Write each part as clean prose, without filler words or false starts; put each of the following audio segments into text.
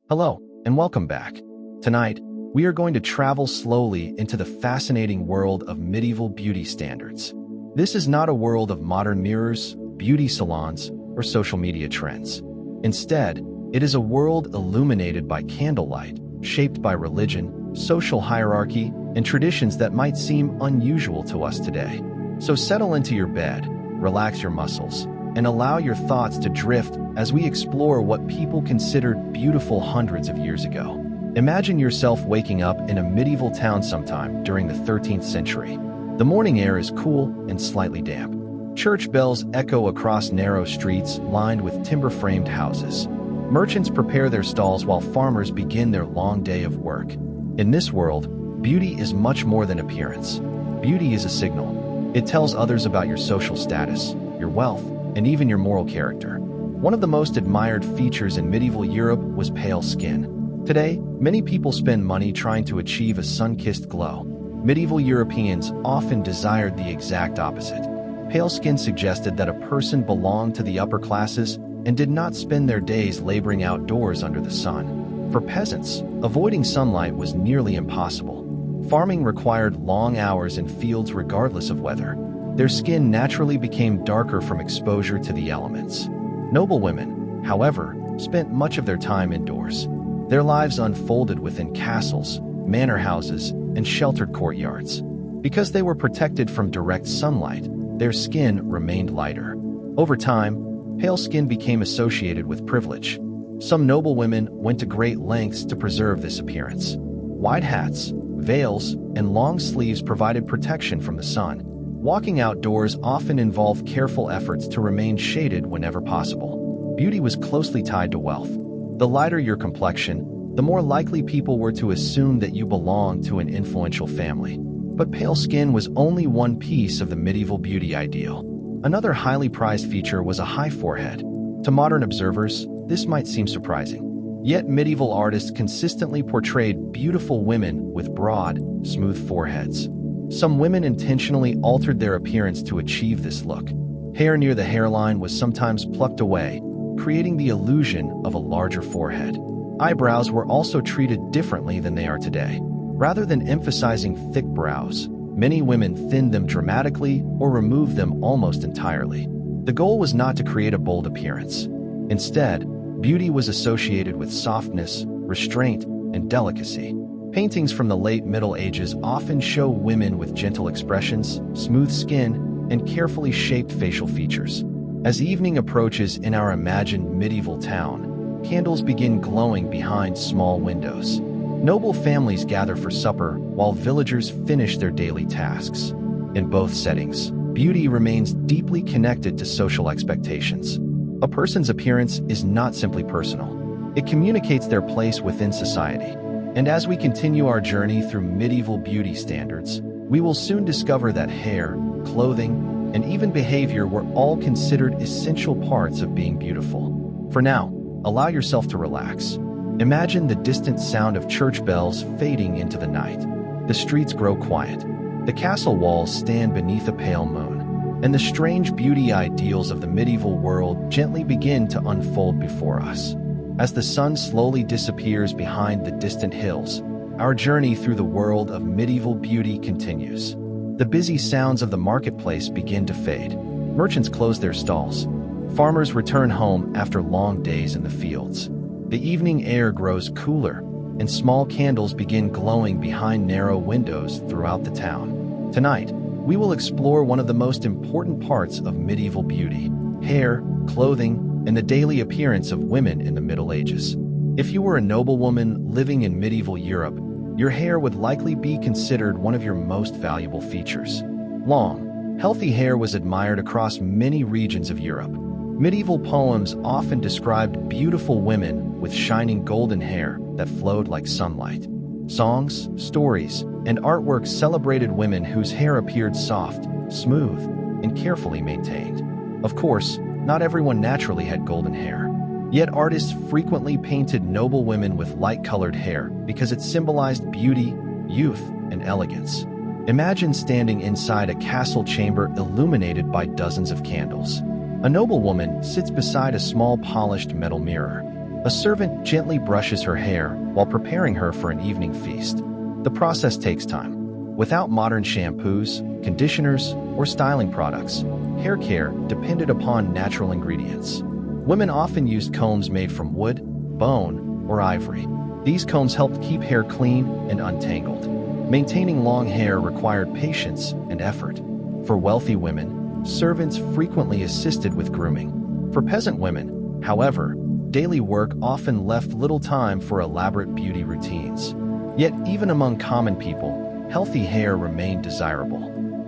Hello, and welcome back. Tonight, we are going to travel slowly into the fascinating world of medieval beauty standards. This is not a world of modern mirrors, beauty salons, or social media trends. Instead, it is a world illuminated by candlelight, shaped by religion, social hierarchy, and traditions that might seem unusual to us today. So settle into your bed, relax your muscles, and allow your thoughts to drift as we explore what people considered beautiful hundreds of years ago. Imagine yourself waking up in a medieval town sometime during the 13th century. The morning air is cool and slightly damp. Church bells echo across narrow streets lined with timber-framed houses. Merchants prepare their stalls while farmers begin their long day of work. In this world, beauty is much more than appearance. Beauty is a signal. It tells others about your social status, your wealth, and even your moral character. One of the most admired features in medieval Europe was pale skin. Today, many people spend money trying to achieve a sun-kissed glow. Medieval Europeans often desired the exact opposite. Pale skin suggested that a person belonged to the upper classes and did not spend their days laboring outdoors under the sun. For peasants, avoiding sunlight was nearly impossible. Farming required long hours in fields regardless of weather. Their skin naturally became darker from exposure to the elements. Noblewomen, however, spent much of their time indoors. Their lives unfolded within castles, manor houses, and sheltered courtyards. Because they were protected from direct sunlight, their skin remained lighter. Over time, pale skin became associated with privilege. Some noblewomen went to great lengths to preserve this appearance. Wide hats, veils, and long sleeves provided protection from the sun. Walking outdoors often involved careful efforts to remain shaded whenever possible. Beauty was closely tied to wealth. The lighter your complexion, the more likely people were to assume that you belonged to an influential family. But pale skin was only one piece of the medieval beauty ideal. Another highly prized feature was a high forehead. To modern observers, this might seem surprising. Yet medieval artists consistently portrayed beautiful women with broad, smooth foreheads. Some women intentionally altered their appearance to achieve this look. Hair near the hairline was sometimes plucked away, creating the illusion of a larger forehead. Eyebrows were also treated differently than they are today. Rather than emphasizing thick brows, many women thinned them dramatically or removed them almost entirely. The goal was not to create a bold appearance. Instead, beauty was associated with softness, restraint, and delicacy. Paintings from the late Middle Ages often show women with gentle expressions, smooth skin, and carefully shaped facial features. As evening approaches in our imagined medieval town, candles begin glowing behind small windows. Noble families gather for supper while villagers finish their daily tasks. In both settings, beauty remains deeply connected to social expectations. A person's appearance is not simply personal. It communicates their place within society. And as we continue our journey through medieval beauty standards, we will soon discover that hair, clothing, and even behavior were all considered essential parts of being beautiful. For now, allow yourself to relax. Imagine the distant sound of church bells fading into the night. The streets grow quiet. The castle walls stand beneath a pale moon. And the strange beauty ideals of the medieval world gently begin to unfold before us. As the sun slowly disappears behind the distant hills, our journey through the world of medieval beauty continues. The busy sounds of the marketplace begin to fade. Merchants close their stalls. Farmers return home after long days in the fields. The evening air grows cooler, and small candles begin glowing behind narrow windows throughout the town. Tonight, we will explore one of the most important parts of medieval beauty: hair, clothing, and the daily appearance of women in the Middle Ages. If you were a noblewoman living in medieval Europe, your hair would likely be considered one of your most valuable features. Long, healthy hair was admired across many regions of Europe. Medieval poems often described beautiful women with shining golden hair that flowed like sunlight. Songs, stories, and artwork celebrated women whose hair appeared soft, smooth, and carefully maintained. Of course, not everyone naturally had golden hair. Yet artists frequently painted noble women with light-colored hair because it symbolized beauty, youth, and elegance. Imagine standing inside a castle chamber illuminated by dozens of candles. A noblewoman sits beside a small polished metal mirror. A servant gently brushes her hair while preparing her for an evening feast. The process takes time. Without modern shampoos, conditioners, or styling products, hair care depended upon natural ingredients. Women often used combs made from wood, bone, or ivory. These combs helped keep hair clean and untangled. Maintaining long hair required patience and effort. For wealthy women, servants frequently assisted with grooming. For peasant women, however, daily work often left little time for elaborate beauty routines. Yet, even among common people, healthy hair remained desirable.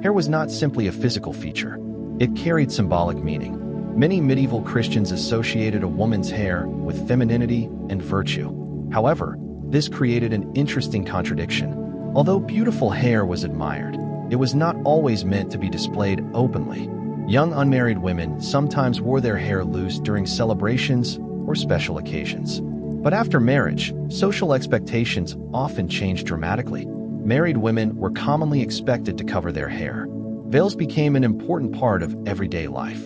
Hair was not simply a physical feature. It carried symbolic meaning. Many medieval Christians associated a woman's hair with femininity and virtue. However, this created an interesting contradiction. Although beautiful hair was admired, it was not always meant to be displayed openly. Young unmarried women sometimes wore their hair loose during celebrations or special occasions. But after marriage, social expectations often changed dramatically. Married women were commonly expected to cover their hair. Veils became an important part of everyday life.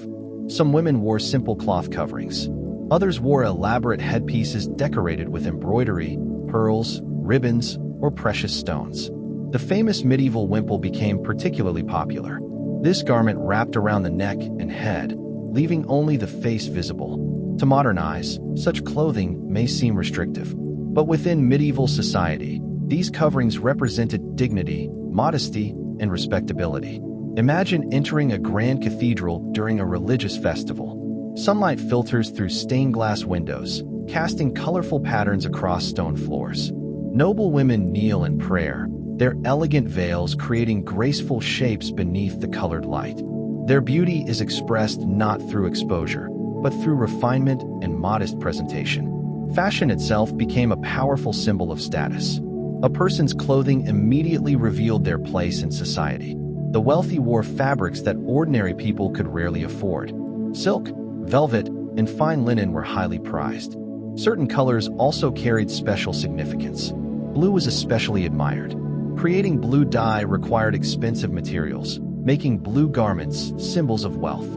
Some women wore simple cloth coverings. Others wore elaborate headpieces decorated with embroidery, pearls, ribbons, or precious stones. The famous medieval wimple became particularly popular. This garment wrapped around the neck and head, leaving only the face visible. To modern eyes, such clothing may seem restrictive. But within medieval society, these coverings represented dignity, modesty, and respectability. Imagine entering a grand cathedral during a religious festival. Sunlight filters through stained glass windows, casting colorful patterns across stone floors. Noble women kneel in prayer, their elegant veils creating graceful shapes beneath the colored light. Their beauty is expressed not through exposure, but through refinement and modest presentation. Fashion itself became a powerful symbol of status. A person's clothing immediately revealed their place in society. The wealthy wore fabrics that ordinary people could rarely afford. Silk, velvet, and fine linen were highly prized. Certain colors also carried special significance. Blue was especially admired. Creating blue dye required expensive materials, making blue garments symbols of wealth.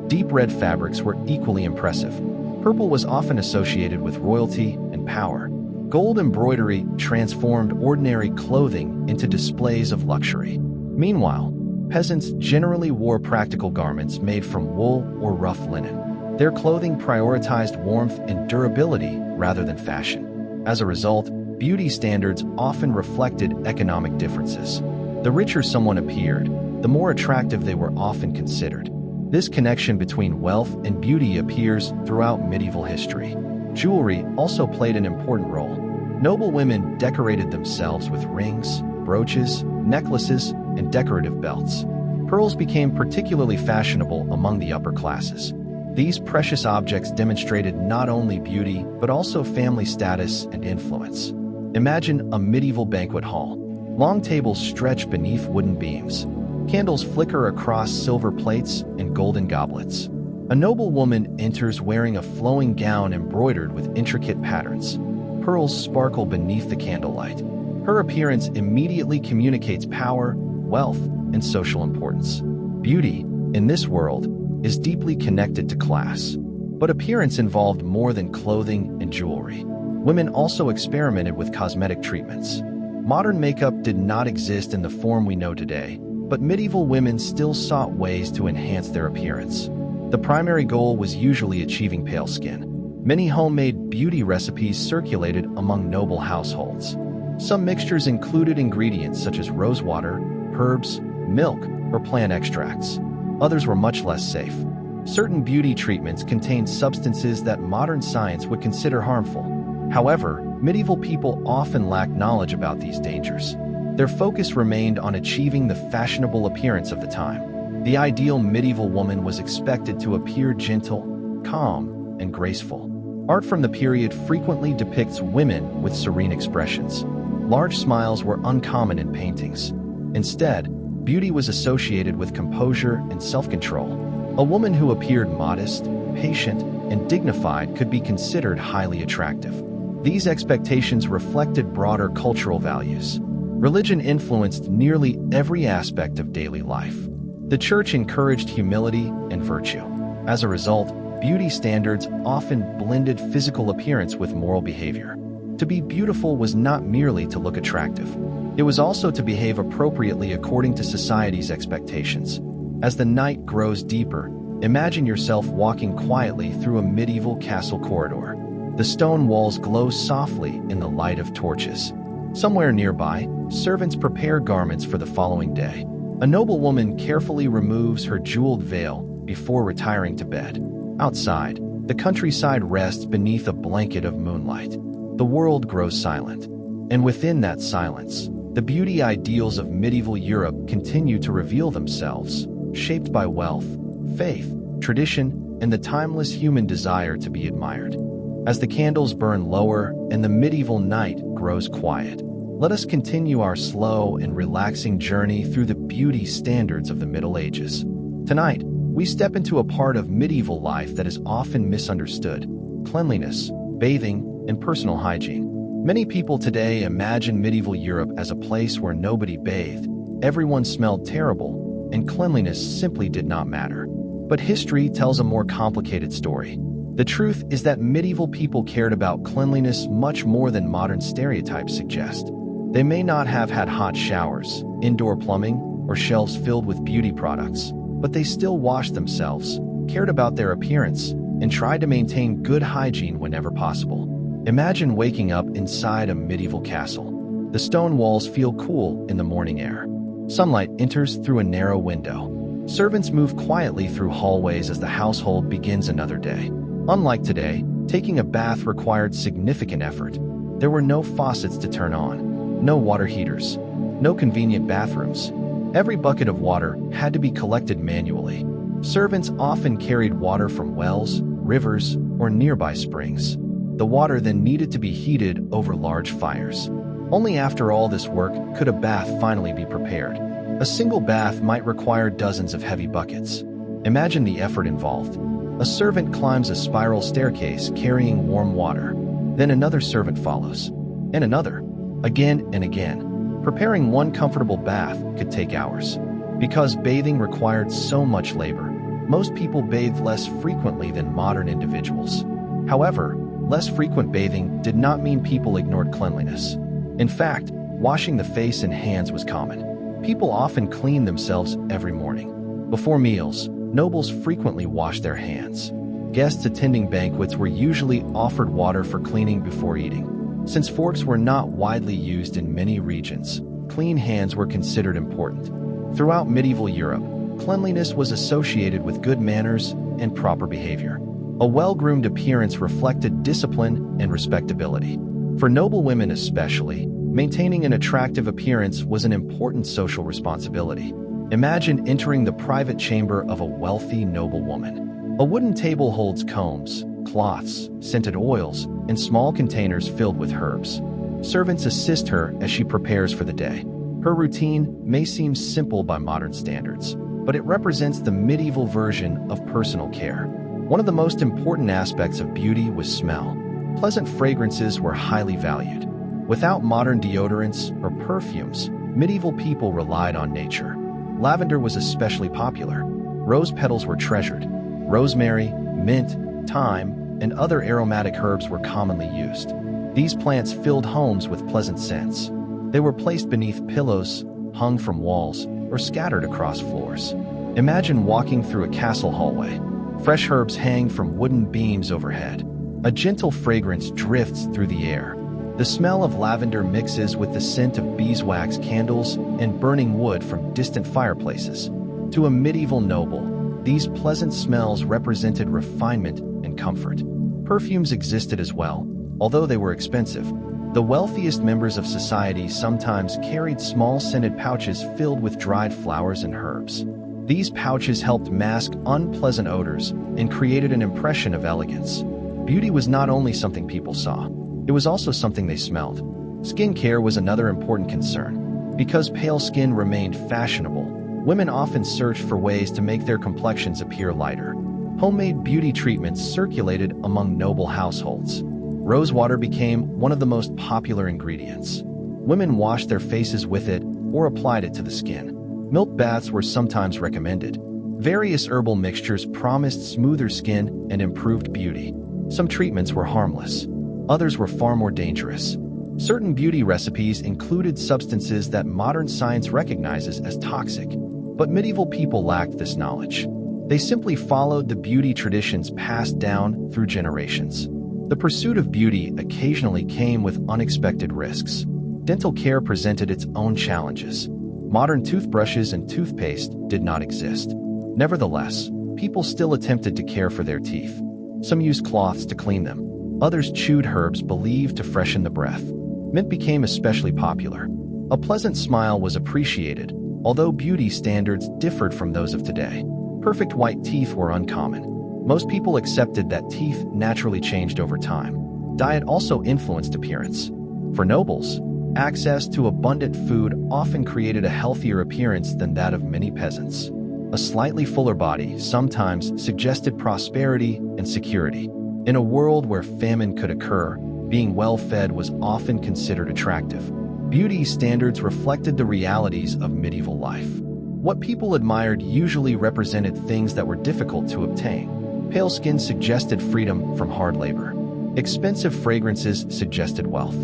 Deep red fabrics were equally impressive. Purple was often associated with royalty and power. Gold embroidery transformed ordinary clothing into displays of luxury. Meanwhile, peasants generally wore practical garments made from wool or rough linen. Their clothing prioritized warmth and durability rather than fashion. As a result, beauty standards often reflected economic differences. The richer someone appeared, the more attractive they were often considered. This connection between wealth and beauty appears throughout medieval history. Jewelry also played an important role. Noble women decorated themselves with rings, brooches, necklaces, and decorative belts. Pearls became particularly fashionable among the upper classes. These precious objects demonstrated not only beauty, but also family status and influence. Imagine a medieval banquet hall. Long tables stretch beneath wooden beams. Candles flicker across silver plates and golden goblets. A noble woman enters wearing a flowing gown embroidered with intricate patterns. Pearls sparkle beneath the candlelight. Her appearance immediately communicates power, wealth, and social importance. Beauty, in this world, is deeply connected to class. But appearance involved more than clothing and jewelry. Women also experimented with cosmetic treatments. Modern makeup did not exist in the form we know today, but medieval women still sought ways to enhance their appearance. The primary goal was usually achieving pale skin. Many homemade beauty recipes circulated among noble households. Some mixtures included ingredients such as rosewater, herbs, milk, or plant extracts. Others were much less safe. Certain beauty treatments contained substances that modern science would consider harmful. However, medieval people often lacked knowledge about these dangers. Their focus remained on achieving the fashionable appearance of the time. The ideal medieval woman was expected to appear gentle, calm, and graceful. Art from the period frequently depicts women with serene expressions. Large smiles were uncommon in paintings. Instead, beauty was associated with composure and self-control. A woman who appeared modest, patient, and dignified could be considered highly attractive. These expectations reflected broader cultural values. Religion influenced nearly every aspect of daily life. The church encouraged humility and virtue. As a result, beauty standards often blended physical appearance with moral behavior. To be beautiful was not merely to look attractive. It was also to behave appropriately according to society's expectations. As the night grows deeper, imagine yourself walking quietly through a medieval castle corridor. The stone walls glow softly in the light of torches. Somewhere nearby, servants prepare garments for the following day. A noblewoman carefully removes her jeweled veil before retiring to bed. Outside, the countryside rests beneath a blanket of moonlight. The world grows silent. And within that silence, the beauty ideals of medieval Europe continue to reveal themselves, shaped by wealth, faith, tradition, and the timeless human desire to be admired. As the candles burn lower and the medieval night grows quiet, let us continue our slow and relaxing journey through the beauty standards of the Middle Ages. Tonight, we step into a part of medieval life that is often misunderstood: cleanliness, bathing, and personal hygiene. Many people today imagine medieval Europe as a place where nobody bathed, everyone smelled terrible, and cleanliness simply did not matter. But history tells a more complicated story. The truth is that medieval people cared about cleanliness much more than modern stereotypes suggest. They may not have had hot showers, indoor plumbing, or shelves filled with beauty products, but they still washed themselves, cared about their appearance, and tried to maintain good hygiene whenever possible. Imagine waking up inside a medieval castle. The stone walls feel cool in the morning air. Sunlight enters through a narrow window. Servants move quietly through hallways as the household begins another day. Unlike today, taking a bath required significant effort. There were no faucets to turn on, no water heaters, no convenient bathrooms. Every bucket of water had to be collected manually. Servants often carried water from wells, rivers, or nearby springs. The water then needed to be heated over large fires. Only after all this work could a bath finally be prepared. A single bath might require dozens of heavy buckets. Imagine the effort involved. A servant climbs a spiral staircase carrying warm water. Then another servant follows, and another, again and again. Preparing one comfortable bath could take hours. Because bathing required so much labor, most people bathed less frequently than modern individuals. However, less frequent bathing did not mean people ignored cleanliness. In fact, washing the face and hands was common. People often cleaned themselves every morning. Before meals, nobles frequently washed their hands. Guests attending banquets were usually offered water for cleaning before eating. Since forks were not widely used in many regions, clean hands were considered important. Throughout medieval Europe, cleanliness was associated with good manners and proper behavior. A well-groomed appearance reflected discipline and respectability. For noblewomen especially, maintaining an attractive appearance was an important social responsibility. Imagine entering the private chamber of a wealthy noblewoman. A wooden table holds combs, cloths, scented oils, and small containers filled with herbs. Servants assist her as she prepares for the day. Her routine may seem simple by modern standards, but it represents the medieval version of personal care. One of the most important aspects of beauty was smell. Pleasant fragrances were highly valued. Without modern deodorants or perfumes, medieval people relied on nature. Lavender was especially popular. Rose petals were treasured. Rosemary, mint, thyme, and other aromatic herbs were commonly used. These plants filled homes with pleasant scents. They were placed beneath pillows, hung from walls, or scattered across floors. Imagine walking through a castle hallway. Fresh herbs hang from wooden beams overhead. A gentle fragrance drifts through the air. The smell of lavender mixes with the scent of beeswax candles and burning wood from distant fireplaces. To a medieval noble, these pleasant smells represented refinement and comfort. Perfumes existed as well, although they were expensive. The wealthiest members of society sometimes carried small scented pouches filled with dried flowers and herbs. These pouches helped mask unpleasant odors and created an impression of elegance. Beauty was not only something people saw, it was also something they smelled. Skin care was another important concern. Because pale skin remained fashionable, women often searched for ways to make their complexions appear lighter. Homemade beauty treatments circulated among noble households. Rosewater became one of the most popular ingredients. Women washed their faces with it or applied it to the skin. Milk baths were sometimes recommended. Various herbal mixtures promised smoother skin and improved beauty. Some treatments were harmless. Others were far more dangerous. Certain beauty recipes included substances that modern science recognizes as toxic, but medieval people lacked this knowledge. They simply followed the beauty traditions passed down through generations. The pursuit of beauty occasionally came with unexpected risks. Dental care presented its own challenges. Modern toothbrushes and toothpaste did not exist. Nevertheless, people still attempted to care for their teeth. Some used cloths to clean them. Others chewed herbs believed to freshen the breath. Mint became especially popular. A pleasant smile was appreciated, although beauty standards differed from those of today. Perfect white teeth were uncommon. Most people accepted that teeth naturally changed over time. Diet also influenced appearance. For nobles, access to abundant food often created a healthier appearance than that of many peasants. A slightly fuller body sometimes suggested prosperity and security. In a world where famine could occur, being well-fed was often considered attractive. Beauty standards reflected the realities of medieval life. What people admired usually represented things that were difficult to obtain. Pale skin suggested freedom from hard labor. Expensive fragrances suggested wealth.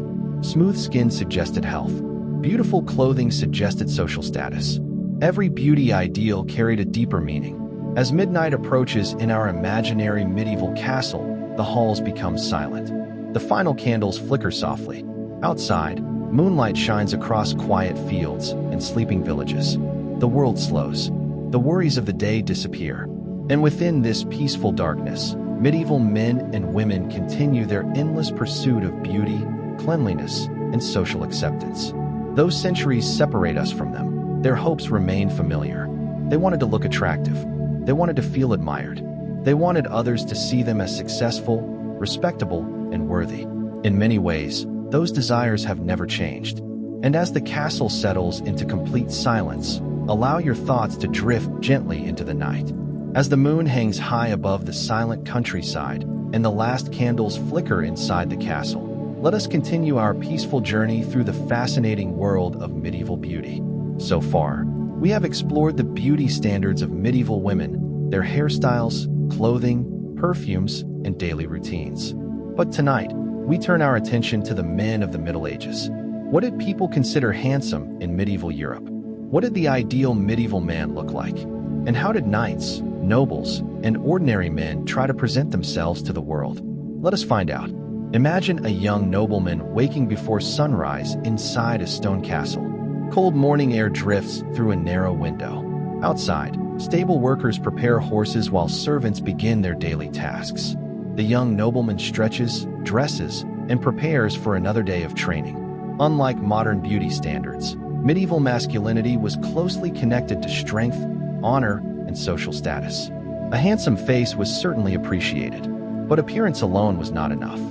Smooth skin suggested health. Beautiful clothing suggested social status. Every beauty ideal carried a deeper meaning. As midnight approaches in our imaginary medieval castle, the halls become silent. The final candles flicker softly. Outside, moonlight shines across quiet fields and sleeping villages. The world slows. The worries of the day disappear. And within this peaceful darkness, medieval men and women continue their endless pursuit of beauty, cleanliness, and social acceptance. Though centuries separate us from them, their hopes remain familiar. They wanted to look attractive. They wanted to feel admired. They wanted others to see them as successful, respectable, and worthy. In many ways, those desires have never changed. And as the castle settles into complete silence, allow your thoughts to drift gently into the night. As the moon hangs high above the silent countryside and the last candles flicker inside the castle, let us continue our peaceful journey through the fascinating world of medieval beauty. So far, we have explored the beauty standards of medieval women, their hairstyles, clothing, perfumes, and daily routines. But tonight, we turn our attention to the men of the Middle Ages. What did people consider handsome in medieval Europe? What did the ideal medieval man look like? And how did knights, nobles, and ordinary men try to present themselves to the world? Let us find out. Imagine a young nobleman waking before sunrise inside a stone castle. Cold morning air drifts through a narrow window. Outside, stable workers prepare horses while servants begin their daily tasks. The young nobleman stretches, dresses, and prepares for another day of training. Unlike modern beauty standards, medieval masculinity was closely connected to strength, honor, and social status. A handsome face was certainly appreciated, but appearance alone was not enough.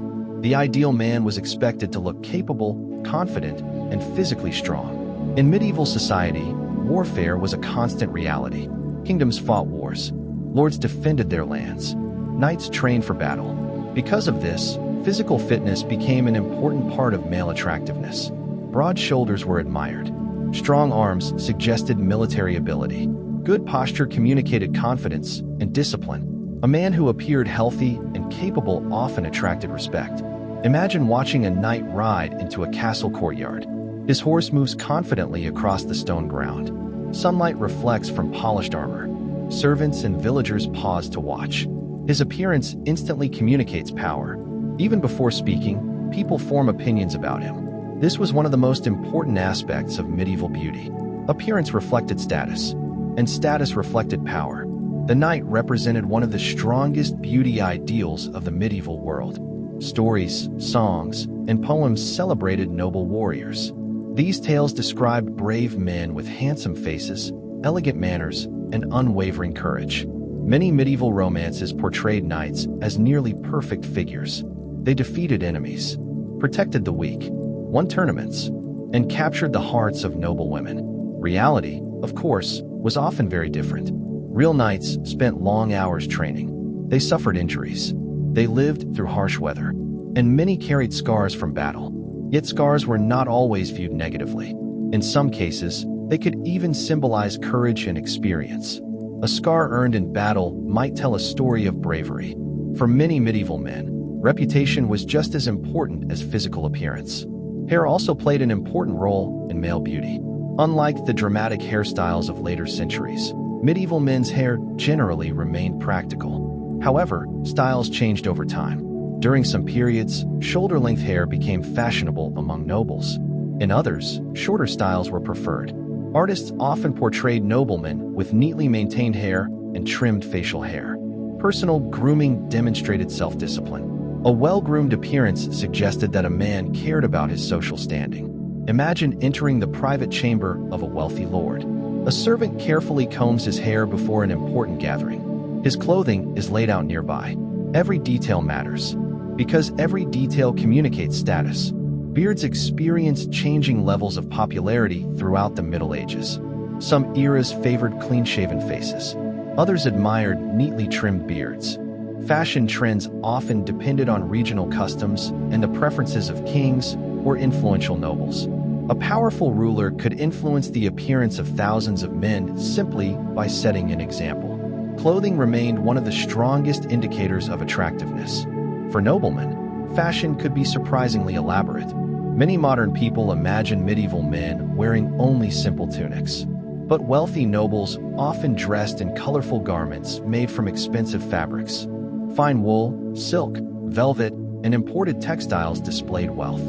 The ideal man was expected to look capable, confident, and physically strong. In medieval society, warfare was a constant reality. Kingdoms fought wars. Lords defended their lands. Knights trained for battle. Because of this, physical fitness became an important part of male attractiveness. Broad shoulders were admired. Strong arms suggested military ability. Good posture communicated confidence and discipline. A man who appeared healthy and capable often attracted respect. Imagine watching a knight ride into a castle courtyard. His horse moves confidently across the stone ground. Sunlight reflects from polished armor. Servants and villagers pause to watch. His appearance instantly communicates power. Even before speaking, people form opinions about him. This was one of the most important aspects of medieval beauty. Appearance reflected status, and status reflected power. The knight represented one of the strongest beauty ideals of the medieval world. Stories, songs, and poems celebrated noble warriors. These tales described brave men with handsome faces, elegant manners, and unwavering courage. Many medieval romances portrayed knights as nearly perfect figures. They defeated enemies, protected the weak, won tournaments, and captured the hearts of noble women. Reality, of course, was often very different. Real knights spent long hours training. They suffered injuries. They lived through harsh weather, and many carried scars from battle. Yet scars were not always viewed negatively. In some cases, they could even symbolize courage and experience. A scar earned in battle might tell a story of bravery. For many medieval men, reputation was just as important as physical appearance. Hair also played an important role in male beauty. Unlike the dramatic hairstyles of later centuries, medieval men's hair generally remained practical. However, styles changed over time. During some periods, shoulder-length hair became fashionable among nobles. In others, shorter styles were preferred. Artists often portrayed noblemen with neatly maintained hair and trimmed facial hair. Personal grooming demonstrated self-discipline. A well-groomed appearance suggested that a man cared about his social standing. Imagine entering the private chamber of a wealthy lord. A servant carefully combs his hair before an important gathering. His clothing is laid out nearby. Every detail matters, because every detail communicates status. Beards experienced changing levels of popularity throughout the Middle Ages. Some eras favored clean-shaven faces. Others admired neatly trimmed beards. Fashion trends often depended on regional customs and the preferences of kings or influential nobles. A powerful ruler could influence the appearance of thousands of men simply by setting an example. Clothing remained one of the strongest indicators of attractiveness. For noblemen, fashion could be surprisingly elaborate. Many modern people imagine medieval men wearing only simple tunics. But wealthy nobles often dressed in colorful garments made from expensive fabrics. Fine wool, silk, velvet, and imported textiles displayed wealth.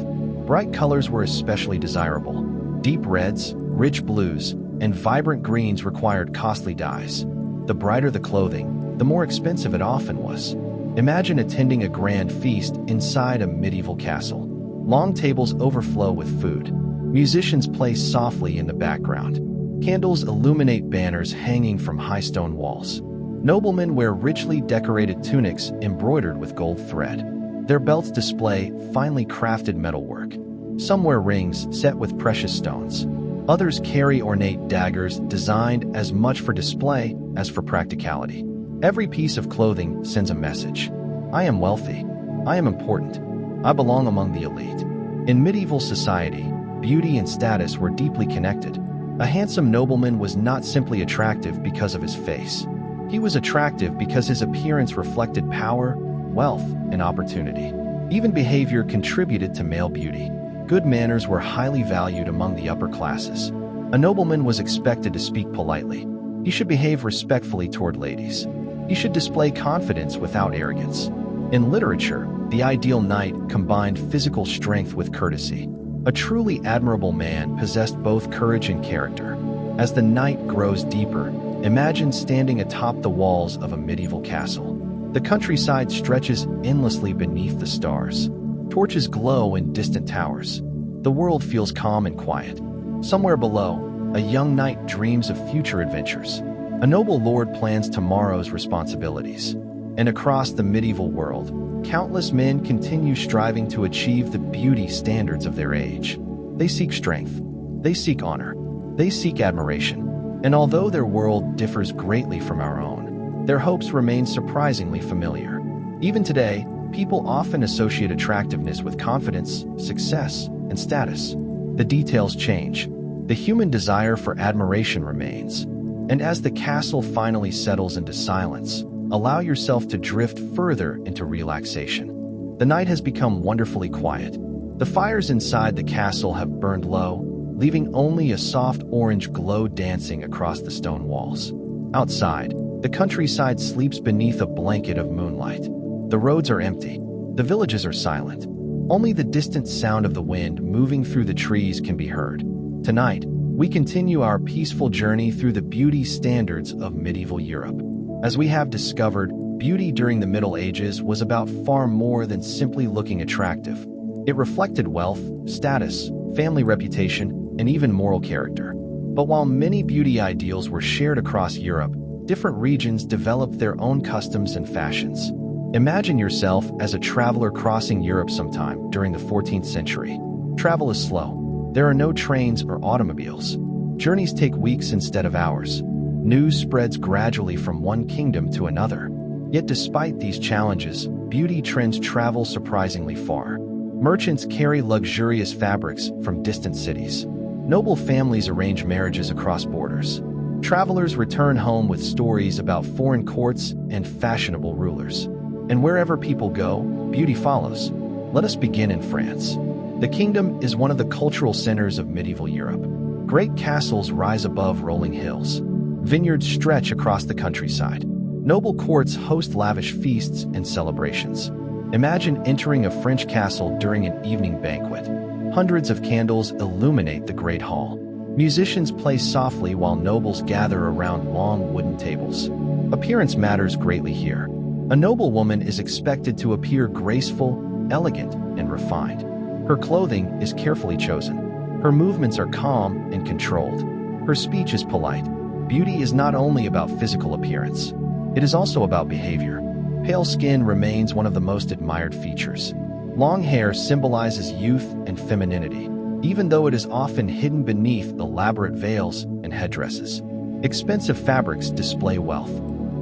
Bright colors were especially desirable. Deep reds, rich blues, and vibrant greens required costly dyes. The brighter the clothing, the more expensive it often was. Imagine attending a grand feast inside a medieval castle. Long tables overflow with food. Musicians play softly in the background. Candles illuminate banners hanging from high stone walls. Noblemen wear richly decorated tunics embroidered with gold thread. Their belts display finely crafted metalwork. Some wear rings set with precious stones. Others carry ornate daggers designed as much for display as for practicality. Every piece of clothing sends a message. I am wealthy. I am important. I belong among the elite. In medieval society, beauty and status were deeply connected. A handsome nobleman was not simply attractive because of his face. He was attractive because his appearance reflected power, wealth, and opportunity. Even behavior contributed to male beauty. Good manners were highly valued among the upper classes. A nobleman was expected to speak politely. He should behave respectfully toward ladies. He should display confidence without arrogance. In literature, the ideal knight combined physical strength with courtesy. A truly admirable man possessed both courage and character. As the night grows deeper, imagine standing atop the walls of a medieval castle. The countryside stretches endlessly beneath the stars. Torches glow in distant towers. The world feels calm and quiet. Somewhere below, a young knight dreams of future adventures. A noble lord plans tomorrow's responsibilities. And across the medieval world, countless men continue striving to achieve the beauty standards of their age. They seek strength. They seek honor. They seek admiration. And although their world differs greatly from our own, their hopes remain surprisingly familiar. Even today, people often associate attractiveness with confidence, success, and status. The details change. The human desire for admiration remains. And as the castle finally settles into silence, allow yourself to drift further into relaxation. The night has become wonderfully quiet. The fires inside the castle have burned low, leaving only a soft orange glow dancing across the stone walls. Outside, the countryside sleeps beneath a blanket of moonlight. The roads are empty. The villages are silent. Only the distant sound of the wind moving through the trees can be heard. Tonight, we continue our peaceful journey through the beauty standards of medieval Europe. As we have discovered, beauty during the Middle Ages was about far more than simply looking attractive. It reflected wealth, status, family reputation, and even moral character. But while many beauty ideals were shared across Europe, different regions developed their own customs and fashions. Imagine yourself as a traveler crossing Europe sometime during the 14th century. Travel is slow. There are no trains or automobiles. Journeys take weeks instead of hours. News spreads gradually from one kingdom to another. Yet despite these challenges, beauty trends travel surprisingly far. Merchants carry luxurious fabrics from distant cities. Noble families arrange marriages across borders. Travelers return home with stories about foreign courts and fashionable rulers. And wherever people go, beauty follows. Let us begin in France. The kingdom is one of the cultural centers of medieval Europe. Great castles rise above rolling hills. Vineyards stretch across the countryside. Noble courts host lavish feasts and celebrations. Imagine entering a French castle during an evening banquet. Hundreds of candles illuminate the great hall. Musicians play softly while nobles gather around long wooden tables. Appearance matters greatly here. A noblewoman is expected to appear graceful, elegant, and refined. Her clothing is carefully chosen. Her movements are calm and controlled. Her speech is polite. Beauty is not only about physical appearance. It is also about behavior. Pale skin remains one of the most admired features. Long hair symbolizes youth and femininity, even though it is often hidden beneath elaborate veils and headdresses. Expensive fabrics display wealth.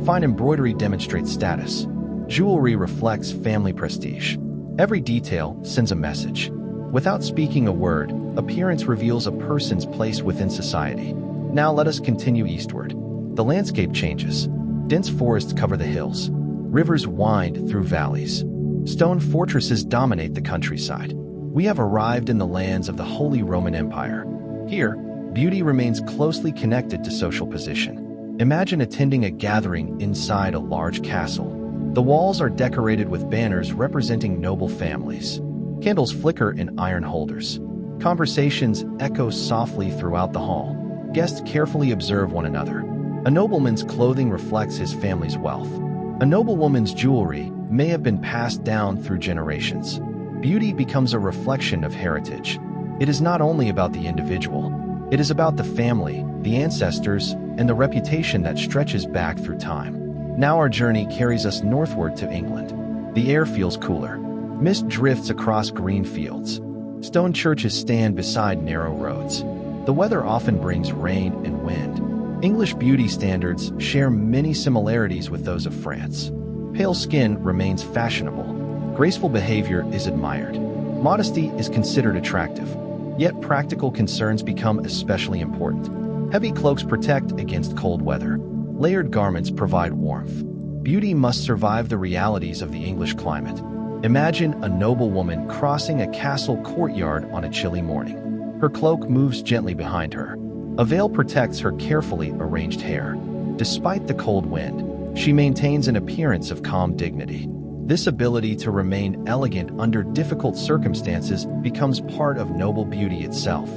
Fine embroidery demonstrates status. Jewelry reflects family prestige. Every detail sends a message. Without speaking a word, appearance reveals a person's place within society. Now let us continue eastward. The landscape changes. Dense forests cover the hills. Rivers wind through valleys. Stone fortresses dominate the countryside. We have arrived in the lands of the Holy Roman Empire. Here, beauty remains closely connected to social position. Imagine attending a gathering inside a large castle. The walls are decorated with banners representing noble families. Candles flicker in iron holders. Conversations echo softly throughout the hall. Guests carefully observe one another. A nobleman's clothing reflects his family's wealth. A noblewoman's jewelry may have been passed down through generations. Beauty becomes a reflection of heritage. It is not only about the individual. It is about the family, the ancestors, and the reputation that stretches back through time. Now our journey carries us northward to England. The air feels cooler. Mist drifts across green fields. Stone churches stand beside narrow roads. The weather often brings rain and wind. English beauty standards share many similarities with those of France. Pale skin remains fashionable. Graceful behavior is admired. Modesty is considered attractive. Yet practical concerns become especially important. Heavy cloaks protect against cold weather. Layered garments provide warmth. Beauty must survive the realities of the English climate. Imagine a noblewoman crossing a castle courtyard on a chilly morning. Her cloak moves gently behind her. A veil protects her carefully arranged hair. Despite the cold wind, she maintains an appearance of calm dignity. This ability to remain elegant under difficult circumstances becomes part of noble beauty itself.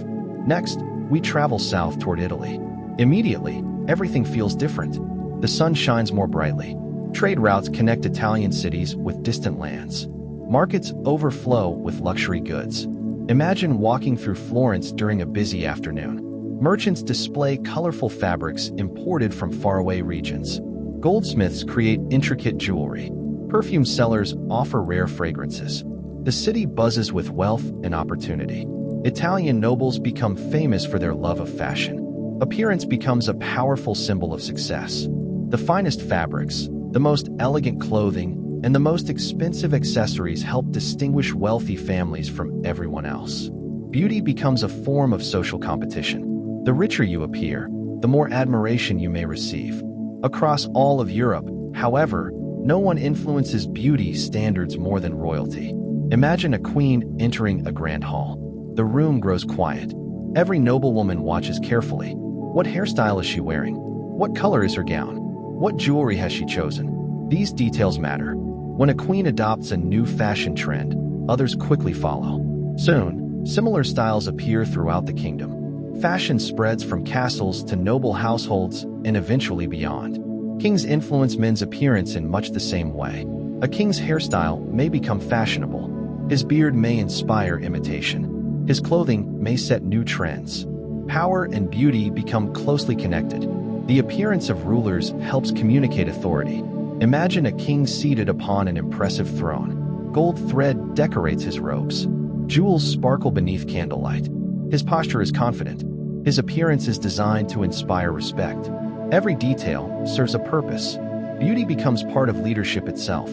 Next, we travel south toward Italy. Immediately, everything feels different. The sun shines more brightly. Trade routes connect Italian cities with distant lands. Markets overflow with luxury goods. Imagine walking through Florence during a busy afternoon. Merchants display colorful fabrics imported from faraway regions. Goldsmiths create intricate jewelry. Perfume sellers offer rare fragrances. The city buzzes with wealth and opportunity. Italian nobles become famous for their love of fashion. Appearance becomes a powerful symbol of success. The finest fabrics, the most elegant clothing, and the most expensive accessories help distinguish wealthy families from everyone else. Beauty becomes a form of social competition. The richer you appear, the more admiration you may receive. Across all of Europe, however, no one influences beauty standards more than royalty. Imagine a queen entering a grand hall. The room grows quiet. Every noblewoman watches carefully. What hairstyle is she wearing? What color is her gown? What jewelry has she chosen? These details matter. When a queen adopts a new fashion trend, others quickly follow. Soon, similar styles appear throughout the kingdom. Fashion spreads from castles to noble households and eventually beyond. Kings influence men's appearance in much the same way. A king's hairstyle may become fashionable. His beard may inspire imitation. His clothing may set new trends. Power and beauty become closely connected. The appearance of rulers helps communicate authority. Imagine a king seated upon an impressive throne. Gold thread decorates his robes. Jewels sparkle beneath candlelight. His posture is confident. His appearance is designed to inspire respect. Every detail serves a purpose. Beauty becomes part of leadership itself.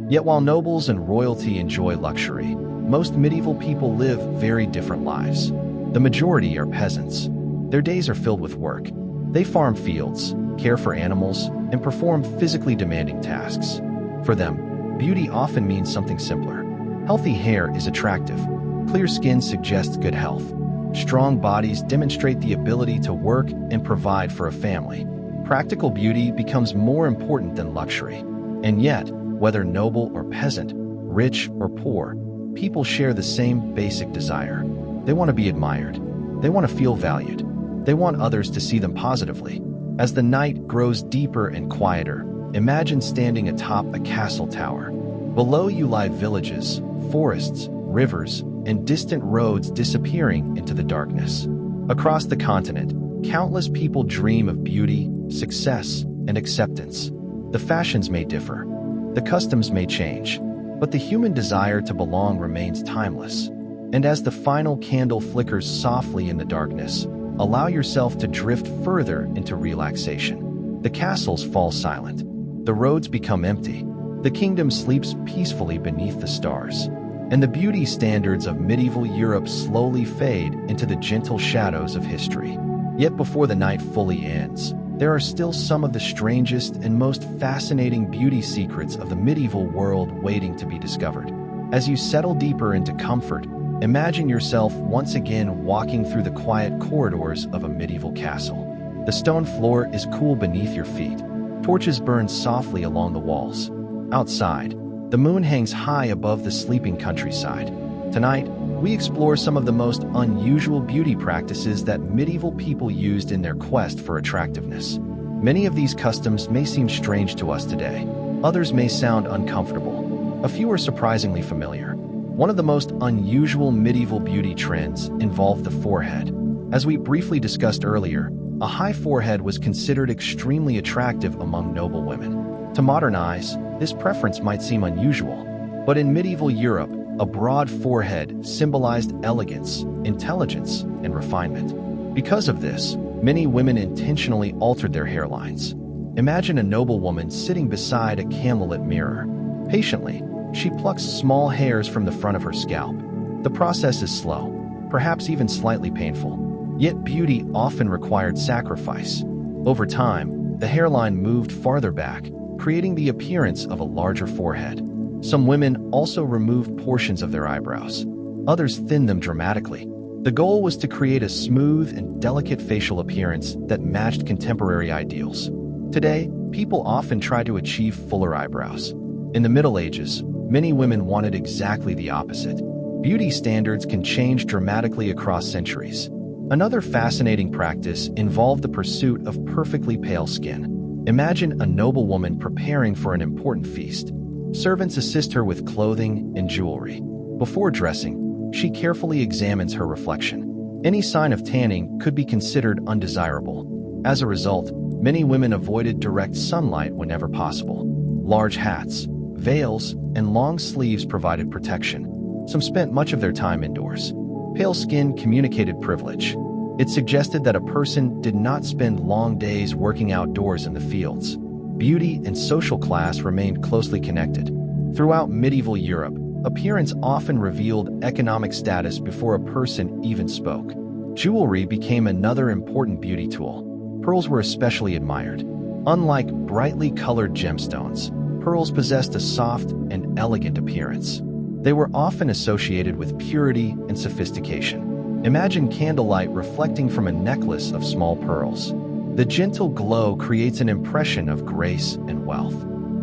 Yet while nobles and royalty enjoy luxury, most medieval people live very different lives. The majority are peasants. Their days are filled with work. They farm fields, care for animals, and perform physically demanding tasks. For them, beauty often means something simpler. Healthy hair is attractive. Clear skin suggests good health. Strong bodies demonstrate the ability to work and provide for a family. Practical beauty becomes more important than luxury. And yet, whether noble or peasant, rich or poor, people share the same basic desire. They want to be admired. They want to feel valued. They want others to see them positively. As the night grows deeper and quieter, imagine standing atop a castle tower. Below you lie villages, forests, rivers, and distant roads disappearing into the darkness. Across the continent, countless people dream of beauty, success, and acceptance. The fashions may differ. The customs may change. But the human desire to belong remains timeless. And as the final candle flickers softly in the darkness, allow yourself to drift further into relaxation. The castles fall silent. The roads become empty. The kingdom sleeps peacefully beneath the stars. And the beauty standards of medieval Europe slowly fade into the gentle shadows of history. Yet before the night fully ends, there are still some of the strangest and most fascinating beauty secrets of the medieval world waiting to be discovered. As you settle deeper into comfort, imagine yourself once again walking through the quiet corridors of a medieval castle. The stone floor is cool beneath your feet. Torches burn softly along the walls. Outside, the moon hangs high above the sleeping countryside. Tonight, we explore some of the most unusual beauty practices that medieval people used in their quest for attractiveness. Many of these customs may seem strange to us today. Others may sound uncomfortable. A few are surprisingly familiar. One of the most unusual medieval beauty trends involved the forehead. As we briefly discussed earlier, a high forehead was considered extremely attractive among noble women. To modern eyes, this preference might seem unusual, but in medieval Europe, a broad forehead symbolized elegance, intelligence, and refinement. Because of this, many women intentionally altered their hairlines. Imagine a noblewoman sitting beside a candlelit mirror. Patiently, she plucks small hairs from the front of her scalp. The process is slow, perhaps even slightly painful. Yet beauty often required sacrifice. Over time, the hairline moved farther back, creating the appearance of a larger forehead. Some women also removed portions of their eyebrows. Others thinned them dramatically. The goal was to create a smooth and delicate facial appearance that matched contemporary ideals. Today, people often try to achieve fuller eyebrows. In the Middle Ages, many women wanted exactly the opposite. Beauty standards can change dramatically across centuries. Another fascinating practice involved the pursuit of perfectly pale skin. Imagine a noblewoman preparing for an important feast. Servants assist her with clothing and jewelry. Before dressing, she carefully examines her reflection. Any sign of tanning could be considered undesirable. As a result, many women avoided direct sunlight whenever possible. Large hats, veils, and long sleeves provided protection. Some spent much of their time indoors. Pale skin communicated privilege. It suggested that a person did not spend long days working outdoors in the fields. Beauty and social class remained closely connected. Throughout medieval Europe, appearance often revealed economic status before a person even spoke. Jewelry became another important beauty tool. Pearls were especially admired. Unlike brightly colored gemstones, pearls possessed a soft and elegant appearance. They were often associated with purity and sophistication. Imagine candlelight reflecting from a necklace of small pearls. The gentle glow creates an impression of grace and wealth.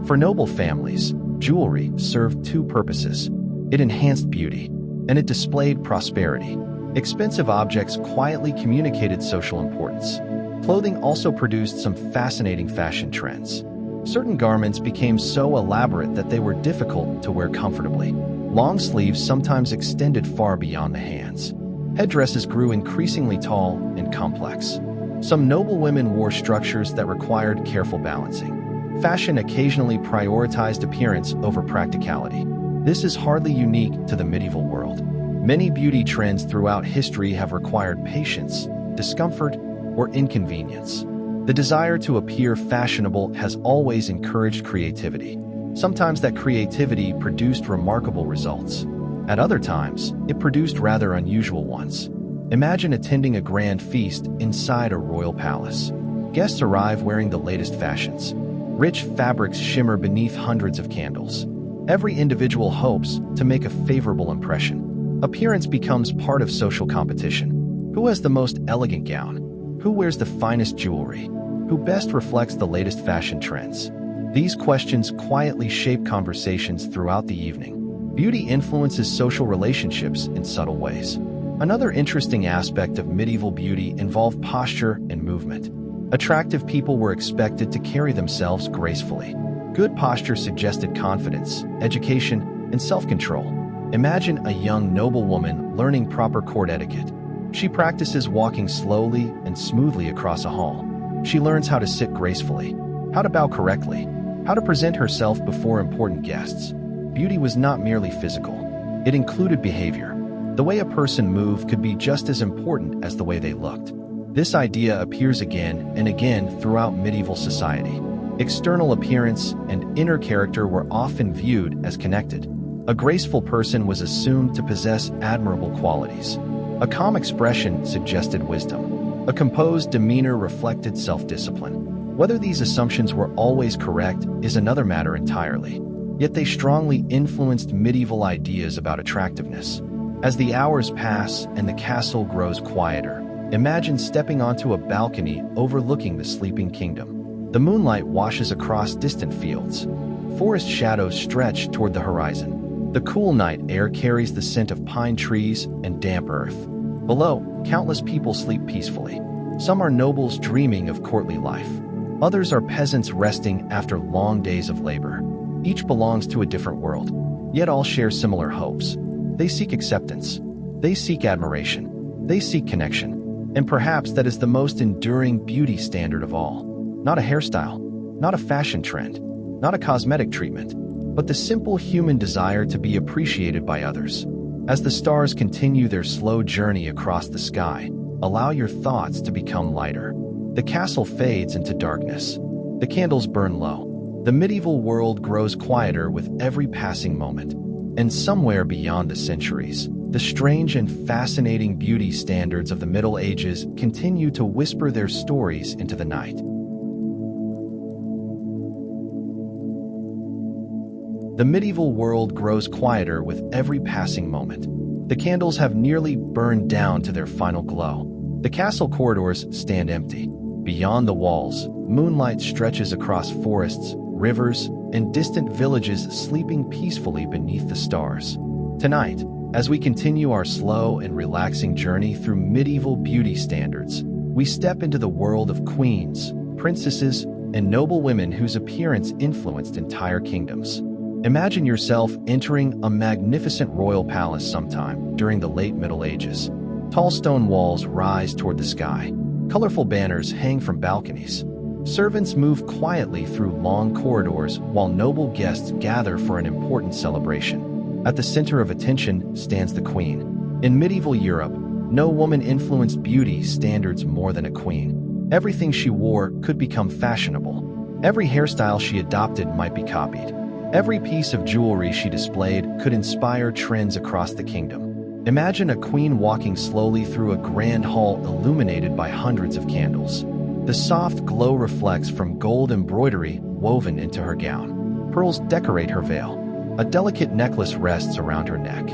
For noble families, jewelry served two purposes. It enhanced beauty, and it displayed prosperity. Expensive objects quietly communicated social importance. Clothing also produced some fascinating fashion trends. Certain garments became so elaborate that they were difficult to wear comfortably. Long sleeves sometimes extended far beyond the hands. Headdresses grew increasingly tall and complex. Some noble women wore structures that required careful balancing. Fashion occasionally prioritized appearance over practicality. This is hardly unique to the medieval world. Many beauty trends throughout history have required patience, discomfort, or inconvenience. The desire to appear fashionable has always encouraged creativity. Sometimes that creativity produced remarkable results. At other times, it produced rather unusual ones. Imagine attending a grand feast inside a royal palace. Guests arrive wearing the latest fashions. Rich fabrics shimmer beneath hundreds of candles. Every individual hopes to make a favorable impression. Appearance becomes part of social competition. Who has the most elegant gown? Who wears the finest jewelry? Who best reflects the latest fashion trends? These questions quietly shape conversations throughout the evening. Beauty influences social relationships in subtle ways. Another interesting aspect of medieval beauty involved posture and movement. Attractive people were expected to carry themselves gracefully. Good posture suggested confidence, education, and self-control. Imagine a young noblewoman learning proper court etiquette. She practices walking slowly and smoothly across a hall. She learns how to sit gracefully, how to bow correctly, how to present herself before important guests. Beauty was not merely physical. It included behavior. The way a person moved could be just as important as the way they looked. This idea appears again and again throughout medieval society. External appearance and inner character were often viewed as connected. A graceful person was assumed to possess admirable qualities. A calm expression suggested wisdom. A composed demeanor reflected self-discipline. Whether these assumptions were always correct is another matter entirely. Yet they strongly influenced medieval ideas about attractiveness. As the hours pass and the castle grows quieter, imagine stepping onto a balcony overlooking the sleeping kingdom. The moonlight washes across distant fields. Forest shadows stretch toward the horizon. The cool night air carries the scent of pine trees and damp earth. Below, countless people sleep peacefully. Some are nobles dreaming of courtly life. Others are peasants resting after long days of labor. Each belongs to a different world, yet all share similar hopes. They seek acceptance. They seek admiration. They seek connection. And perhaps that is the most enduring beauty standard of all. Not a hairstyle, not a fashion trend, not a cosmetic treatment, but the simple human desire to be appreciated by others. As the stars continue their slow journey across the sky, allow your thoughts to become lighter. The castle fades into darkness. The candles burn low. The medieval world grows quieter with every passing moment. And somewhere beyond the centuries, the strange and fascinating beauty standards of the Middle Ages continue to whisper their stories into the night. The medieval world grows quieter with every passing moment. The candles have nearly burned down to their final glow. The castle corridors stand empty. Beyond the walls, moonlight stretches across forests, rivers, and distant villages sleeping peacefully beneath the stars. Tonight, as we continue our slow and relaxing journey through medieval beauty standards, we step into the world of queens, princesses, and noble women whose appearance influenced entire kingdoms. Imagine yourself entering a magnificent royal palace sometime during the late Middle Ages. Tall stone walls rise toward the sky. Colorful banners hang from balconies. Servants move quietly through long corridors while noble guests gather for an important celebration. At the center of attention stands the queen. In medieval Europe, no woman influenced beauty standards more than a queen. Everything she wore could become fashionable. Every hairstyle she adopted might be copied. Every piece of jewelry she displayed could inspire trends across the kingdom. Imagine a queen walking slowly through a grand hall illuminated by hundreds of candles. The soft glow reflects from gold embroidery woven into her gown. Pearls decorate her veil. A delicate necklace rests around her neck.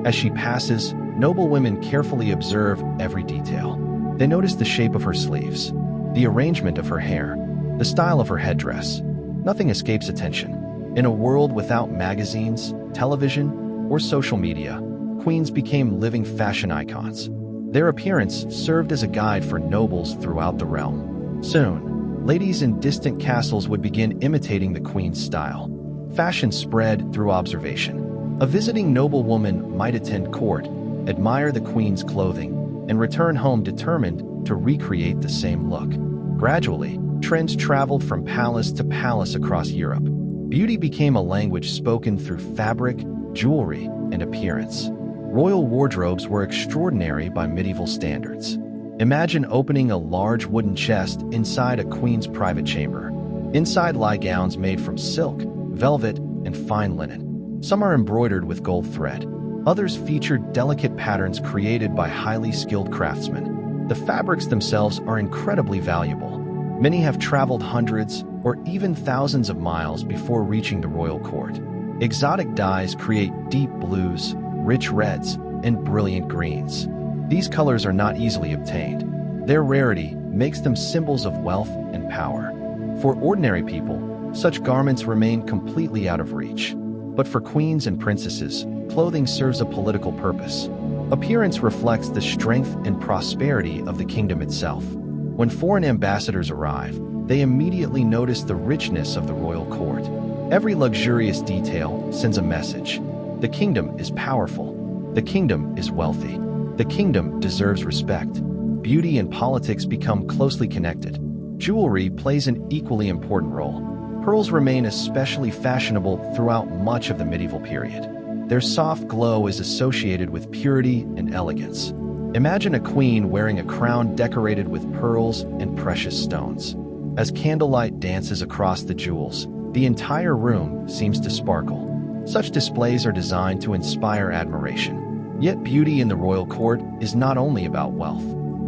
As she passes, noble women carefully observe every detail. They notice the shape of her sleeves, the arrangement of her hair, the style of her headdress. Nothing escapes attention. In a world without magazines, television, or social media, queens became living fashion icons. Their appearance served as a guide for nobles throughout the realm. Soon, ladies in distant castles would begin imitating the queen's style. Fashion spread through observation. A visiting noblewoman might attend court, admire the queen's clothing, and return home determined to recreate the same look. Gradually, trends traveled from palace to palace across Europe. Beauty became a language spoken through fabric, jewelry, and appearance. Royal wardrobes were extraordinary by medieval standards. Imagine opening a large wooden chest inside a queen's private chamber. Inside lie gowns made from silk, velvet, and fine linen. Some are embroidered with gold thread. Others feature delicate patterns created by highly skilled craftsmen. The fabrics themselves are incredibly valuable. Many have traveled hundreds or even thousands of miles before reaching the royal court. Exotic dyes create deep blues, rich reds, and brilliant greens. These colors are not easily obtained. Their rarity makes them symbols of wealth and power. For ordinary people, such garments remain completely out of reach. But for queens and princesses, clothing serves a political purpose. Appearance reflects the strength and prosperity of the kingdom itself. When foreign ambassadors arrive, they immediately notice the richness of the royal court. Every luxurious detail sends a message. The kingdom is powerful. The kingdom is wealthy. The kingdom deserves respect. Beauty and politics become closely connected. Jewelry plays an equally important role. Pearls remain especially fashionable throughout much of the medieval period. Their soft glow is associated with purity and elegance. Imagine a queen wearing a crown decorated with pearls and precious stones. As candlelight dances across the jewels, the entire room seems to sparkle. Such displays are designed to inspire admiration. Yet beauty in the royal court is not only about wealth.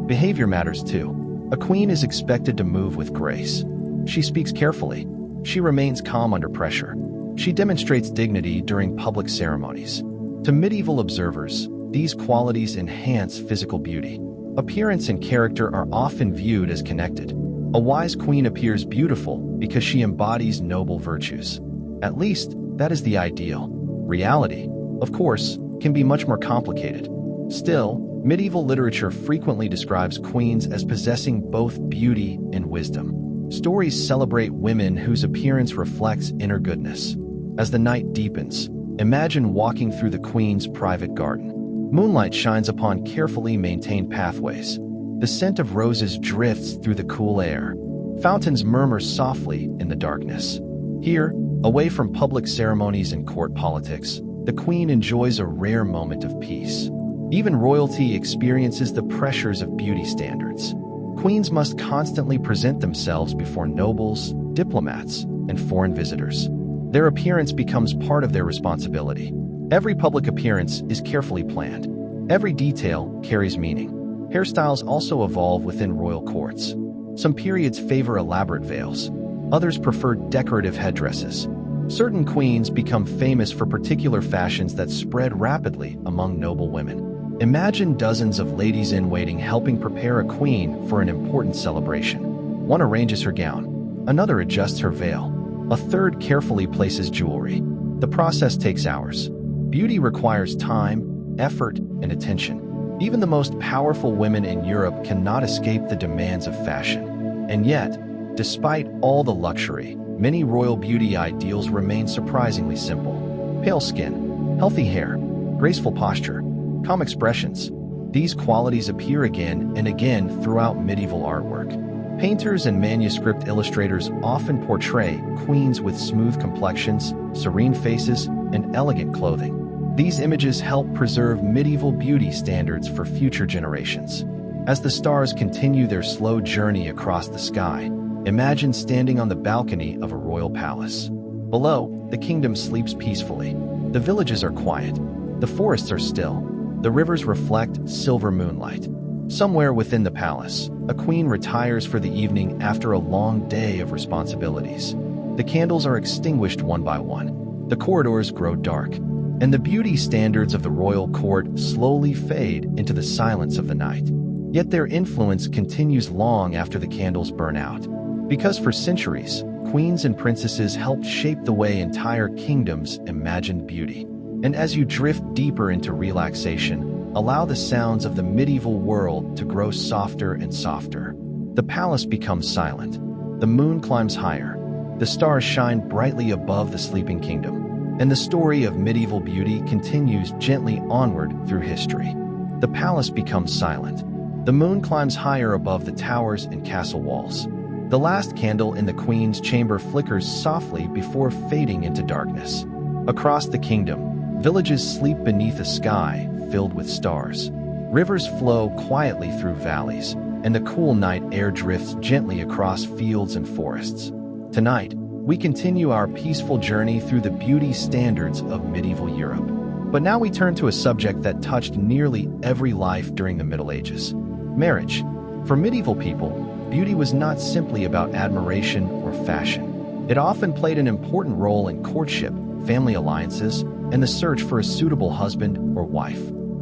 Behavior matters too. A queen is expected to move with grace. She speaks carefully. She remains calm under pressure. She demonstrates dignity during public ceremonies. To medieval observers, these qualities enhance physical beauty. Appearance and character are often viewed as connected. A wise queen appears beautiful because she embodies noble virtues. At least, that is the ideal. Reality, of course, can be much more complicated. Still, medieval literature frequently describes queens as possessing both beauty and wisdom. Stories celebrate women whose appearance reflects inner goodness. As the night deepens, imagine walking through the queen's private garden. Moonlight shines upon carefully maintained pathways. The scent of roses drifts through the cool air. Fountains murmur softly in the darkness. Here, away from public ceremonies and court politics, the queen enjoys a rare moment of peace. Even royalty experiences the pressures of beauty standards. Queens must constantly present themselves before nobles, diplomats, and foreign visitors. Their appearance becomes part of their responsibility. Every public appearance is carefully planned. Every detail carries meaning. Hairstyles also evolve within royal courts. Some periods favor elaborate veils. Others prefer decorative headdresses. Certain queens become famous for particular fashions that spread rapidly among noble women. Imagine dozens of ladies-in-waiting helping prepare a queen for an important celebration. One arranges her gown. Another adjusts her veil. A third carefully places jewelry. The process takes hours. Beauty requires time, effort, and attention. Even the most powerful women in Europe cannot escape the demands of fashion. And yet, despite all the luxury, many royal beauty ideals remain surprisingly simple. Pale skin, healthy hair, graceful posture, calm expressions. These qualities appear again and again throughout medieval artwork. Painters and manuscript illustrators often portray queens with smooth complexions, serene faces, and elegant clothing. These images help preserve medieval beauty standards for future generations. As the stars continue their slow journey across the sky, imagine standing on the balcony of a royal palace. Below, the kingdom sleeps peacefully. The villages are quiet. The forests are still. The rivers reflect silver moonlight. Somewhere within the palace, a queen retires for the evening after a long day of responsibilities. The candles are extinguished one by one. The corridors grow dark, and the beauty standards of the royal court slowly fade into the silence of the night. Yet their influence continues long after the candles burn out. Because for centuries, queens and princesses helped shape the way entire kingdoms imagined beauty. And as you drift deeper into relaxation, allow the sounds of the medieval world to grow softer and softer. The palace becomes silent. The moon climbs higher. The stars shine brightly above the sleeping kingdom. And the story of medieval beauty continues gently onward through history. The palace becomes silent. The moon climbs higher above the towers and castle walls. The last candle in the queen's chamber flickers softly before fading into darkness. Across the kingdom, villages sleep beneath a sky filled with stars. Rivers flow quietly through valleys, and the cool night air drifts gently across fields and forests. Tonight, we continue our peaceful journey through the beauty standards of medieval Europe. But now we turn to a subject that touched nearly every life during the Middle Ages: marriage. For medieval people, beauty was not simply about admiration or fashion. It often played an important role in courtship, family alliances, and the search for a suitable husband or wife.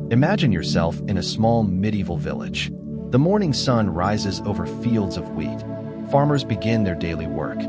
Imagine yourself in a small medieval village. The morning sun rises over fields of wheat. Farmers begin their daily work.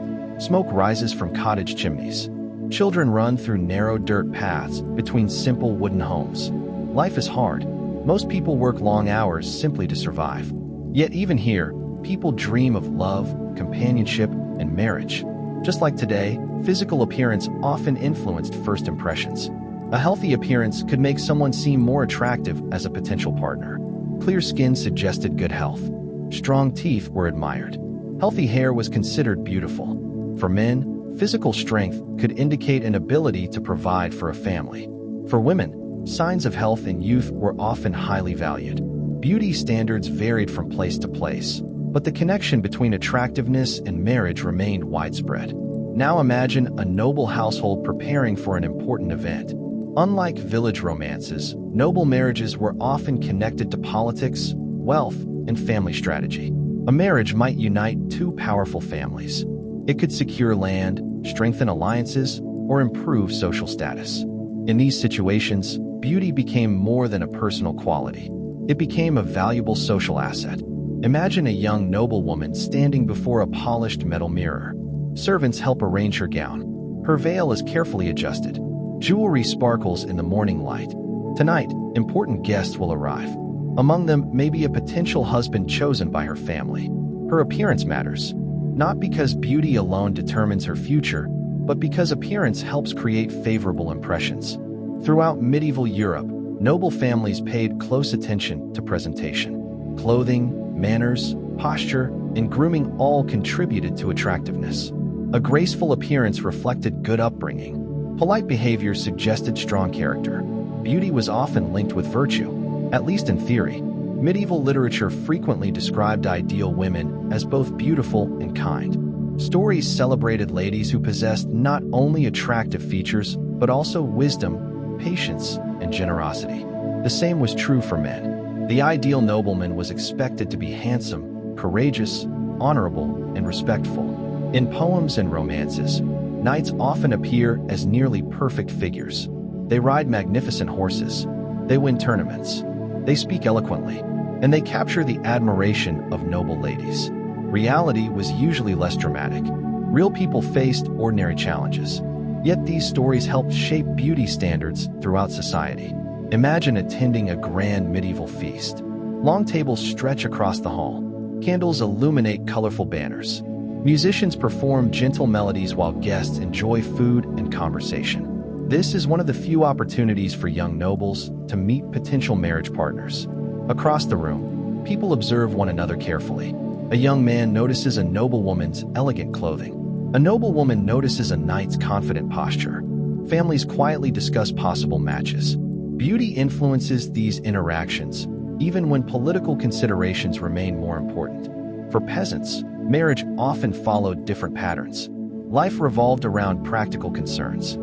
Smoke rises from cottage chimneys. Children run through narrow dirt paths between simple wooden homes. Life is hard. Most people work long hours simply to survive. Yet even here, people dream of love, companionship, and marriage. Just like today, physical appearance often influenced first impressions. A healthy appearance could make someone seem more attractive as a potential partner. Clear skin suggested good health. Strong teeth were admired. Healthy hair was considered beautiful. For men, physical strength could indicate an ability to provide for a family. For women, signs of health in youth were often highly valued. Beauty standards varied from place to place, but the connection between attractiveness and marriage remained widespread. Now imagine a noble household preparing for an important event. Unlike village romances, noble marriages were often connected to politics, wealth, and family strategy. A marriage might unite two powerful families. It could secure land, strengthen alliances, or improve social status. In these situations, beauty became more than a personal quality. It became a valuable social asset. Imagine a young noblewoman standing before a polished metal mirror. Servants help arrange her gown. Her veil is carefully adjusted. Jewelry sparkles in the morning light. Tonight, important guests will arrive. Among them may be a potential husband chosen by her family. Her appearance matters, not because beauty alone determines her future, but because appearance helps create favorable impressions. Throughout medieval Europe, noble families paid close attention to presentation. Clothing, manners, posture, and grooming all contributed to attractiveness. A graceful appearance reflected good upbringing. Polite behavior suggested strong character. Beauty was often linked with virtue, at least in theory. Medieval literature frequently described ideal women as both beautiful and kind. Stories celebrated ladies who possessed not only attractive features, but also wisdom, patience, and generosity. The same was true for men. The ideal nobleman was expected to be handsome, courageous, honorable, and respectful. In poems and romances, knights often appear as nearly perfect figures. They ride magnificent horses. They win tournaments. They speak eloquently. And they capture the admiration of noble ladies. Reality was usually less dramatic. Real people faced ordinary challenges. Yet these stories helped shape beauty standards throughout society. Imagine attending a grand medieval feast. Long tables stretch across the hall. Candles illuminate colorful banners. Musicians perform gentle melodies while guests enjoy food and conversation. This is one of the few opportunities for young nobles to meet potential marriage partners. Across the room, people observe one another carefully. A young man notices a noblewoman's elegant clothing. A noblewoman notices a knight's confident posture. Families quietly discuss possible matches. Beauty influences these interactions, even when political considerations remain more important. For peasants, marriage often followed different patterns. Life revolved around practical concerns.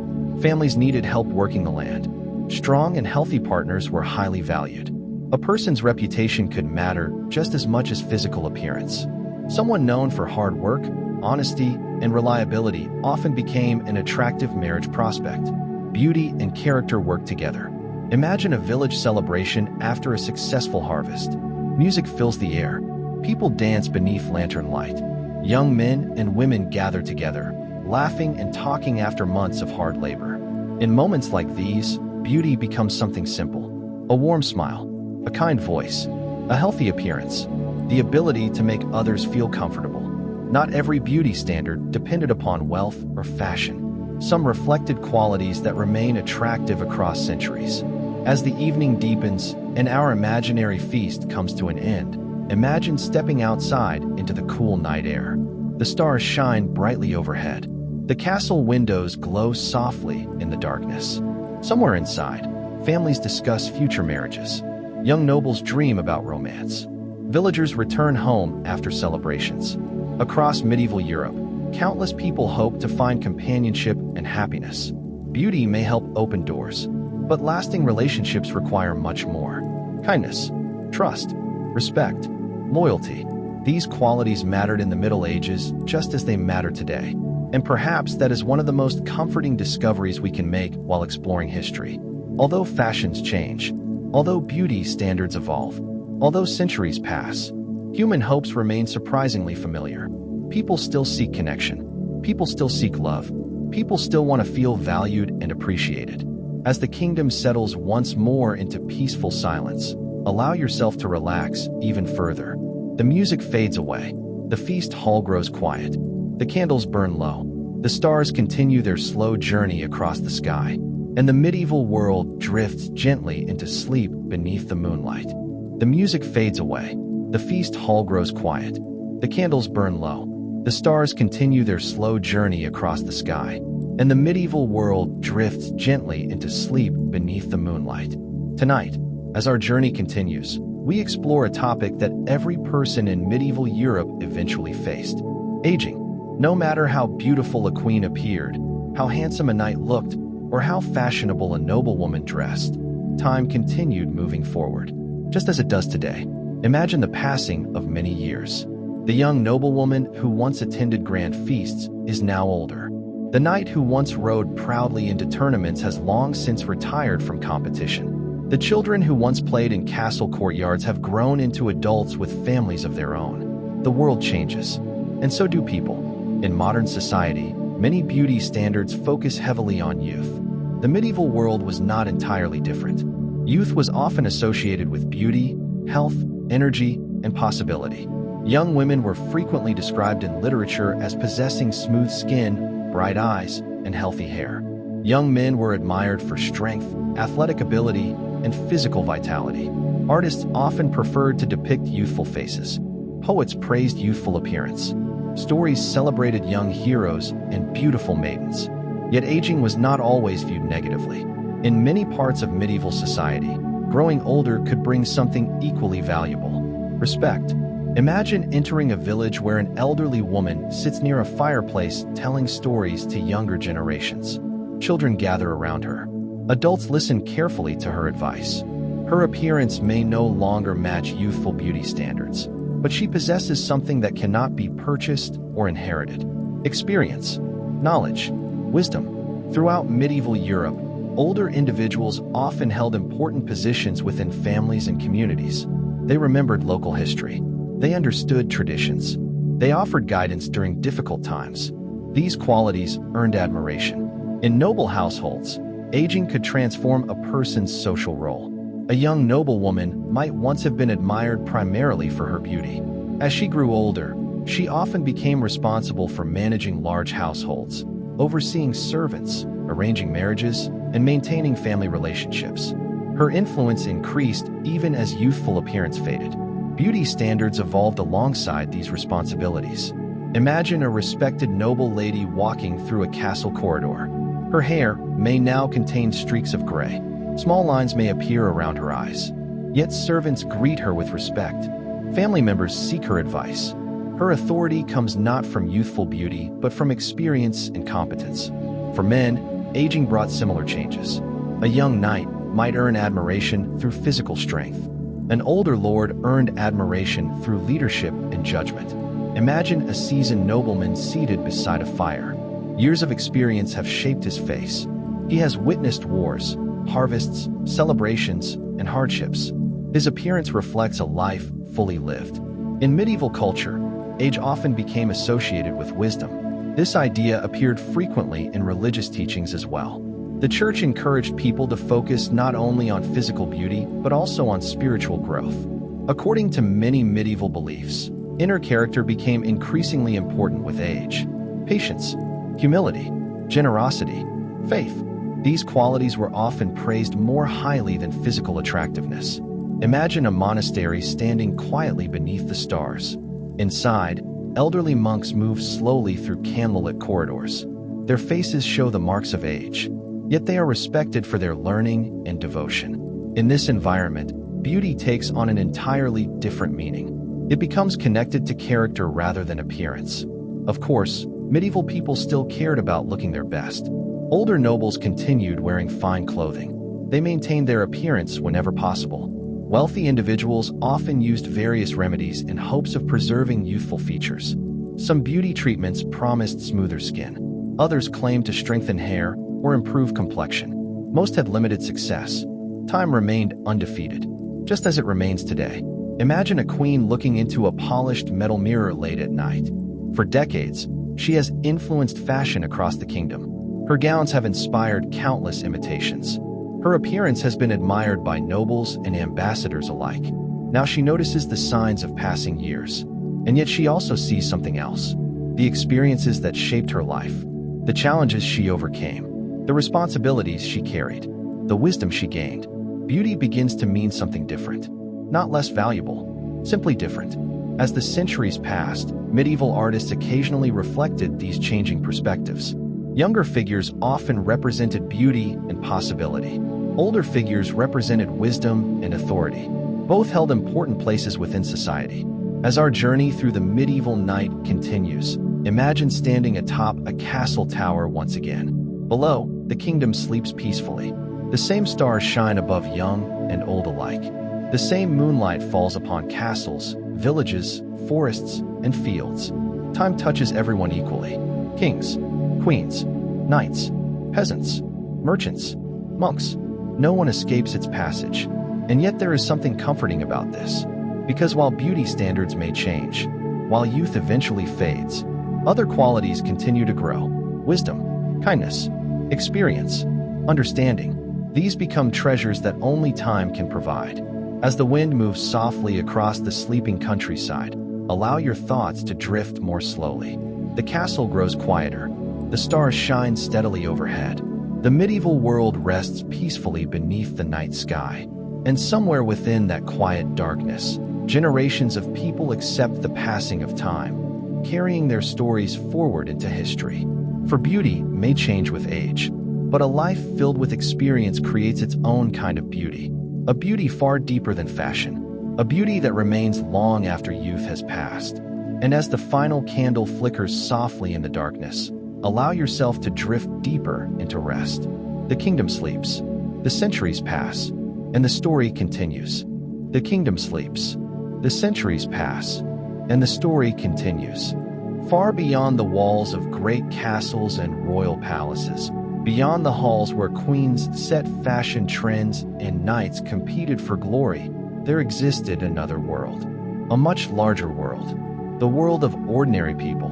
Families needed help working the land. Strong and healthy partners were highly valued. A person's reputation could matter just as much as physical appearance. Someone known for hard work, honesty, and reliability often became an attractive marriage prospect. Beauty and character worked together. Imagine a village celebration after a successful harvest. Music fills the air. People dance beneath lantern light. Young men and women gather together, laughing and talking after months of hard labor. In moments like these, beauty becomes something simple. A warm smile, a kind voice, a healthy appearance, the ability to make others feel comfortable. Not every beauty standard depended upon wealth or fashion. Some reflected qualities that remain attractive across centuries. As the evening deepens and our imaginary feast comes to an end, imagine stepping outside into the cool night air. The stars shine brightly overhead. The castle windows glow softly in the darkness. Somewhere inside, families discuss future marriages. Young nobles dream about romance. Villagers return home after celebrations. Across medieval Europe, countless people hope to find companionship and happiness. Beauty may help open doors, but lasting relationships require much more. Kindness, trust, respect, loyalty. These qualities mattered in the Middle Ages just as they matter today. And perhaps that is one of the most comforting discoveries we can make while exploring history. Although fashions change, although beauty standards evolve, although centuries pass, human hopes remain surprisingly familiar. People still seek connection. People still seek love. People still want to feel valued and appreciated. As the kingdom settles once more into peaceful silence, allow yourself to relax even further. The music fades away. The feast hall grows quiet. The candles burn low. The stars continue their slow journey across the sky. And the medieval world drifts gently into sleep beneath the moonlight. The music fades away. The feast hall grows quiet. The candles burn low. The stars continue their slow journey across the sky. And the medieval world drifts gently into sleep beneath the moonlight. Tonight, as our journey continues, we explore a topic that every person in medieval Europe eventually faced: aging. No matter how beautiful a queen appeared, how handsome a knight looked, or how fashionable a noblewoman dressed, time continued moving forward, just as it does today. Imagine the passing of many years. The young noblewoman who once attended grand feasts is now older. The knight who once rode proudly into tournaments has long since retired from competition. The children who once played in castle courtyards have grown into adults with families of their own. The world changes, and so do people. In modern society, many beauty standards focus heavily on youth. The medieval world was not entirely different. Youth was often associated with beauty, health, energy, and possibility. Young women were frequently described in literature as possessing smooth skin, bright eyes, and healthy hair. Young men were admired for strength, athletic ability, and physical vitality. Artists often preferred to depict youthful faces. Poets praised youthful appearance. Stories celebrated young heroes and beautiful maidens. Yet aging was not always viewed negatively. In many parts of medieval society, growing older could bring something equally valuable: respect. Imagine entering a village where an elderly woman sits near a fireplace telling stories to younger generations. Children gather around her. Adults listen carefully to her advice. Her appearance may no longer match youthful beauty standards, but she possesses something that cannot be purchased or inherited: experience, knowledge, wisdom. Throughout medieval Europe, older individuals often held important positions within families and communities. They remembered local history. They understood traditions. They offered guidance during difficult times. These qualities earned admiration. In noble households, aging could transform a person's social role. A young noblewoman might once have been admired primarily for her beauty. As she grew older, she often became responsible for managing large households, overseeing servants, arranging marriages, and maintaining family relationships. Her influence increased even as youthful appearance faded. Beauty standards evolved alongside these responsibilities. Imagine a respected noble lady walking through a castle corridor. Her hair may now contain streaks of gray. Small lines may appear around her eyes. Yet servants greet her with respect. Family members seek her advice. Her authority comes not from youthful beauty, but from experience and competence. For men, aging brought similar changes. A young knight might earn admiration through physical strength. An older lord earned admiration through leadership and judgment. Imagine a seasoned nobleman seated beside a fire. Years of experience have shaped his face. He has witnessed wars, harvests, celebrations, and hardships. His appearance reflects a life fully lived. In medieval culture, age often became associated with wisdom. This idea appeared frequently in religious teachings as well. The church encouraged people to focus not only on physical beauty, but also on spiritual growth. According to many medieval beliefs, inner character became increasingly important with age. Patience, humility, generosity, faith. These qualities were often praised more highly than physical attractiveness. Imagine a monastery standing quietly beneath the stars. Inside, elderly monks move slowly through candlelit corridors. Their faces show the marks of age. Yet they are respected for their learning and devotion. In this environment, beauty takes on an entirely different meaning. It becomes connected to character rather than appearance. Of course, medieval people still cared about looking their best. Older nobles continued wearing fine clothing. They maintained their appearance whenever possible. Wealthy individuals often used various remedies in hopes of preserving youthful features. Some beauty treatments promised smoother skin. Others claimed to strengthen hair or improve complexion. Most had limited success. Time remained undefeated, just as it remains today. Imagine a queen looking into a polished metal mirror late at night. For decades, she has influenced fashion across the kingdom. Her gowns have inspired countless imitations. Her appearance has been admired by nobles and ambassadors alike. Now she notices the signs of passing years. And yet she also sees something else. The experiences that shaped her life. The challenges she overcame. The responsibilities she carried. The wisdom she gained. Beauty begins to mean something different. Not less valuable. Simply different. As the centuries passed, medieval artists occasionally reflected these changing perspectives. Younger figures often represented beauty and possibility. Older figures represented wisdom and authority. Both held important places within society. As our journey through the medieval night continues, imagine standing atop a castle tower once again. Below, the kingdom sleeps peacefully. The same stars shine above young and old alike. The same moonlight falls upon castles, villages, forests, and fields. Time touches everyone equally. Kings, queens, knights, peasants, merchants, monks. No one escapes its passage. And yet there is something comforting about this. Because while beauty standards may change, while youth eventually fades, other qualities continue to grow. Wisdom, kindness, experience, understanding. These become treasures that only time can provide. As the wind moves softly across the sleeping countryside, allow your thoughts to drift more slowly. The castle grows quieter. The stars shine steadily overhead. The medieval world rests peacefully beneath the night sky. And somewhere within that quiet darkness, generations of people accept the passing of time, carrying their stories forward into history. For beauty may change with age, but a life filled with experience creates its own kind of beauty. A beauty far deeper than fashion. A beauty that remains long after youth has passed. And as the final candle flickers softly in the darkness, allow yourself to drift deeper into rest. The kingdom sleeps. The centuries pass. And the story continues. The kingdom sleeps. The centuries pass. And the story continues. Far beyond the walls of great castles and royal palaces, beyond the halls where queens set fashion trends and knights competed for glory, there existed another world. A much larger world. The world of ordinary people.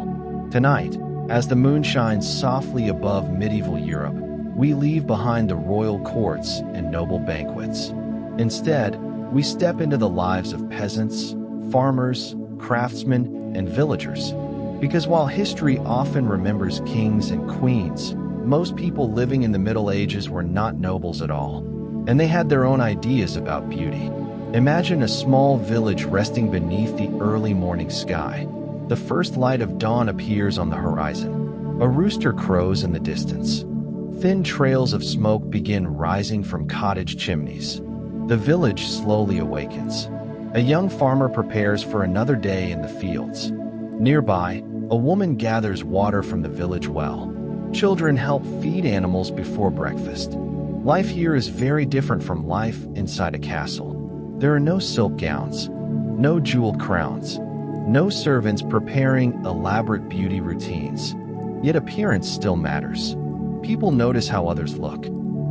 Tonight, as the moon shines softly above medieval Europe, we leave behind the royal courts and noble banquets. Instead, we step into the lives of peasants, farmers, craftsmen, and villagers. Because while history often remembers kings and queens, most people living in the Middle Ages were not nobles at all, and they had their own ideas about beauty. Imagine a small village resting beneath the early morning sky. The first light of dawn appears on the horizon. A rooster crows in the distance. Thin trails of smoke begin rising from cottage chimneys. The village slowly awakens. A young farmer prepares for another day in the fields. Nearby, a woman gathers water from the village well. Children help feed animals before breakfast. Life here is very different from life inside a castle. There are no silk gowns, no jeweled crowns, no servants preparing elaborate beauty routines. Yet appearance still matters. People notice how others look.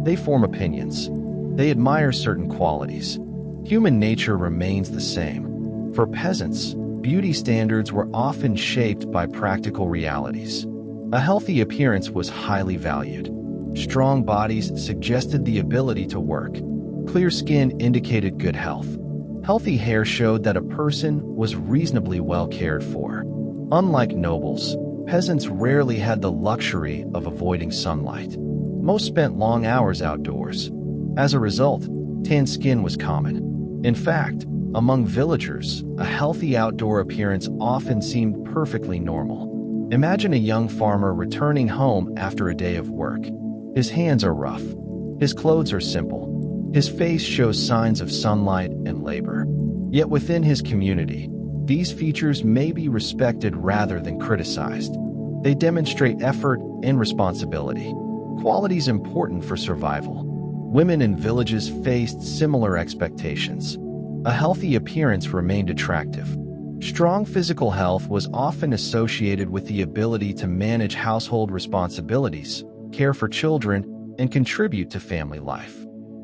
They form opinions. They admire certain qualities. Human nature remains the same. For peasants, beauty standards were often shaped by practical realities. A healthy appearance was highly valued. Strong bodies suggested the ability to work. Clear skin indicated good health. Healthy hair showed that a person was reasonably well cared for. Unlike nobles, peasants rarely had the luxury of avoiding sunlight. Most spent long hours outdoors. As a result, tan skin was common. In fact, among villagers, a healthy outdoor appearance often seemed perfectly normal. Imagine a young farmer returning home after a day of work. His hands are rough. His clothes are simple. His face shows signs of sunlight and labor. Yet within his community, these features may be respected rather than criticized. They demonstrate effort and responsibility, qualities important for survival. Women in villages faced similar expectations. A healthy appearance remained attractive. Strong physical health was often associated with the ability to manage household responsibilities, care for children, and contribute to family life.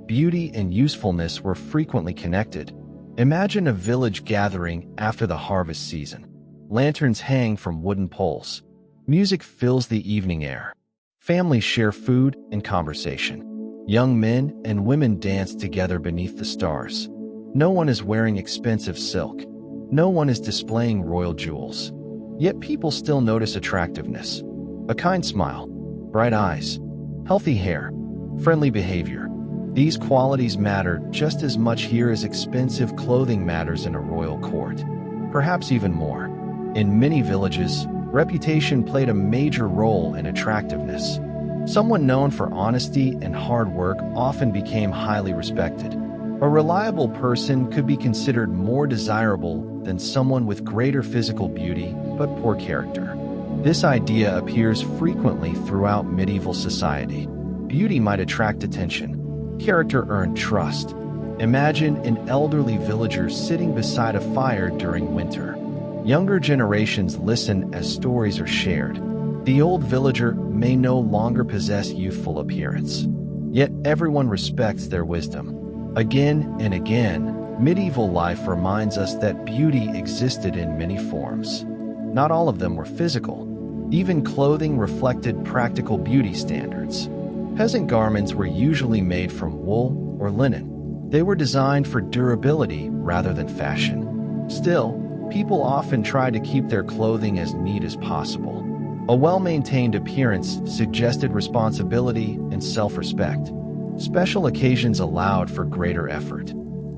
Beauty and usefulness were frequently connected. Imagine a village gathering after the harvest season. Lanterns hang from wooden poles. Music fills the evening air. Families share food and conversation. Young men and women dance together beneath the stars. No one is wearing expensive silk. No one is displaying royal jewels. Yet people still notice attractiveness. A kind smile, bright eyes, healthy hair, friendly behavior. These qualities matter just as much here as expensive clothing matters in a royal court. Perhaps even more. In many villages, reputation played a major role in attractiveness. Someone known for honesty and hard work often became highly respected. A reliable person could be considered more desirable than someone with greater physical beauty but poor character. This idea appears frequently throughout medieval society. Beauty might attract attention. Character earned trust. Imagine an elderly villager sitting beside a fire during winter. Younger generations listen as stories are shared. The old villager may no longer possess youthful appearance. Yet everyone respects their wisdom. Again and again, medieval life reminds us that beauty existed in many forms. Not all of them were physical. Even clothing reflected practical beauty standards. Peasant garments were usually made from wool or linen. They were designed for durability rather than fashion. Still, people often tried to keep their clothing as neat as possible. A well-maintained appearance suggested responsibility and self-respect. Special occasions allowed for greater effort.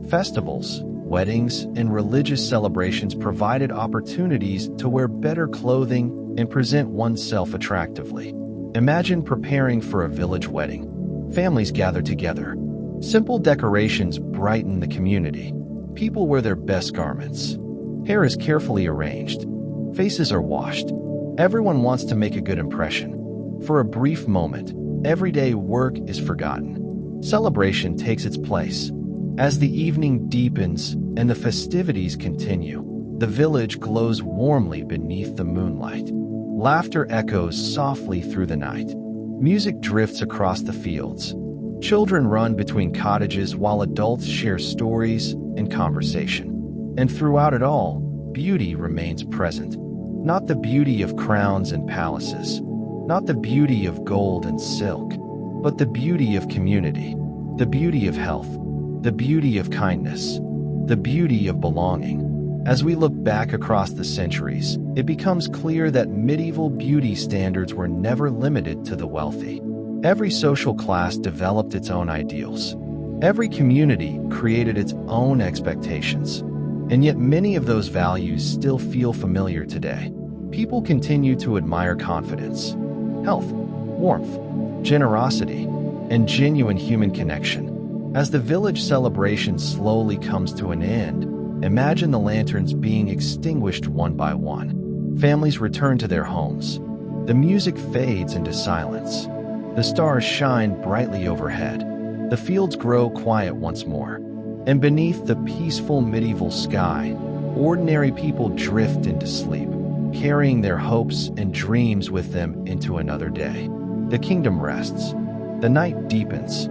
Festivals, weddings, and religious celebrations provided opportunities to wear better clothing and present oneself attractively. Imagine preparing for a village wedding. Families gather together. Simple decorations brighten the community. People wear their best garments. Hair is carefully arranged. Faces are washed. Everyone wants to make a good impression. For a brief moment, everyday work is forgotten. Celebration takes its place. As the evening deepens and the festivities continue, the village glows warmly beneath the moonlight. Laughter echoes softly through the night. Music drifts across the fields. Children run between cottages while adults share stories and conversation. And throughout it all, beauty remains present. Not the beauty of crowns and palaces, not the beauty of gold and silk, but the beauty of community, the beauty of health, the beauty of kindness, the beauty of belonging. As we look back across the centuries, it becomes clear that medieval beauty standards were never limited to the wealthy. Every social class developed its own ideals. Every community created its own expectations. And yet many of those values still feel familiar today. People continue to admire confidence, health, warmth, generosity, and genuine human connection. As the village celebration slowly comes to an end, imagine the lanterns being extinguished one by one. Families return to their homes. The music fades into silence. The stars shine brightly overhead. The fields grow quiet once more. And beneath the peaceful medieval sky, ordinary people drift into sleep, carrying their hopes and dreams with them into another day. The kingdom rests. The night deepens.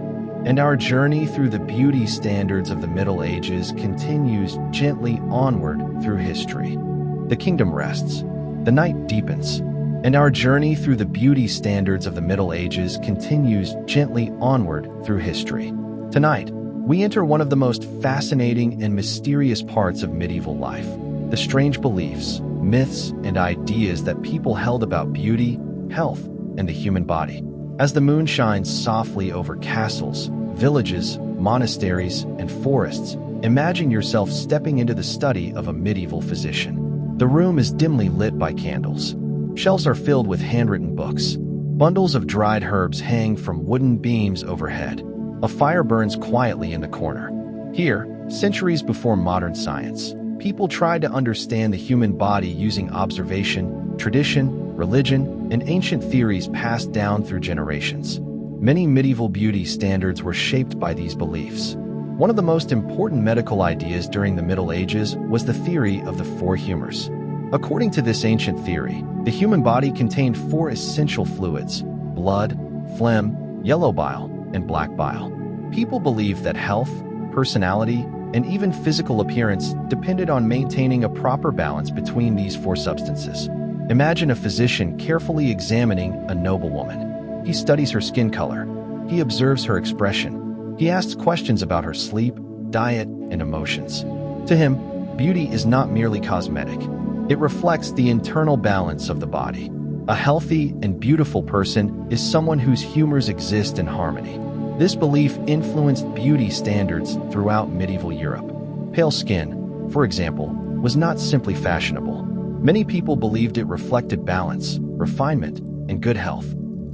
And our journey through the beauty standards of the Middle Ages continues gently onward through history. The kingdom rests. The night deepens. And our journey through the beauty standards of the Middle Ages continues gently onward through history. Tonight, we enter one of the most fascinating and mysterious parts of medieval life, the strange beliefs, myths, and ideas that people held about beauty, health, and the human body. As the moon shines softly over castles, villages, monasteries, and forests, imagine yourself stepping into the study of a medieval physician. The room is dimly lit by candles. Shelves are filled with handwritten books. Bundles of dried herbs hang from wooden beams overhead. A fire burns quietly in the corner. Here, centuries before modern science, people tried to understand the human body using observation, tradition, religion, and ancient theories passed down through generations. Many medieval beauty standards were shaped by these beliefs. One of the most important medical ideas during the Middle Ages was the theory of the four humors. According to this ancient theory, the human body contained four essential fluids: blood, phlegm, yellow bile, and black bile. People believed that health, personality, and even physical appearance depended on maintaining a proper balance between these four substances. Imagine a physician carefully examining a noblewoman. He studies her skin color. He observes her expression. He asks questions about her sleep, diet, and emotions. To him, beauty is not merely cosmetic. It reflects the internal balance of the body. A healthy and beautiful person is someone whose humors exist in harmony. This belief influenced beauty standards throughout medieval Europe. Pale skin, for example, was not simply fashionable. Many people believed it reflected balance, refinement, and good health.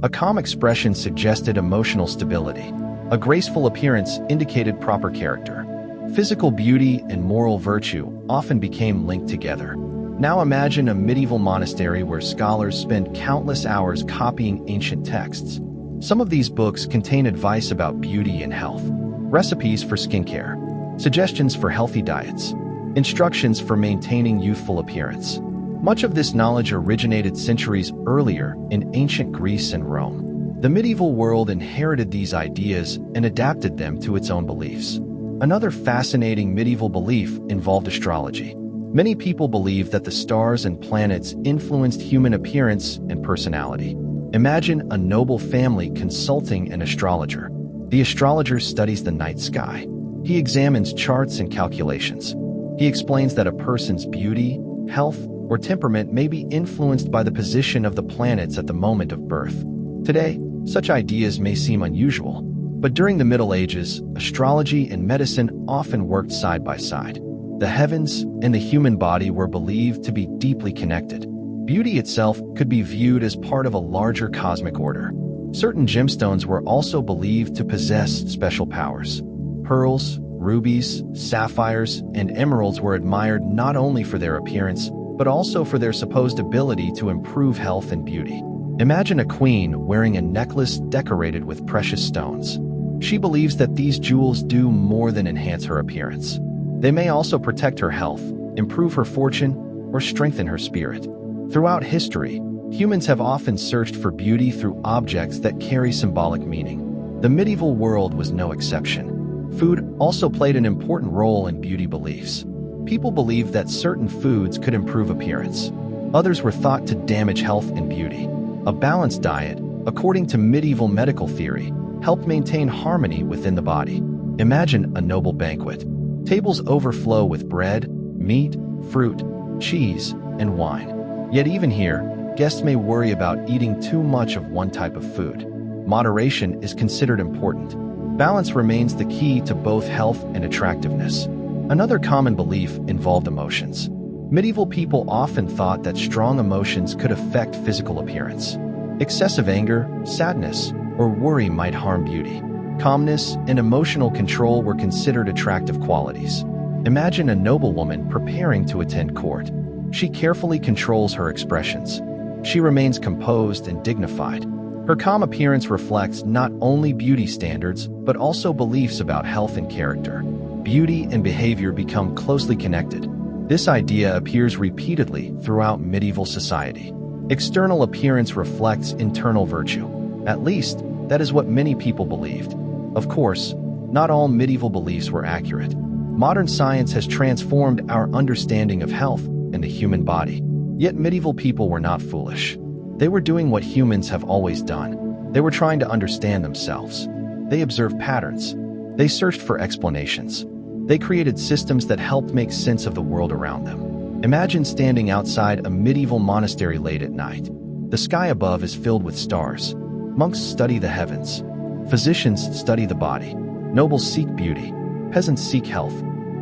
A calm expression suggested emotional stability. A graceful appearance indicated proper character. Physical beauty and moral virtue often became linked together. Now imagine a medieval monastery where scholars spend countless hours copying ancient texts. Some of these books contain advice about beauty and health, recipes for skincare, suggestions for healthy diets, instructions for maintaining youthful appearance. Much of this knowledge originated centuries earlier in ancient Greece and Rome. The medieval world inherited these ideas and adapted them to its own beliefs. Another fascinating medieval belief involved astrology. Many people believed that the stars and planets influenced human appearance and personality. Imagine a noble family consulting an astrologer. The astrologer studies the night sky. He examines charts and calculations. He explains that a person's beauty, health, or temperament may be influenced by the position of the planets at the moment of birth. Today, such ideas may seem unusual, but during the Middle Ages, astrology and medicine often worked side by side. The heavens and the human body were believed to be deeply connected. Beauty itself could be viewed as part of a larger cosmic order. Certain gemstones were also believed to possess special powers. Pearls, rubies, sapphires, and emeralds were admired not only for their appearance, but also for their supposed ability to improve health and beauty. Imagine a queen wearing a necklace decorated with precious stones. She believes that these jewels do more than enhance her appearance. They may also protect her health, improve her fortune, or strengthen her spirit. Throughout history, humans have often searched for beauty through objects that carry symbolic meaning. The medieval world was no exception. Food also played an important role in beauty beliefs. People believed that certain foods could improve appearance. Others were thought to damage health and beauty. A balanced diet, according to medieval medical theory, helped maintain harmony within the body. Imagine a noble banquet. Tables overflow with bread, meat, fruit, cheese, and wine. Yet even here, guests may worry about eating too much of one type of food. Moderation is considered important. Balance remains the key to both health and attractiveness. Another common belief involved emotions. Medieval people often thought that strong emotions could affect physical appearance. Excessive anger, sadness, or worry might harm beauty. Calmness and emotional control were considered attractive qualities. Imagine a noblewoman preparing to attend court. She carefully controls her expressions. She remains composed and dignified. Her calm appearance reflects not only beauty standards, but also beliefs about health and character. Beauty and behavior become closely connected. This idea appears repeatedly throughout medieval society. External appearance reflects internal virtue. At least, that is what many people believed. Of course, not all medieval beliefs were accurate. Modern science has transformed our understanding of health and the human body. Yet medieval people were not foolish. They were doing what humans have always done. They were trying to understand themselves. They observed patterns. They searched for explanations. They created systems that helped make sense of the world around them. Imagine standing outside a medieval monastery late at night. The sky above is filled with stars. Monks study the heavens. Physicians study the body. Nobles seek beauty. Peasants seek health.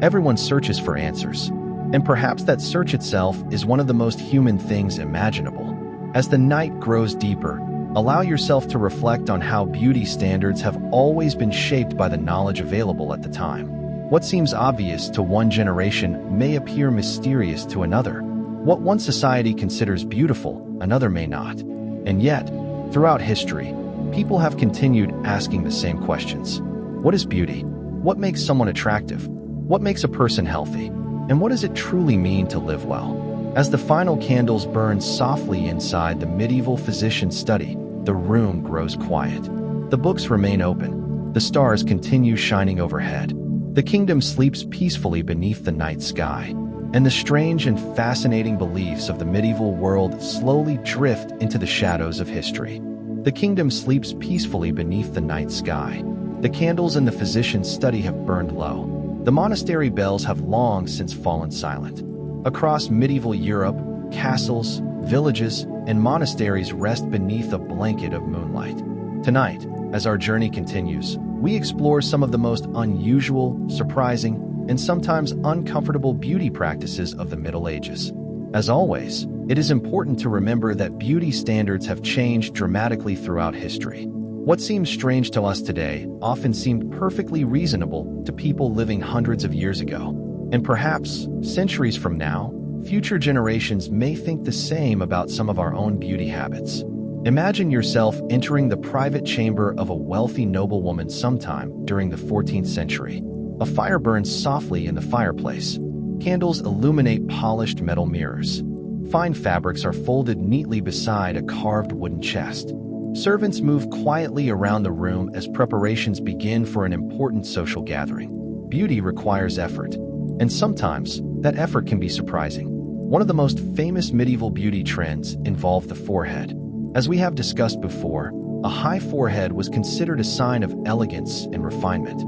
Everyone searches for answers. And perhaps that search itself is one of the most human things imaginable. As the night grows deeper, allow yourself to reflect on how beauty standards have always been shaped by the knowledge available at the time. What seems obvious to one generation may appear mysterious to another. What one society considers beautiful, another may not. And yet, throughout history, people have continued asking the same questions. What is beauty? What makes someone attractive? What makes a person healthy? And what does it truly mean to live well? As the final candles burn softly inside the medieval physician's study, the room grows quiet. The books remain open. The stars continue shining overhead. The kingdom sleeps peacefully beneath the night sky, and the strange and fascinating beliefs of the medieval world slowly drift into the shadows of history. The kingdom sleeps peacefully beneath the night sky. The candles in the physician's study have burned low. The monastery bells have long since fallen silent. Across medieval Europe, castles, villages, and monasteries rest beneath a blanket of moonlight. Tonight, as our journey continues, we explore some of the most unusual, surprising, and sometimes uncomfortable beauty practices of the Middle Ages. As always, it is important to remember that beauty standards have changed dramatically throughout history. What seems strange to us today often seemed perfectly reasonable to people living hundreds of years ago. And perhaps, centuries from now, future generations may think the same about some of our own beauty habits. Imagine yourself entering the private chamber of a wealthy noblewoman sometime during the 14th century. A fire burns softly in the fireplace. Candles illuminate polished metal mirrors. Fine fabrics are folded neatly beside a carved wooden chest. Servants move quietly around the room as preparations begin for an important social gathering. Beauty requires effort, and sometimes that effort can be surprising. One of the most famous medieval beauty trends involved the forehead. As we have discussed before, a high forehead was considered a sign of elegance and refinement.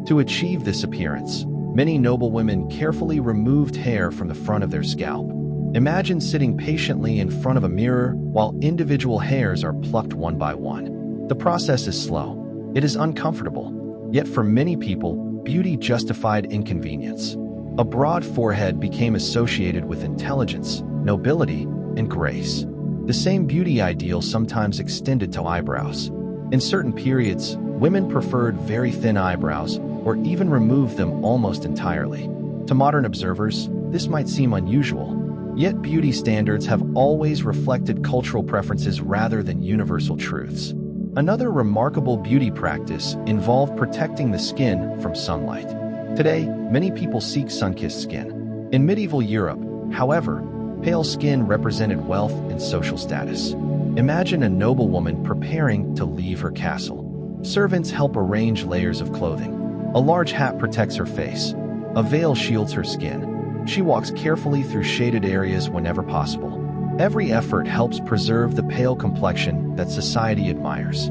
To achieve this appearance, many noblewomen carefully removed hair from the front of their scalp. Imagine sitting patiently in front of a mirror while individual hairs are plucked one by one. The process is slow. It is uncomfortable. Yet for many people, beauty justified inconvenience. A broad forehead became associated with intelligence, nobility, and grace. The same beauty ideal sometimes extended to eyebrows. In certain periods, women preferred very thin eyebrows or even removed them almost entirely. To modern observers, this might seem unusual, yet beauty standards have always reflected cultural preferences rather than universal truths. Another remarkable beauty practice involved protecting the skin from sunlight. Today, many people seek sun-kissed skin. In medieval Europe, however, pale skin represented wealth and social status. Imagine a noblewoman preparing to leave her castle. Servants help arrange layers of clothing. A large hat protects her face. A veil shields her skin. She walks carefully through shaded areas whenever possible. Every effort helps preserve the pale complexion that society admires.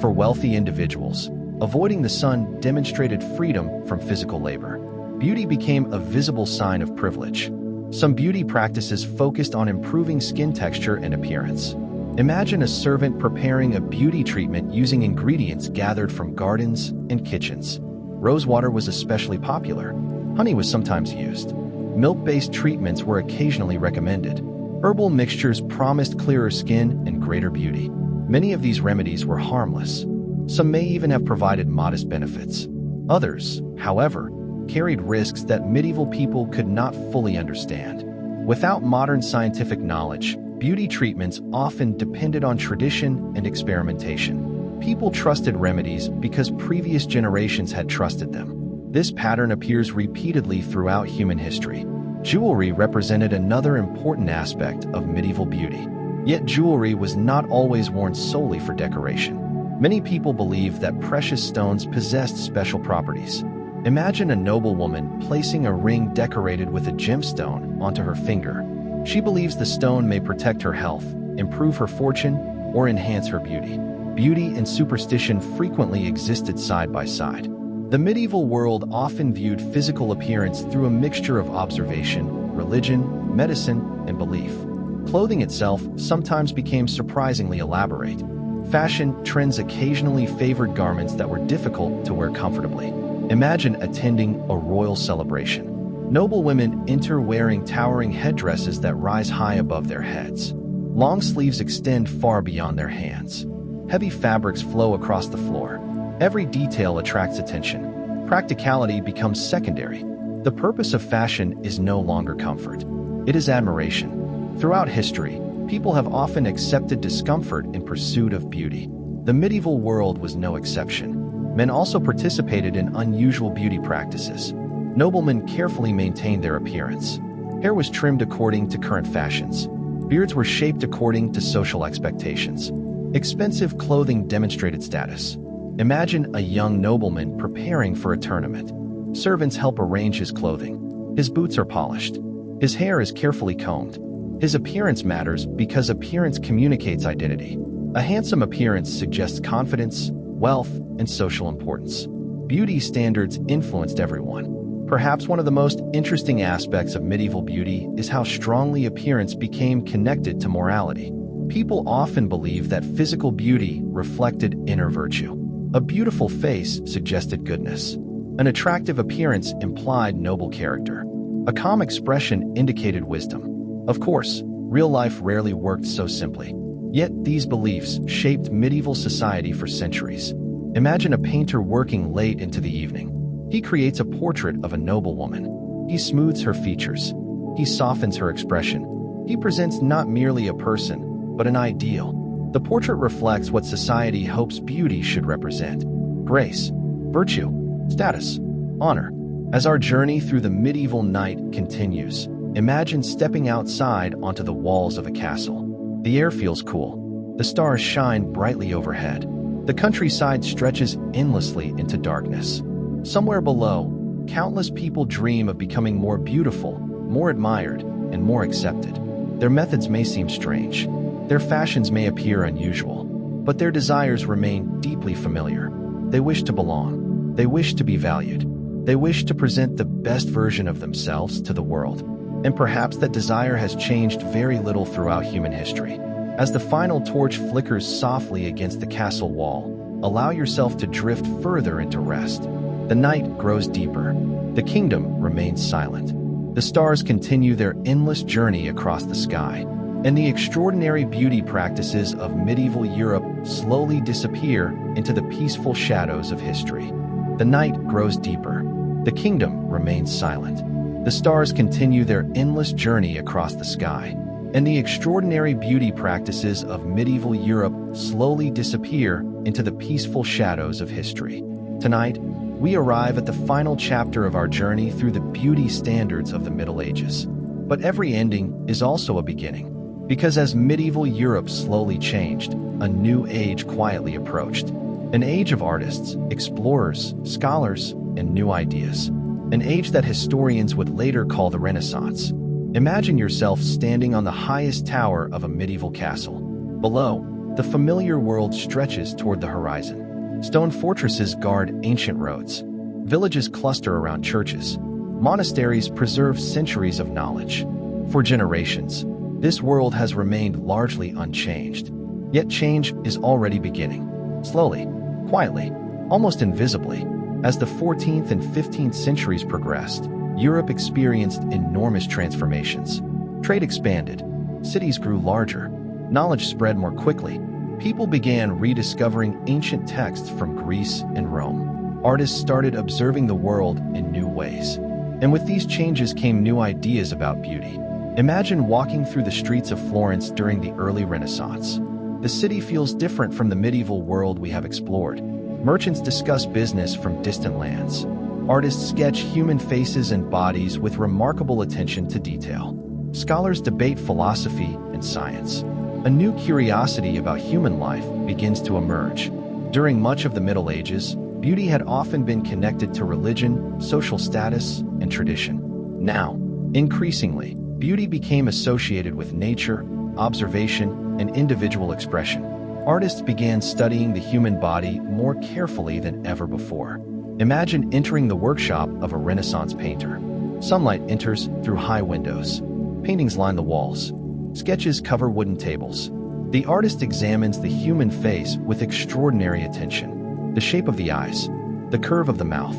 For wealthy individuals, avoiding the sun demonstrated freedom from physical labor. Beauty became a visible sign of privilege. Some beauty practices focused on improving skin texture and appearance. Imagine a servant preparing a beauty treatment using ingredients gathered from gardens and kitchens. Rosewater was especially popular. Honey was sometimes used. Milk-based treatments were occasionally recommended. Herbal mixtures promised clearer skin and greater beauty. Many of these remedies were harmless. Some may even have provided modest benefits. Others, however, carried risks that medieval people could not fully understand. Without modern scientific knowledge, beauty treatments often depended on tradition and experimentation. People trusted remedies because previous generations had trusted them. This pattern appears repeatedly throughout human history. Jewelry represented another important aspect of medieval beauty. Yet jewelry was not always worn solely for decoration. Many people believed that precious stones possessed special properties. Imagine a noblewoman placing a ring decorated with a gemstone onto her finger. She believes the stone may protect her health, improve her fortune, or enhance her beauty. Beauty and superstition frequently existed side by side. The medieval world often viewed physical appearance through a mixture of observation, religion, medicine, and belief. Clothing itself sometimes became surprisingly elaborate. Fashion trends occasionally favored garments that were difficult to wear comfortably. Imagine attending a royal celebration. Noblewomen enter wearing towering headdresses that rise high above their heads. Long sleeves extend far beyond their hands. Heavy fabrics flow across the floor. Every detail attracts attention. Practicality becomes secondary. The purpose of fashion is no longer comfort. It is admiration. Throughout history, people have often accepted discomfort in pursuit of beauty. The medieval world was no exception. Men also participated in unusual beauty practices. Noblemen carefully maintained their appearance. Hair was trimmed according to current fashions. Beards were shaped according to social expectations. Expensive clothing demonstrated status. Imagine a young nobleman preparing for a tournament. Servants help arrange his clothing. His boots are polished. His hair is carefully combed. His appearance matters because appearance communicates identity. A handsome appearance suggests confidence, wealth, and social importance. Beauty standards influenced everyone. Perhaps one of the most interesting aspects of medieval beauty is how strongly appearance became connected to morality. People often believed that physical beauty reflected inner virtue. A beautiful face suggested goodness. An attractive appearance implied noble character. A calm expression indicated wisdom. Of course, real life rarely worked so simply. Yet these beliefs shaped medieval society for centuries. Imagine a painter working late into the evening. He creates a portrait of a noblewoman. He smooths her features. He softens her expression. He presents not merely a person, but an ideal. The portrait reflects what society hopes beauty should represent: grace, virtue, status, honor. As our journey through the medieval night continues, imagine stepping outside onto the walls of a castle. The air feels cool. The stars shine brightly overhead. The countryside stretches endlessly into darkness. Somewhere below, countless people dream of becoming more beautiful, more admired, and more accepted. Their methods may seem strange. Their fashions may appear unusual, but their desires remain deeply familiar. They wish to belong. They wish to be valued. They wish to present the best version of themselves to the world. And perhaps that desire has changed very little throughout human history. As the final torch flickers softly against the castle wall, allow yourself to drift further into rest. The night grows deeper. The kingdom remains silent. The stars continue their endless journey across the sky, and the extraordinary beauty practices of medieval Europe slowly disappear into the peaceful shadows of history. The night grows deeper. The kingdom remains silent. The stars continue their endless journey across the sky, and the extraordinary beauty practices of medieval Europe slowly disappear into the peaceful shadows of history. Tonight, we arrive at the final chapter of our journey through the beauty standards of the Middle Ages. But every ending is also a beginning, because as medieval Europe slowly changed, a new age quietly approached. An age of artists, explorers, scholars, and new ideas. An age that historians would later call the Renaissance. Imagine yourself standing on the highest tower of a medieval castle. Below, the familiar world stretches toward the horizon. Stone fortresses guard ancient roads. Villages cluster around churches. Monasteries preserve centuries of knowledge. For generations, this world has remained largely unchanged. Yet change is already beginning. Slowly, quietly, almost invisibly. As the 14th and 15th centuries progressed, Europe experienced enormous transformations. Trade expanded. Cities grew larger. Knowledge spread more quickly. People began rediscovering ancient texts from Greece and Rome. Artists started observing the world in new ways. And with these changes came new ideas about beauty. Imagine walking through the streets of Florence during the early Renaissance. The city feels different from the medieval world we have explored. Merchants discuss business from distant lands. Artists sketch human faces and bodies with remarkable attention to detail. Scholars debate philosophy and science. A new curiosity about human life begins to emerge. During much of the Middle Ages, beauty had often been connected to religion, social status, and tradition. Now, increasingly, beauty became associated with nature, observation, and individual expression. Artists began studying the human body more carefully than ever before. Imagine entering the workshop of a Renaissance painter. Sunlight enters through high windows. Paintings line the walls. Sketches cover wooden tables. The artist examines the human face with extraordinary attention. The shape of the eyes, the curve of the mouth,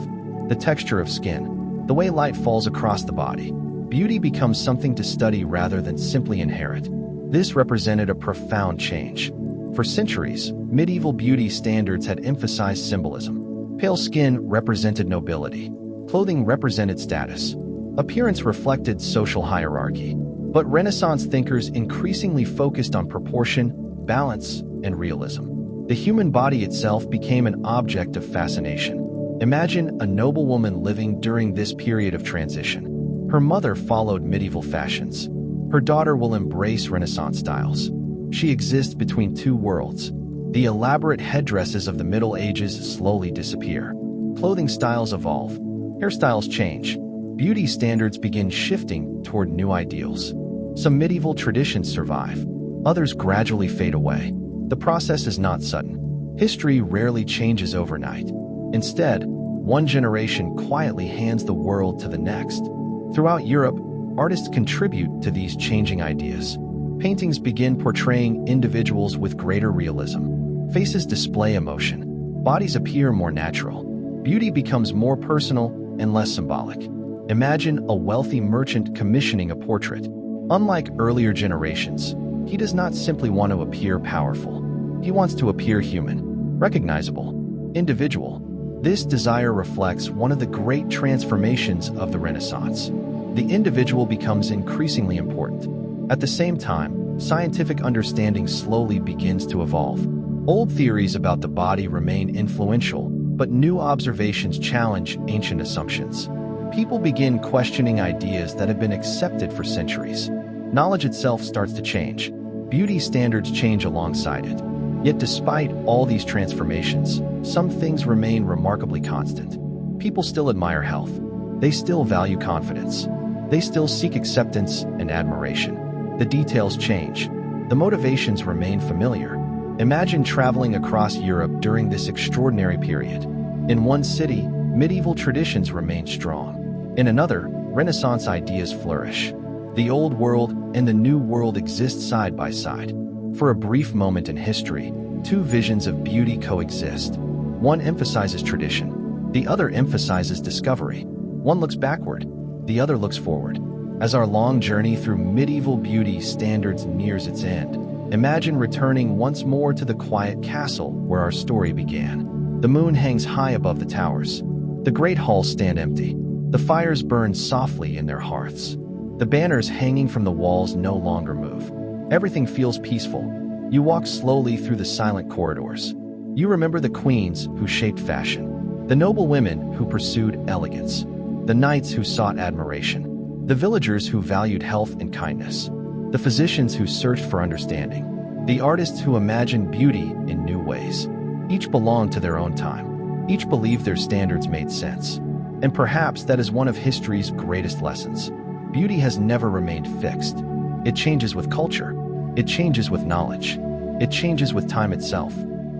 the texture of skin, the way light falls across the body. Beauty becomes something to study rather than simply inherit. This represented a profound change. For centuries, medieval beauty standards had emphasized symbolism. Pale skin represented nobility. Clothing represented status. Appearance reflected social hierarchy. But Renaissance thinkers increasingly focused on proportion, balance, and realism. The human body itself became an object of fascination. Imagine a noblewoman living during this period of transition. Her mother followed medieval fashions. Her daughter will embrace Renaissance styles. She exists between two worlds. The elaborate headdresses of the Middle Ages slowly disappear. Clothing styles evolve. Hairstyles change. Beauty standards begin shifting toward new ideals. Some medieval traditions survive. Others gradually fade away. The process is not sudden. History rarely changes overnight. Instead, one generation quietly hands the world to the next. Throughout Europe, artists contribute to these changing ideas. Paintings begin portraying individuals with greater realism. Faces display emotion. Bodies appear more natural. Beauty becomes more personal and less symbolic. Imagine a wealthy merchant commissioning a portrait. Unlike earlier generations, he does not simply want to appear powerful. He wants to appear human, recognizable, individual. This desire reflects one of the great transformations of the Renaissance. The individual becomes increasingly important. At the same time, scientific understanding slowly begins to evolve. Old theories about the body remain influential, but new observations challenge ancient assumptions. People begin questioning ideas that have been accepted for centuries. Knowledge itself starts to change. Beauty standards change alongside it. Yet despite all these transformations, some things remain remarkably constant. People still admire health. They still value confidence. They still seek acceptance and admiration. The details change. The motivations remain familiar. Imagine traveling across Europe during this extraordinary period. In one city, medieval traditions remain strong. In another, Renaissance ideas flourish. The old world and the new world exist side by side. For a brief moment in history, two visions of beauty coexist. One emphasizes tradition. The other emphasizes discovery. One looks backward. The other looks forward. As our long journey through medieval beauty standards nears its end, imagine returning once more to the quiet castle where our story began. The moon hangs high above the towers. The great halls stand empty. The fires burn softly in their hearths. The banners hanging from the walls no longer move. Everything feels peaceful. You walk slowly through the silent corridors. You remember the queens who shaped fashion, the noble women who pursued elegance, the knights who sought admiration, the villagers who valued health and kindness, the physicians who searched for understanding, the artists who imagined beauty in new ways. Each belonged to their own time. Each believed their standards made sense. And perhaps that is one of history's greatest lessons. Beauty has never remained fixed. It changes with culture. It changes with knowledge. It changes with time itself.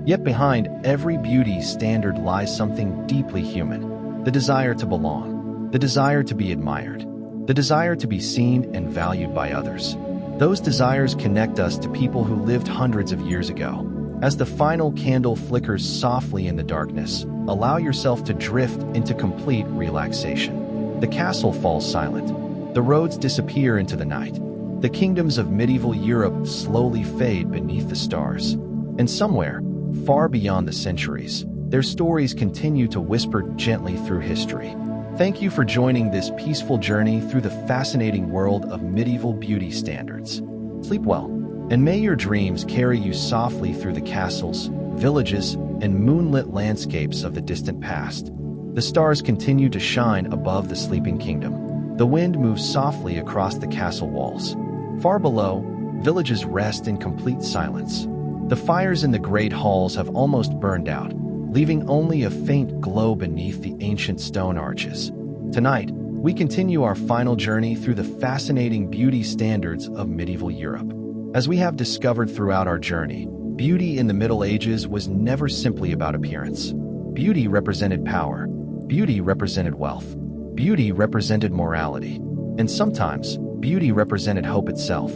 Yet behind every beauty standard lies something deeply human. The desire to belong. The desire to be admired. The desire to be seen and valued by others. Those desires connect us to people who lived hundreds of years ago. As the final candle flickers softly in the darkness, allow yourself to drift into complete relaxation. The castle falls silent. The roads disappear into the night. The kingdoms of medieval Europe slowly fade beneath the stars. And somewhere, far beyond the centuries, their stories continue to whisper gently through history. Thank you for joining this peaceful journey through the fascinating world of medieval beauty standards. Sleep well, and may your dreams carry you softly through the castles, villages, and moonlit landscapes of the distant past. The stars continue to shine above the sleeping kingdom. The wind moves softly across the castle walls. Far below, villages rest in complete silence. The fires in the great halls have almost burned out, leaving only a faint glow beneath the ancient stone arches. Tonight, we continue our final journey through the fascinating beauty standards of medieval Europe. As we have discovered throughout our journey, beauty in the Middle Ages was never simply about appearance. Beauty represented power. Beauty represented wealth. Beauty represented morality. And sometimes, beauty represented hope itself.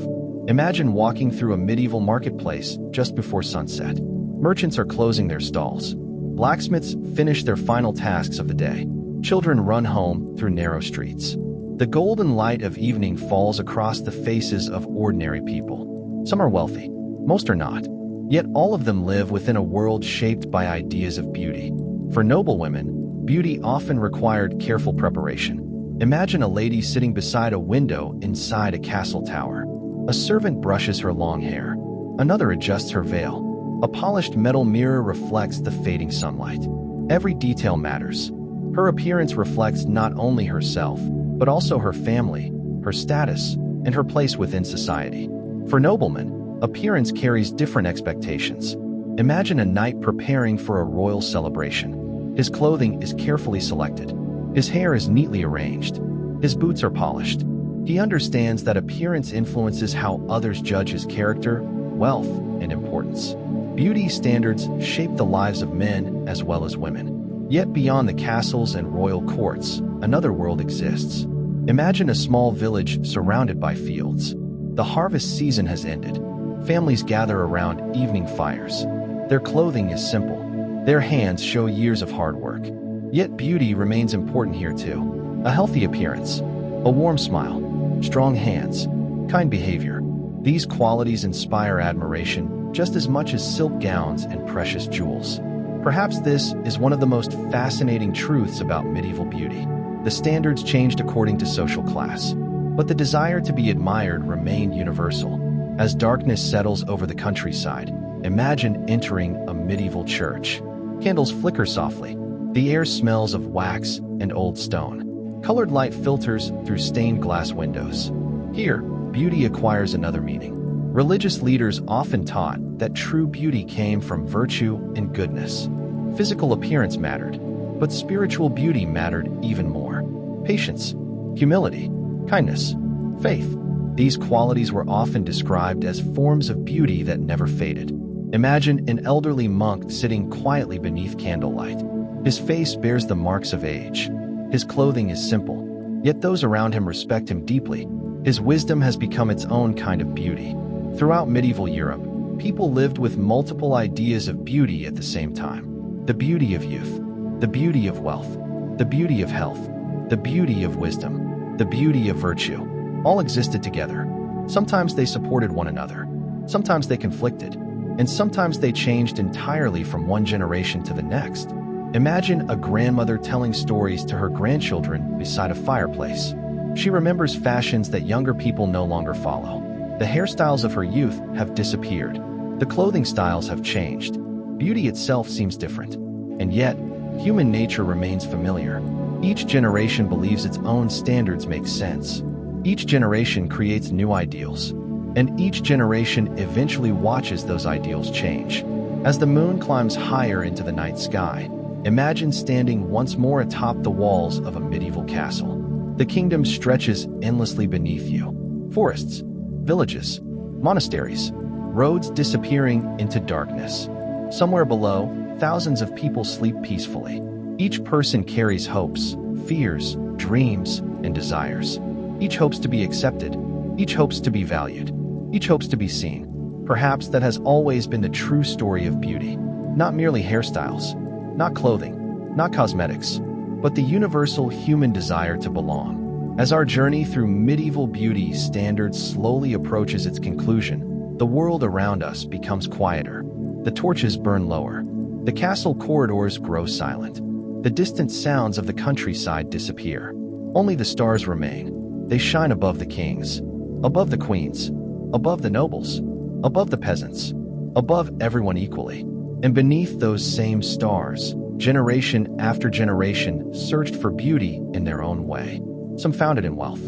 Imagine walking through a medieval marketplace just before sunset. Merchants are closing their stalls. Blacksmiths finish their final tasks of the day. Children run home through narrow streets. The golden light of evening falls across the faces of ordinary people. Some are wealthy, most are not. Yet all of them live within a world shaped by ideas of beauty. For noblewomen, beauty often required careful preparation. Imagine a lady sitting beside a window inside a castle tower. A servant brushes her long hair. Another adjusts her veil. A polished metal mirror reflects the fading sunlight. Every detail matters. Her appearance reflects not only herself, but also her family, her status, and her place within society. For noblemen, appearance carries different expectations. Imagine a knight preparing for a royal celebration. His clothing is carefully selected. His hair is neatly arranged. His boots are polished. He understands that appearance influences how others judge his character, wealth, and importance. Beauty standards shape the lives of men as well as women. Yet beyond the castles and royal courts, another world exists. Imagine a small village surrounded by fields. The harvest season has ended. Families gather around evening fires. Their clothing is simple. Their hands show years of hard work. Yet beauty remains important here too. A healthy appearance, a warm smile, strong hands, kind behavior. These qualities inspire admiration just as much as silk gowns and precious jewels. Perhaps this is one of the most fascinating truths about medieval beauty. The standards changed according to social class, but the desire to be admired remained universal. As darkness settles over the countryside, imagine entering a medieval church. Candles flicker softly. The air smells of wax and old stone. Colored light filters through stained glass windows. Here, beauty acquires another meaning. Religious leaders often taught that true beauty came from virtue and goodness. Physical appearance mattered, but spiritual beauty mattered even more. Patience, humility, kindness, faith. These qualities were often described as forms of beauty that never faded. Imagine an elderly monk sitting quietly beneath candlelight. His face bears the marks of age. His clothing is simple, yet those around him respect him deeply. His wisdom has become its own kind of beauty. Throughout medieval Europe, people lived with multiple ideas of beauty at the same time. The beauty of youth, the beauty of wealth, the beauty of health, the beauty of wisdom, the beauty of virtue, all existed together. Sometimes they supported one another, sometimes they conflicted, and sometimes they changed entirely from one generation to the next. Imagine a grandmother telling stories to her grandchildren beside a fireplace. She remembers fashions that younger people no longer follow. The hairstyles of her youth have disappeared. The clothing styles have changed. Beauty itself seems different. And yet, human nature remains familiar. Each generation believes its own standards make sense. Each generation creates new ideals. And each generation eventually watches those ideals change. As the moon climbs higher into the night sky, imagine standing once more atop the walls of a medieval castle. The kingdom stretches endlessly beneath you. Forests, villages, monasteries, roads disappearing into darkness. Somewhere below, thousands of people sleep peacefully. Each person carries hopes, fears, dreams, and desires. Each hopes to be accepted. Each hopes to be valued. Each hopes to be seen. Perhaps that has always been the true story of beauty. Not merely hairstyles, not clothing, not cosmetics, but the universal human desire to belong. As our journey through medieval beauty standards slowly approaches its conclusion, the world around us becomes quieter. The torches burn lower. The castle corridors grow silent. The distant sounds of the countryside disappear. Only the stars remain. They shine above the kings, above the queens, above the nobles, above the peasants, above everyone equally. And beneath those same stars, generation after generation searched for beauty in their own way. Some found it in wealth,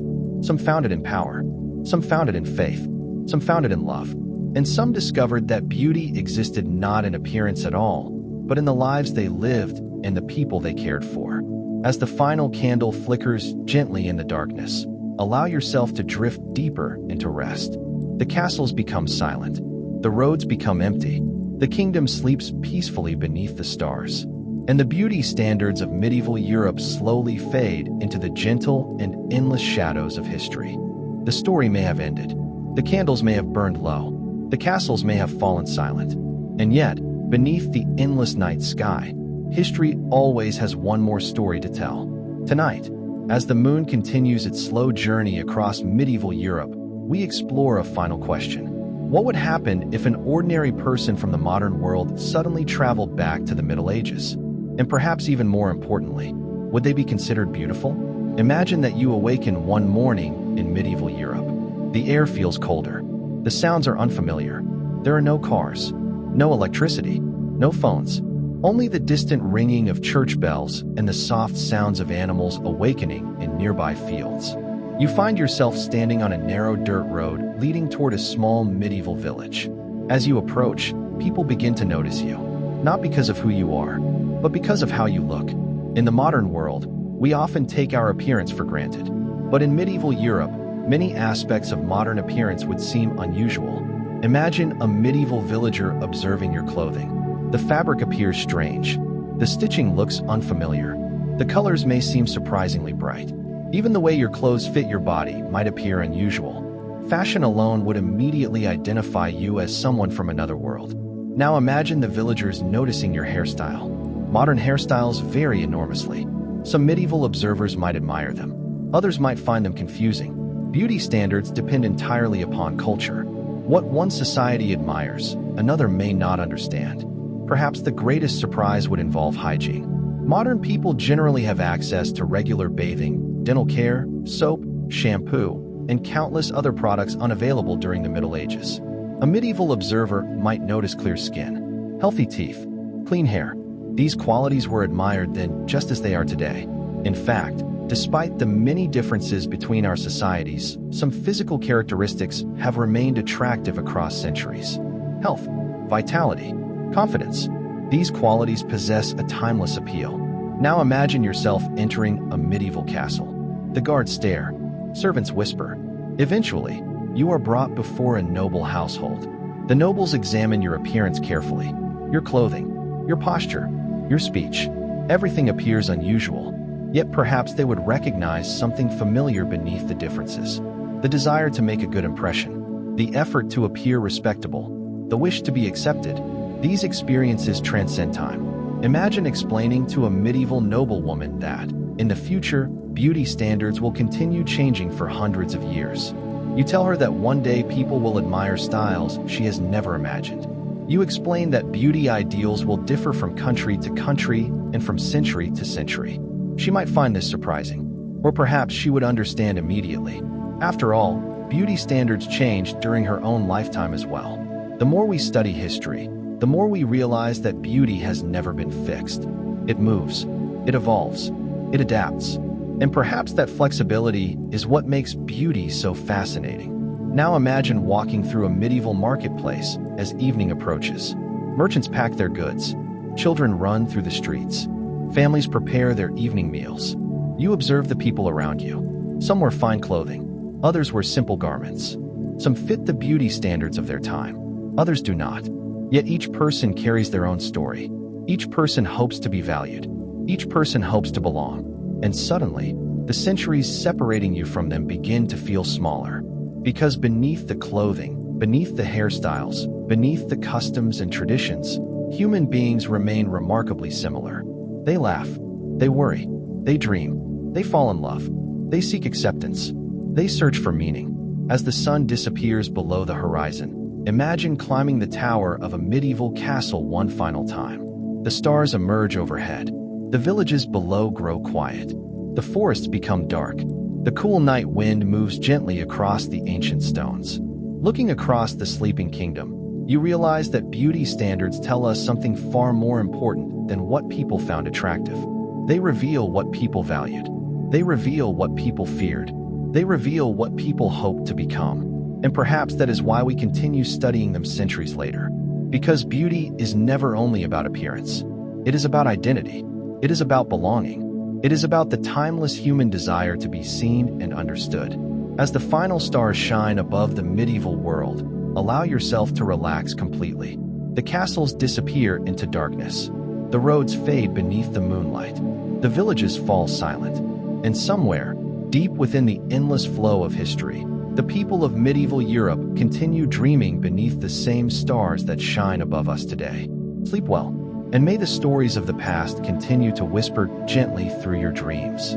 some found it in power, some found it in faith, some found it in love, and some discovered that beauty existed not in appearance at all, but in the lives they lived and the people they cared for. As the final candle flickers gently in the darkness, allow yourself to drift deeper into rest. The castles become silent. The roads become empty. The kingdom sleeps peacefully beneath the stars. And the beauty standards of medieval Europe slowly fade into the gentle and endless shadows of history. The story may have ended. The candles may have burned low. The castles may have fallen silent. And yet, beneath the endless night sky, history always has one more story to tell. Tonight, as the moon continues its slow journey across medieval Europe, we explore a final question. What would happen if an ordinary person from the modern world suddenly traveled back to the Middle Ages? And perhaps even more importantly, would they be considered beautiful? Imagine that you awaken one morning in medieval Europe. The air feels colder. The sounds are unfamiliar. There are no cars, No electricity, no phones, only the distant ringing of church bells and the soft sounds of animals awakening in nearby fields. You find yourself standing on a narrow dirt road leading toward a small medieval village. As you approach, people begin to notice you, not because of who you are, but because of how you look. In the modern world, we often take our appearance for granted. But in medieval Europe, many aspects of modern appearance would seem unusual. Imagine a medieval villager observing your clothing. The fabric appears strange. The stitching looks unfamiliar. The colors may seem surprisingly bright. Even the way your clothes fit your body might appear unusual. Fashion alone would immediately identify you as someone from another world. Now imagine the villagers noticing your hairstyle. Modern hairstyles vary enormously. Some medieval observers might admire them. Others might find them confusing. Beauty standards depend entirely upon culture. What one society admires, another may not understand. Perhaps the greatest surprise would involve hygiene. Modern people generally have access to regular bathing, dental care, soap, shampoo, and countless other products unavailable during the Middle Ages. A medieval observer might notice clear skin, healthy teeth, clean hair. These qualities were admired then just as they are today. In fact, despite the many differences between our societies, some physical characteristics have remained attractive across centuries. Health, vitality, confidence. These qualities possess a timeless appeal. Now imagine yourself entering a medieval castle. The guards stare, servants whisper. Eventually, you are brought before a noble household. The nobles examine your appearance carefully. Your clothing, your posture, your speech. Everything appears unusual, yet perhaps they would recognize something familiar beneath the differences. The desire to make a good impression, the effort to appear respectable, the wish to be accepted. These experiences transcend time. Imagine explaining to a medieval noblewoman that, in the future, beauty standards will continue changing for hundreds of years. You tell her that one day people will admire styles she has never imagined. You explain that beauty ideals will differ from country to country and from century to century. She might find this surprising, or perhaps she would understand immediately. After all, beauty standards changed during her own lifetime as well. The more we study history, the more we realize that beauty has never been fixed. It moves, it evolves, it adapts. And perhaps that flexibility is what makes beauty so fascinating. Now imagine walking through a medieval marketplace as evening approaches. Merchants pack their goods. Children run through the streets. Families prepare their evening meals. You observe the people around you. Some wear fine clothing. Others wear simple garments. Some fit the beauty standards of their time. Others do not. Yet each person carries their own story. Each person hopes to be valued. Each person hopes to belong. And suddenly, the centuries separating you from them begin to feel smaller. Because beneath the clothing, beneath the hairstyles, beneath the customs and traditions, human beings remain remarkably similar. They laugh, they worry, they dream, they fall in love, they seek acceptance, they search for meaning. As the sun disappears below the horizon, imagine climbing the tower of a medieval castle one final time. The stars emerge overhead. The villages below grow quiet. The forests become dark. The cool night wind moves gently across the ancient stones. Looking across the sleeping kingdom, you realize that beauty standards tell us something far more important than what people found attractive. They reveal what people valued. They reveal what people feared. They reveal what people hoped to become. And perhaps that is why we continue studying them centuries later. Because beauty is never only about appearance. It is about identity. It is about belonging. It is about the timeless human desire to be seen and understood. As the final stars shine above the medieval world, allow yourself to relax completely. The castles disappear into darkness. The roads fade beneath the moonlight. The villages fall silent. And somewhere, deep within the endless flow of history, the people of medieval Europe continue dreaming beneath the same stars that shine above us today. Sleep well. And may the stories of the past continue to whisper gently through your dreams.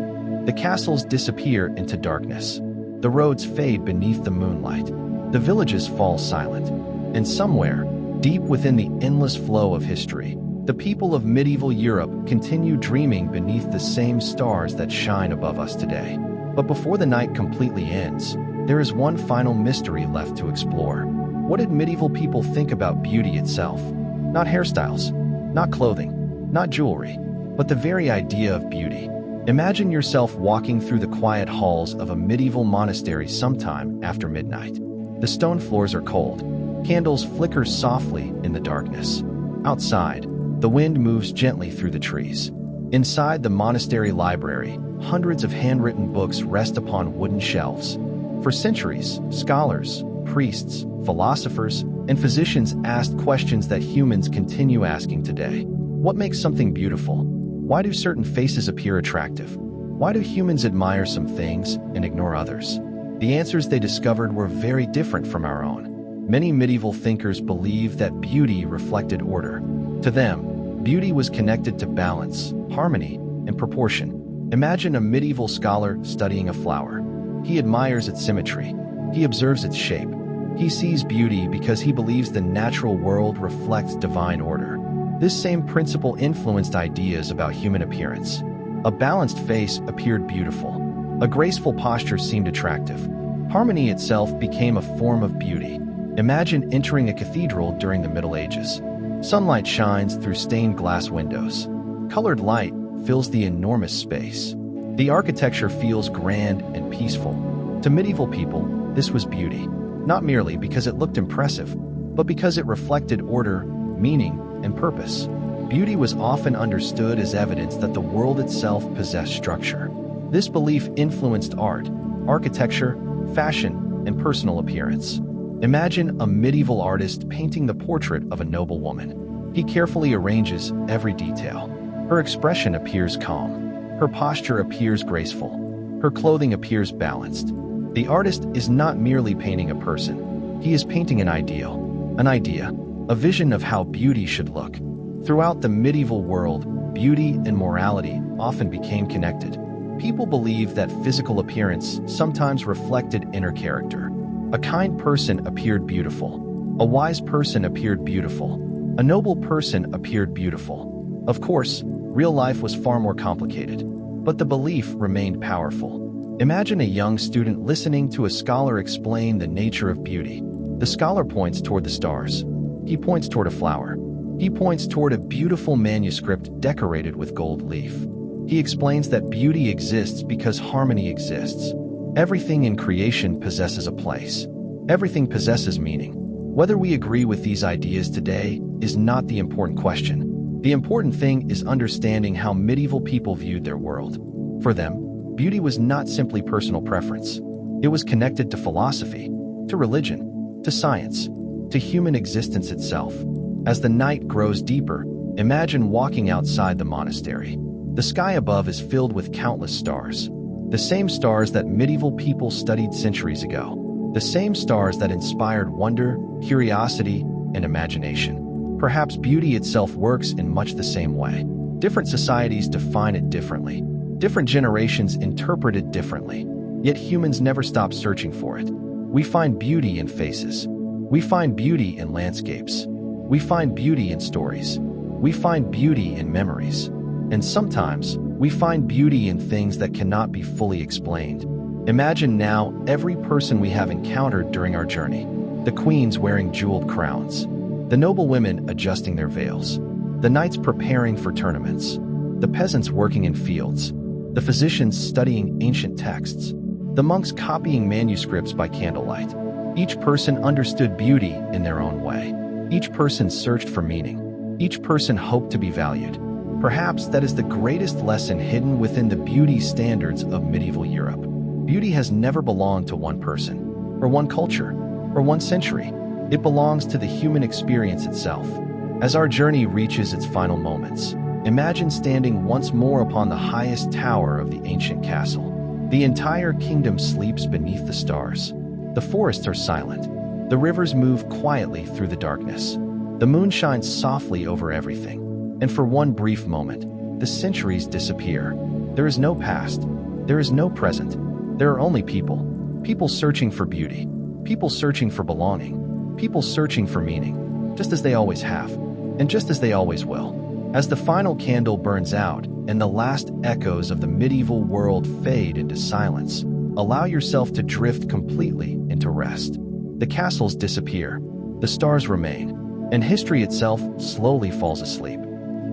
The castles disappear into darkness. The roads fade beneath the moonlight. The villages fall silent. And somewhere, deep within the endless flow of history, the people of medieval Europe continue dreaming beneath the same stars that shine above us today. But before the night completely ends, there is one final mystery left to explore. What did medieval people think about beauty itself? Not hairstyles, not clothing, not jewelry, but the very idea of beauty. Imagine yourself walking through the quiet halls of a medieval monastery sometime after midnight. The stone floors are cold. Candles flicker softly in the darkness. Outside, the wind moves gently through the trees. Inside the monastery library, hundreds of handwritten books rest upon wooden shelves. For centuries, scholars, priests, philosophers, and physicians asked questions that humans continue asking today. What makes something beautiful? Why do certain faces appear attractive? Why do humans admire some things and ignore others? The answers they discovered were very different from our own. Many medieval thinkers believed that beauty reflected order. To them, beauty was connected to balance, harmony, and proportion. Imagine a medieval scholar studying a flower. He admires its symmetry. He observes its shape. He sees beauty because he believes the natural world reflects divine order. This same principle influenced ideas about human appearance. A balanced face appeared beautiful. A graceful posture seemed attractive. Harmony itself became a form of beauty. Imagine entering a cathedral during the Middle Ages. Sunlight shines through stained glass windows. Colored light fills the enormous space. The architecture feels grand and peaceful. To medieval people, this was beauty, not merely because it looked impressive, but because it reflected order, meaning, and purpose. Beauty was often understood as evidence that the world itself possessed structure. This belief influenced art, architecture, fashion, and personal appearance. Imagine a medieval artist painting the portrait of a noble woman. He carefully arranges every detail. Her expression appears calm. Her posture appears graceful. Her clothing appears balanced. The artist is not merely painting a person. He is painting an ideal, an idea, a vision of how beauty should look. Throughout the medieval world, beauty and morality often became connected. People believed that physical appearance sometimes reflected inner character. A kind person appeared beautiful. A wise person appeared beautiful. A noble person appeared beautiful. Of course, real life was far more complicated, but the belief remained powerful. Imagine a young student listening to a scholar explain the nature of beauty. The scholar points toward the stars. He points toward a flower. He points toward a beautiful manuscript decorated with gold leaf. He explains that beauty exists because harmony exists. Everything in creation possesses a place. Everything possesses meaning. Whether we agree with these ideas today is not the important question. The important thing is understanding how medieval people viewed their world. For them, beauty was not simply personal preference. It was connected to philosophy, to religion, to science, to human existence itself. As the night grows deeper, imagine walking outside the monastery. The sky above is filled with countless stars. The same stars that medieval people studied centuries ago. The same stars that inspired wonder, curiosity, and imagination. Perhaps beauty itself works in much the same way. Different societies define it differently. Different generations interpret it differently. Yet humans never stop searching for it. We find beauty in faces. We find beauty in landscapes. We find beauty in stories. We find beauty in memories. And sometimes, we find beauty in things that cannot be fully explained. Imagine now every person we have encountered during our journey. The queens wearing jeweled crowns. The noble women adjusting their veils. The knights preparing for tournaments. The peasants working in fields. The physicians studying ancient texts. The monks copying manuscripts by candlelight. Each person understood beauty in their own way. Each person searched for meaning. Each person hoped to be valued. Perhaps that is the greatest lesson hidden within the beauty standards of medieval Europe. Beauty has never belonged to one person, or one culture, or one century. It belongs to the human experience itself. As our journey reaches its final moments, imagine standing once more upon the highest tower of the ancient castle. The entire kingdom sleeps beneath the stars. The forests are silent. The rivers move quietly through the darkness. The moon shines softly over everything. And for one brief moment, the centuries disappear. There is no past. There is no present. There are only people. People searching for beauty. People searching for belonging. People searching for meaning. Just as they always have. And just as they always will. As the final candle burns out and the last echoes of the medieval world fade into silence, allow yourself to drift completely into rest. The castles disappear. The stars remain. and history itself slowly falls asleep.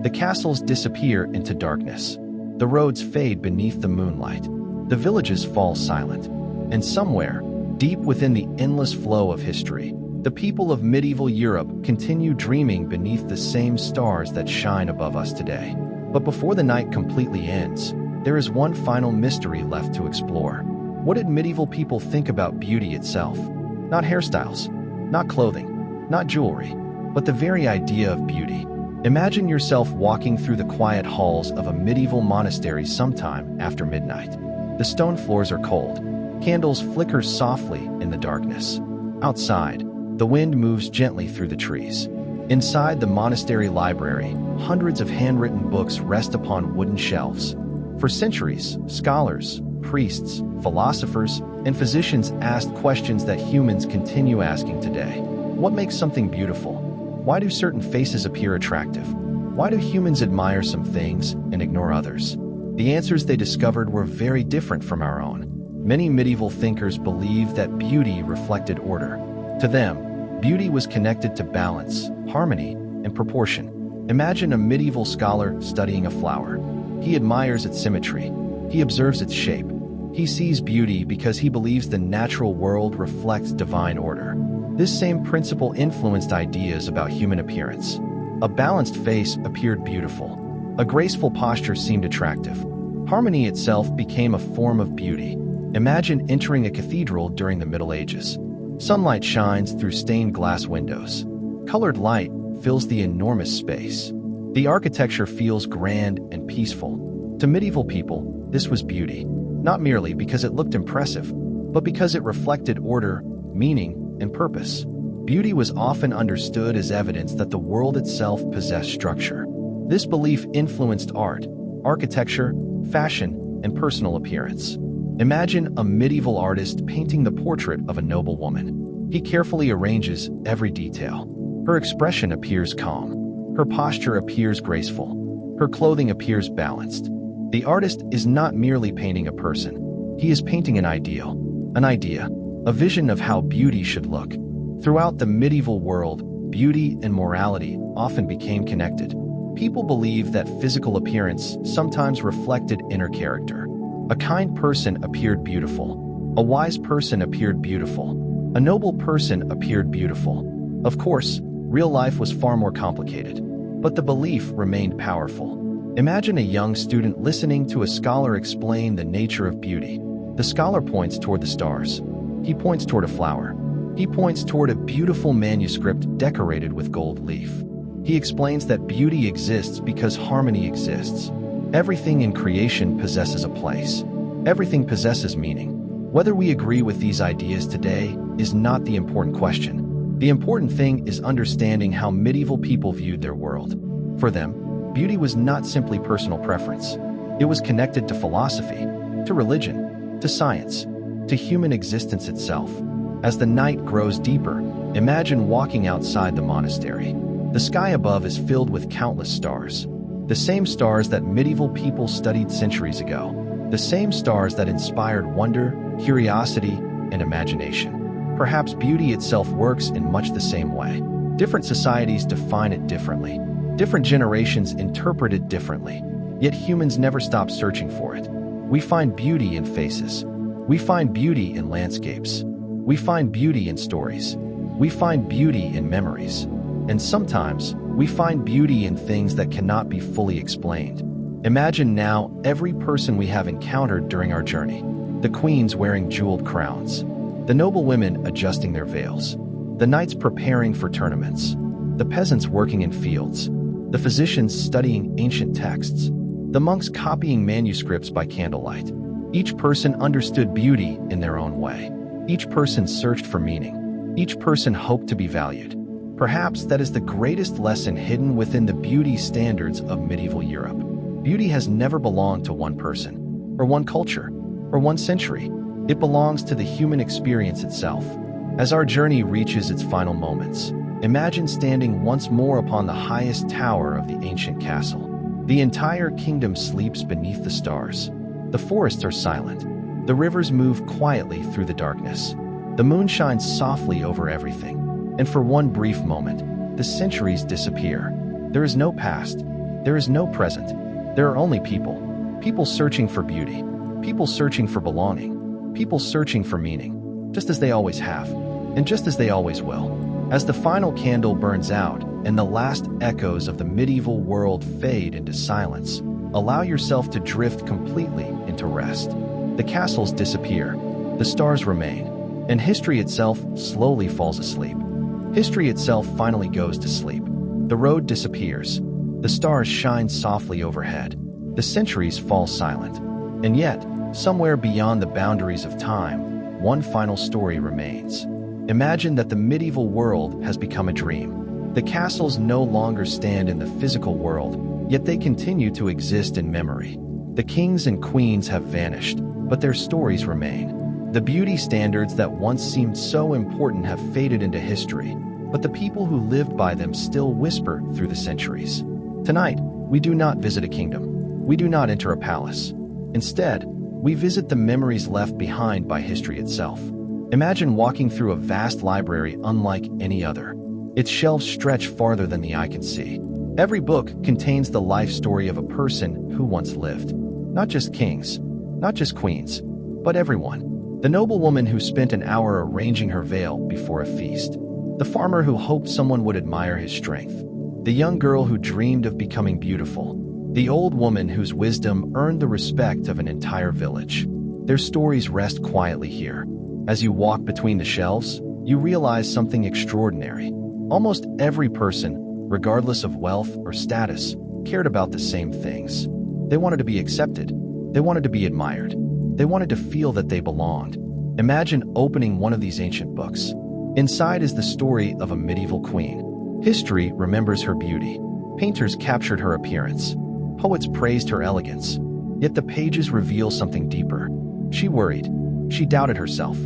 The castles disappear into darkness. The roads fade beneath the moonlight. The villages fall silent. And somewhere, deep within the endless flow of history, the people of medieval Europe continue dreaming beneath the same stars that shine above us today. But before the night completely ends, there is one final mystery left to explore. What did medieval people think about beauty itself? Not hairstyles, not clothing, not jewelry, but the very idea of beauty. Imagine yourself walking through the quiet halls of a medieval monastery sometime after midnight. The stone floors are cold. Candles flicker softly in the darkness. Outside, the wind moves gently through the trees. Inside the monastery library, hundreds of handwritten books rest upon wooden shelves. For centuries, scholars, priests, philosophers, and physicians asked questions that humans continue asking today. What makes something beautiful? Why do certain faces appear attractive? Why do humans admire some things and ignore others? The answers they discovered were very different from our own. Many medieval thinkers believed that beauty reflected order. To them, beauty was connected to balance, harmony, and proportion. Imagine a medieval scholar studying a flower. He admires its symmetry. He observes its shape. He sees beauty because he believes the natural world reflects divine order. This same principle influenced ideas about human appearance. A balanced face appeared beautiful. A graceful posture seemed attractive. Harmony itself became a form of beauty. Imagine entering a cathedral during the Middle Ages. Sunlight shines through stained glass windows. Colored light fills the enormous space. The architecture feels grand and peaceful. To medieval people, this was beauty, not merely because it looked impressive, but because it reflected order, meaning, and purpose. Beauty was often understood as evidence that the world itself possessed structure. This belief influenced art, architecture, fashion, and personal appearance. Imagine a medieval artist painting the portrait of a noble woman. He carefully arranges every detail. Her expression appears calm. Her posture appears graceful. Her clothing appears balanced. The artist is not merely painting a person. He is painting an ideal, an idea, a vision of how beauty should look. Throughout the medieval world, beauty and morality often became connected. People believed that physical appearance sometimes reflected inner character. A kind person appeared beautiful. A wise person appeared beautiful. A noble person appeared beautiful. Of course, real life was far more complicated, but the belief remained powerful. Imagine a young student listening to a scholar explain the nature of beauty. The scholar points toward the stars. He points toward a flower. He points toward a beautiful manuscript decorated with gold leaf. He explains that beauty exists because harmony exists. Everything in creation possesses a place. Everything possesses meaning. Whether we agree with these ideas today is not the important question. The important thing is understanding how medieval people viewed their world. For them, beauty was not simply personal preference. It was connected to philosophy, to religion, to science, to human existence itself. As the night grows deeper, imagine walking outside the monastery. The sky above is filled with countless stars. The same stars that medieval people studied centuries ago. The same stars that inspired wonder, curiosity, and imagination. Perhaps beauty itself works in much the same way. Different societies define it differently. Different generations interpret it differently. Yet humans never stop searching for it. We find beauty in faces. We find beauty in landscapes. We find beauty in stories. We find beauty in memories. And sometimes, we find beauty in things that cannot be fully explained. Imagine now every person we have encountered during our journey. The queens wearing jeweled crowns. The noblewomen adjusting their veils. The knights preparing for tournaments. The peasants working in fields. The physicians studying ancient texts. The monks copying manuscripts by candlelight. Each person understood beauty in their own way. Each person searched for meaning. Each person hoped to be valued. Perhaps that is the greatest lesson hidden within the beauty standards of medieval Europe. Beauty has never belonged to one person, or one culture, or one century. It belongs to the human experience itself. As our journey reaches its final moments, imagine standing once more upon the highest tower of the ancient castle. The entire kingdom sleeps beneath the stars. The forests are silent. The rivers move quietly through the darkness. The moon shines softly over everything. And for one brief moment, the centuries disappear. There is no past. There is no present. There are only people. People searching for beauty. People searching for belonging. People searching for meaning. Just as they always have. And just as they always will. As the final candle burns out and the last echoes of the medieval world fade into silence, allow yourself to drift completely into rest. The castles disappear. The stars remain. And history itself slowly falls asleep. History itself finally goes to sleep. The road disappears. The stars shine softly overhead. The centuries fall silent. And yet, somewhere beyond the boundaries of time, one final story remains. Imagine that the medieval world has become a dream. The castles no longer stand in the physical world, yet they continue to exist in memory. The kings and queens have vanished, but their stories remain. The beauty standards that once seemed so important have faded into history, but the people who lived by them still whisper through the centuries. Tonight, we do not visit a kingdom. We do not enter a palace. Instead, we visit the memories left behind by history itself. Imagine walking through a vast library unlike any other. Its shelves stretch farther than the eye can see. Every book contains the life story of a person who once lived. Not just kings, not just queens, but everyone. The noblewoman who spent an hour arranging her veil before a feast. The farmer who hoped someone would admire his strength. The young girl who dreamed of becoming beautiful. The old woman whose wisdom earned the respect of an entire village. Their stories rest quietly here. As you walk between the shelves, you realize something extraordinary. Almost every person, regardless of wealth or status, cared about the same things. They wanted to be accepted. They wanted to be admired. They wanted to feel that they belonged. Imagine opening one of these ancient books. Inside is the story of a medieval queen. History remembers her beauty. Painters captured her appearance. Poets praised her elegance. Yet the pages reveal something deeper. She worried. She doubted herself.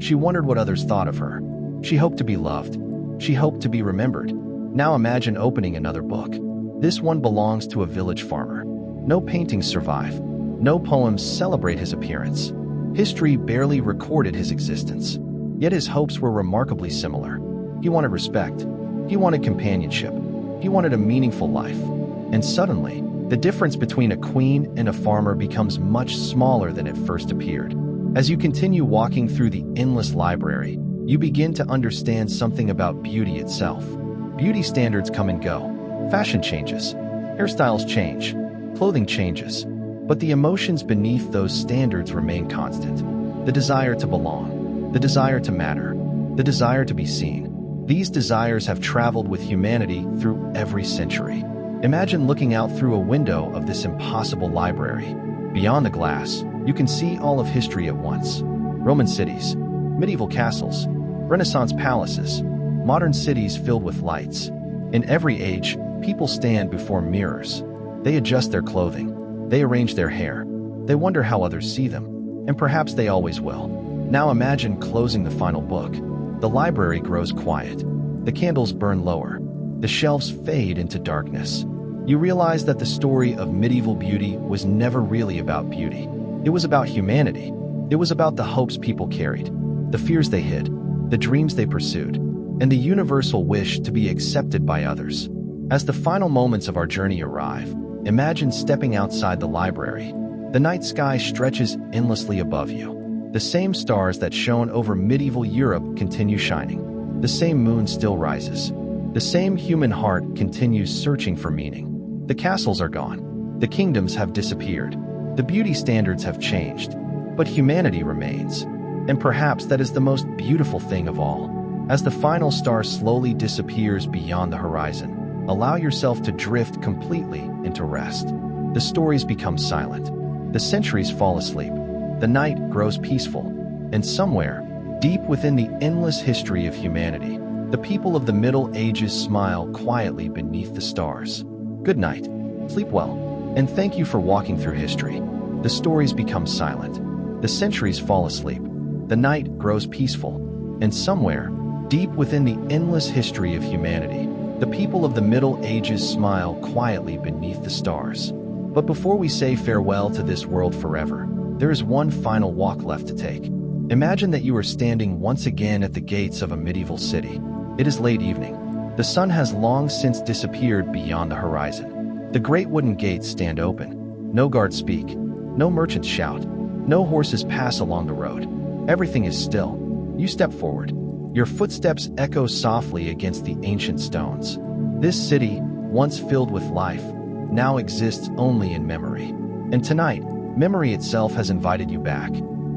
She wondered what others thought of her. She hoped to be loved. She hoped to be remembered. Now imagine opening another book. This one belongs to a village farmer. No paintings survive. No poems celebrate his appearance. History barely recorded his existence. Yet his hopes were remarkably similar. He wanted respect. He wanted companionship. He wanted a meaningful life. And suddenly, the difference between a queen and a farmer becomes much smaller than it first appeared. As you continue walking through the endless library, you begin to understand something about beauty itself. Beauty standards come and go. Fashion changes. Hairstyles change. Clothing changes. But the emotions beneath those standards remain constant. The desire to belong. The desire to matter. The desire to be seen. These desires have traveled with humanity through every century. Imagine looking out through a window of this impossible library. Beyond the glass, you can see all of history at once. Roman cities, medieval castles, Renaissance palaces, modern cities filled with lights. In every age, people stand before mirrors. They adjust their clothing. They arrange their hair. They wonder how others see them. And perhaps they always will. Now imagine closing the final book. The library grows quiet. The candles burn lower. The shelves fade into darkness. You realize that the story of medieval beauty was never really about beauty. It was about humanity. It was about the hopes people carried, the fears they hid, the dreams they pursued, and the universal wish to be accepted by others. As the final moments of our journey arrive, imagine stepping outside the library. The night sky stretches endlessly above you. The same stars that shone over medieval Europe continue shining. The same moon still rises. The same human heart continues searching for meaning. The castles are gone. The kingdoms have disappeared. The beauty standards have changed. But humanity remains. And perhaps that is the most beautiful thing of all. As the final star slowly disappears beyond the horizon, allow yourself to drift completely into rest. The stories become silent. The centuries fall asleep. The night grows peaceful. And somewhere, deep within the endless history of humanity, the people of the Middle Ages smile quietly beneath the stars. Good night. Sleep well. And thank you for walking through history. The stories become silent. The centuries fall asleep. The night grows peaceful. And somewhere, deep within the endless history of humanity, the people of the Middle Ages smile quietly beneath the stars. But before we say farewell to this world forever, there is one final walk left to take. Imagine that you are standing once again at the gates of a medieval city. It is late evening. The sun has long since disappeared beyond the horizon. The great wooden gates stand open. No guards speak. No merchants shout. No horses pass along the road. Everything is still. You step forward. Your footsteps echo softly against the ancient stones. This city, once filled with life, now exists only in memory. And tonight, memory itself has invited you back.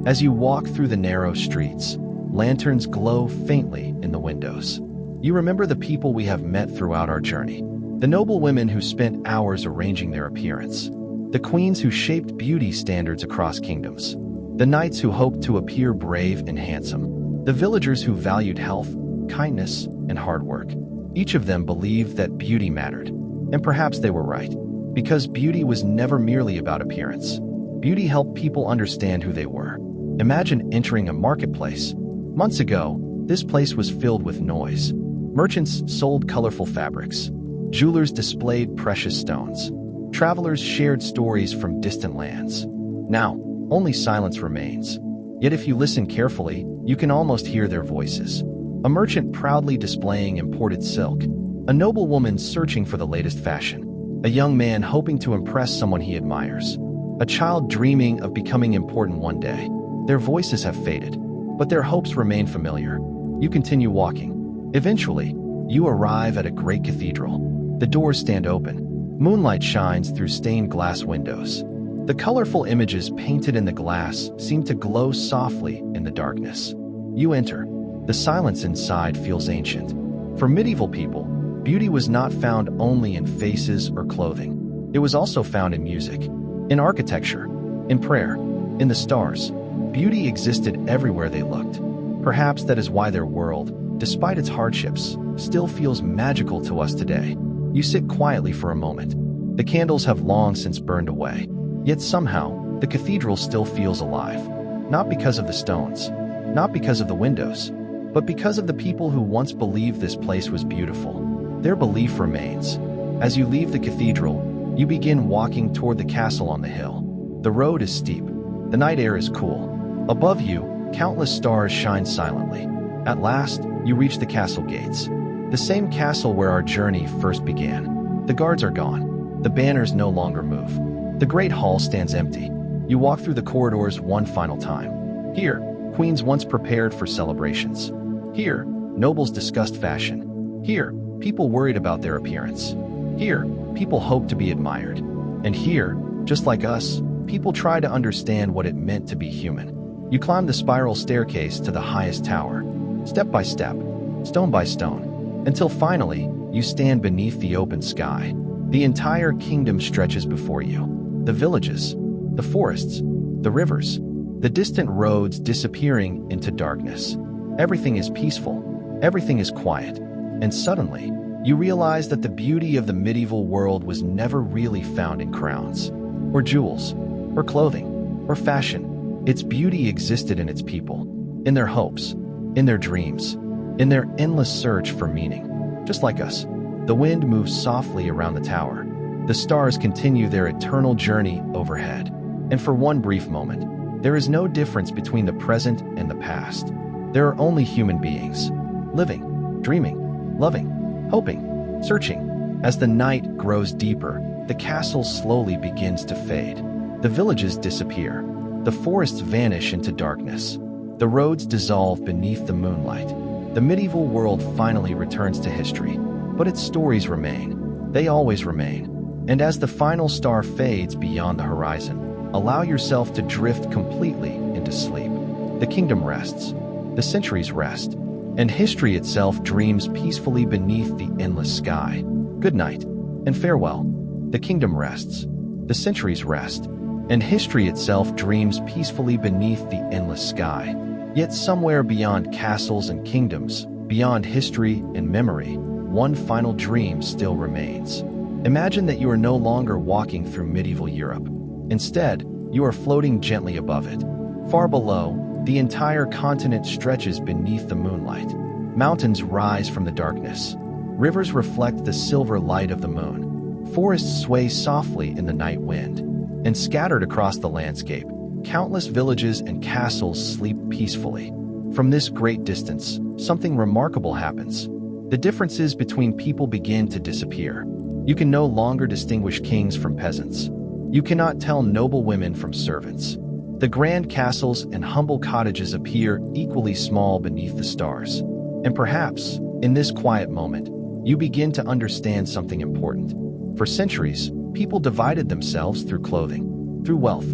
As you walk through the narrow streets, lanterns glow faintly in the windows. You remember the people we have met throughout our journey. The noble women who spent hours arranging their appearance. The queens who shaped beauty standards across kingdoms. The knights who hoped to appear brave and handsome. The villagers who valued health, kindness, and hard work. Each of them believed that beauty mattered. And perhaps they were right. Because beauty was never merely about appearance. Beauty helped people understand who they were. Imagine entering a marketplace. Months ago, this place was filled with noise. Merchants sold colorful fabrics. Jewelers displayed precious stones. Travelers shared stories from distant lands. Now, only silence remains. Yet if you listen carefully, you can almost hear their voices. A merchant proudly displaying imported silk. A noble woman searching for the latest fashion. A young man hoping to impress someone he admires. A child dreaming of becoming important one day. Their voices have faded, but their hopes remain familiar. You continue walking. Eventually, you arrive at a great cathedral. The doors stand open. Moonlight shines through stained glass windows. The colorful images painted in the glass seem to glow softly in the darkness. You enter. The silence inside feels ancient. For medieval people, beauty was not found only in faces or clothing. It was also found in music, in architecture, in prayer, in the stars. Beauty existed everywhere they looked. Perhaps that is why their world, despite its hardships, still feels magical to us today. You sit quietly for a moment. The candles have long since burned away. Yet somehow, the cathedral still feels alive. Not because of the stones, not because of the windows, but because of the people who once believed this place was beautiful. Their belief remains. As you leave the cathedral, you begin walking toward the castle on the hill. The road is steep. The night air is cool. Above you, countless stars shine silently. At last, you reach the castle gates. The same castle where our journey first began. The guards are gone. The banners no longer move. The great hall stands empty. You walk through the corridors one final time. Here, queens once prepared for celebrations. Here, nobles discussed fashion. Here, people worried about their appearance. Here, people hoped to be admired. And here, just like us, people try to understand what it meant to be human. You climb the spiral staircase to the highest tower, step by step, stone by stone, until finally, you stand beneath the open sky. The entire kingdom stretches before you. The villages, the forests, the rivers, the distant roads disappearing into darkness. Everything is peaceful, everything is quiet, and suddenly, you realize that the beauty of the medieval world was never really found in crowns, or jewels, or clothing, or fashion. Its beauty existed in its people, in their hopes, in their dreams, in their endless search for meaning. Just like us, the wind moves softly around the tower. The stars continue their eternal journey overhead. And for one brief moment, there is no difference between the present and the past. There are only human beings, living, dreaming, loving, hoping, searching. As the night grows deeper, the castle slowly begins to fade. The villages disappear. The forests vanish into darkness. The roads dissolve beneath the moonlight. The medieval world finally returns to history, but its stories remain. They always remain. And as the final star fades beyond the horizon, allow yourself to drift completely into sleep. The kingdom rests. The centuries rest. And history itself dreams peacefully beneath the endless sky. Good night, and farewell. The kingdom rests. The centuries rest. And history itself dreams peacefully beneath the endless sky. Yet somewhere beyond castles and kingdoms, beyond history and memory, one final dream still remains. Imagine that you are no longer walking through medieval Europe. Instead, you are floating gently above it. Far below, the entire continent stretches beneath the moonlight. Mountains rise from the darkness. Rivers reflect the silver light of the moon. Forests sway softly in the night wind. And scattered across the landscape, countless villages and castles sleep peacefully. From this great distance, something remarkable happens. The differences between people begin to disappear. You can no longer distinguish kings from peasants. You cannot tell noble women from servants. The grand castles and humble cottages appear equally small beneath the stars. And perhaps, in this quiet moment, you begin to understand something important. For centuries, people divided themselves through clothing, through wealth,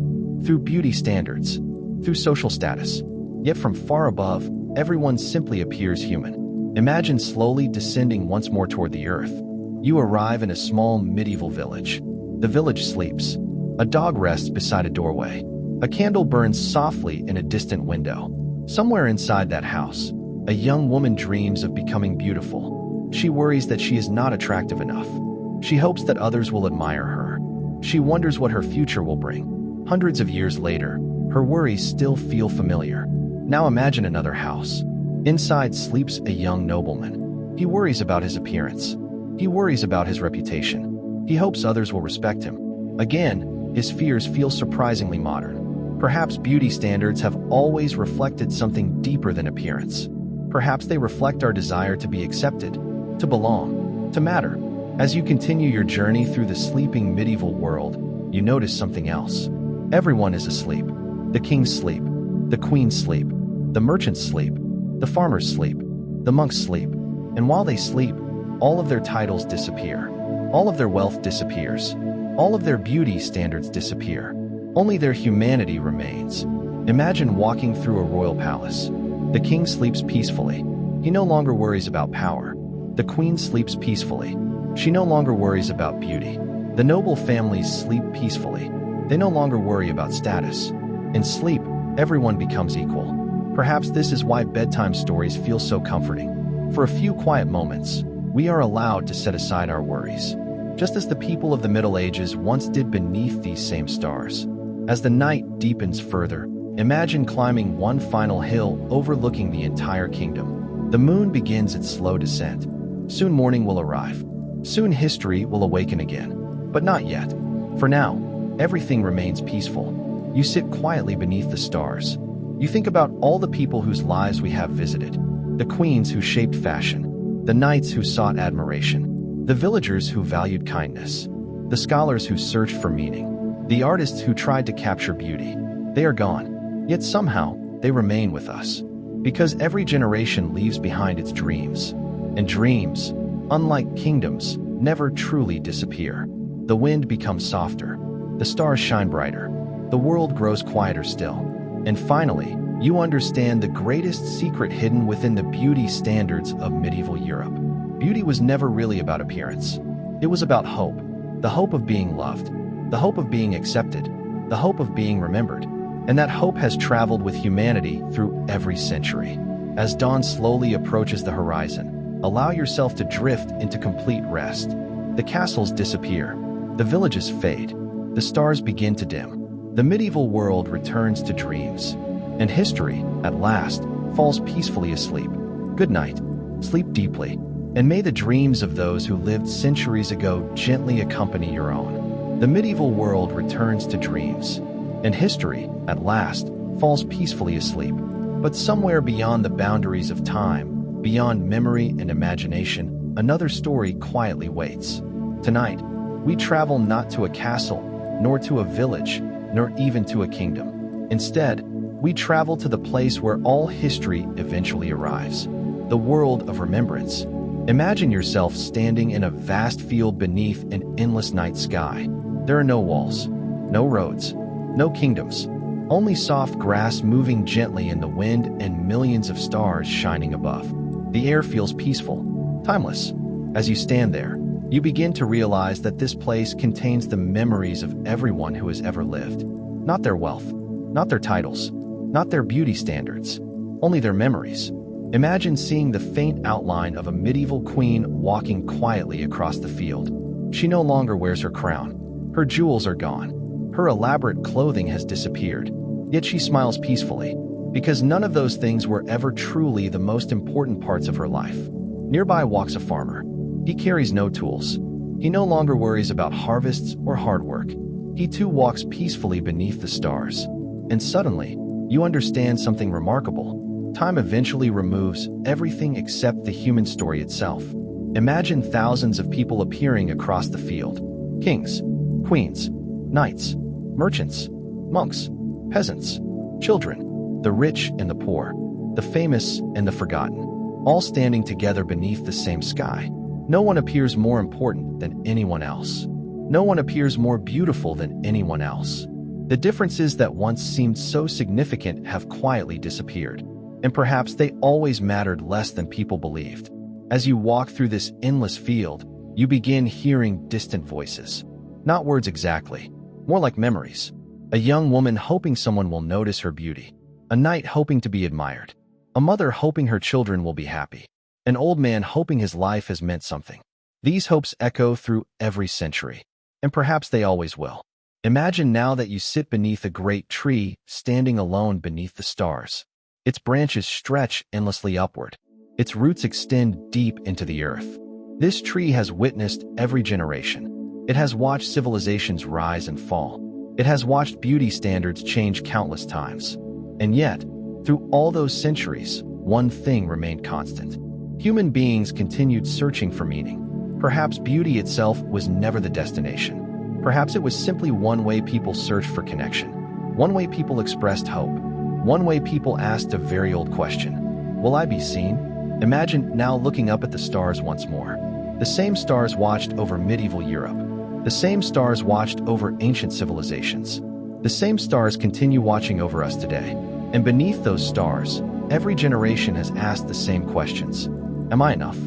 through beauty standards, through social status. Yet from far above, everyone simply appears human. Imagine slowly descending once more toward the earth. You arrive in a small medieval village. The village sleeps. A dog rests beside a doorway. A candle burns softly in a distant window. Somewhere inside that house, a young woman dreams of becoming beautiful. She worries that she is not attractive enough. She hopes that others will admire her. She wonders what her future will bring. Hundreds of years later, her worries still feel familiar. Now imagine another house. Inside sleeps a young nobleman. He worries about his appearance. He worries about his reputation. He hopes others will respect him. Again, his fears feel surprisingly modern. Perhaps beauty standards have always reflected something deeper than appearance. Perhaps they reflect our desire to be accepted, to belong, to matter. As you continue your journey through the sleeping medieval world, you notice something else. Everyone is asleep. The kings sleep. The queens sleep. The merchants sleep. The farmers sleep. The monks sleep. And while they sleep, all of their titles disappear. All of their wealth disappears. All of their beauty standards disappear. Only their humanity remains. Imagine walking through a royal palace. The king sleeps peacefully. He no longer worries about power. The queen sleeps peacefully. She no longer worries about beauty. The noble families sleep peacefully. They no longer worry about status. In sleep, everyone becomes equal. Perhaps this is why bedtime stories feel so comforting. For a few quiet moments, we are allowed to set aside our worries, just as the people of the Middle Ages once did beneath these same stars. As the night deepens further, imagine climbing one final hill overlooking the entire kingdom. The moon begins its slow descent. Soon morning will arrive. Soon history will awaken again. But not yet. For now, everything remains peaceful. You sit quietly beneath the stars. You think about all the people whose lives we have visited. The queens who shaped fashion. The knights who sought admiration. The villagers who valued kindness. The scholars who searched for meaning. The artists who tried to capture beauty. They are gone. Yet somehow, they remain with us. Because every generation leaves behind its dreams. And dreams, unlike kingdoms, never truly disappear. The wind becomes softer. The stars shine brighter. The world grows quieter still. And finally, you understand the greatest secret hidden within the beauty standards of medieval Europe. Beauty was never really about appearance. It was about hope. The hope of being loved. The hope of being accepted. The hope of being remembered. And that hope has traveled with humanity through every century. As dawn slowly approaches the horizon, allow yourself to drift into complete rest. The castles disappear. The villages fade. The stars begin to dim. The medieval world returns to dreams. And history, at last, falls peacefully asleep. Good night. Sleep deeply. And may the dreams of those who lived centuries ago gently accompany your own. The medieval world returns to dreams. And history, at last, falls peacefully asleep. But somewhere beyond the boundaries of time, beyond memory and imagination, another story quietly waits. Tonight, we travel not to a castle, nor to a village, nor even to a kingdom. Instead, we travel to the place where all history eventually arrives, the world of remembrance. Imagine yourself standing in a vast field beneath an endless night sky. There are no walls, no roads, no kingdoms, only soft grass moving gently in the wind and millions of stars shining above. The air feels peaceful, timeless. As you stand there, you begin to realize that this place contains the memories of everyone who has ever lived. Not their wealth, not their titles, not their beauty standards, only their memories. Imagine seeing the faint outline of a medieval queen walking quietly across the field. She no longer wears her crown. Her jewels are gone. Her elaborate clothing has disappeared. Yet she smiles peacefully, because none of those things were ever truly the most important parts of her life. Nearby walks a farmer. He carries no tools. He no longer worries about harvests or hard work. He too walks peacefully beneath the stars. And suddenly, you understand something remarkable. time eventually removes everything except the human story itself. Imagine thousands of people appearing across the field. Kings, queens, knights, merchants, monks, peasants, children, the rich and the poor, the famous and the forgotten, all standing together beneath the same sky. No one appears more important than anyone else. No one appears more beautiful than anyone else. The differences that once seemed so significant have quietly disappeared, and perhaps they always mattered less than people believed. As you walk through this endless field, you begin hearing distant voices. Not words exactly, more like memories. A young woman hoping someone will notice her beauty. A knight hoping to be admired. A mother hoping her children will be happy. An old man hoping his life has meant something. These hopes echo through every century, and perhaps they always will. Imagine now that you sit beneath a great tree, standing alone beneath the stars. Its branches stretch endlessly upward. Its roots extend deep into the earth. This tree has witnessed every generation. It has watched civilizations rise and fall. It has watched beauty standards change countless times. And yet, through all those centuries, one thing remained constant. Human beings continued searching for meaning. Perhaps beauty itself was never the destination. Perhaps it was simply one way people searched for connection. One way people expressed hope. One way people asked a very old question. Will I be seen? Imagine now looking up at the stars once more. The same stars watched over medieval Europe. The same stars watched over ancient civilizations. The same stars continue watching over us today. And beneath those stars, every generation has asked the same questions. Am I enough?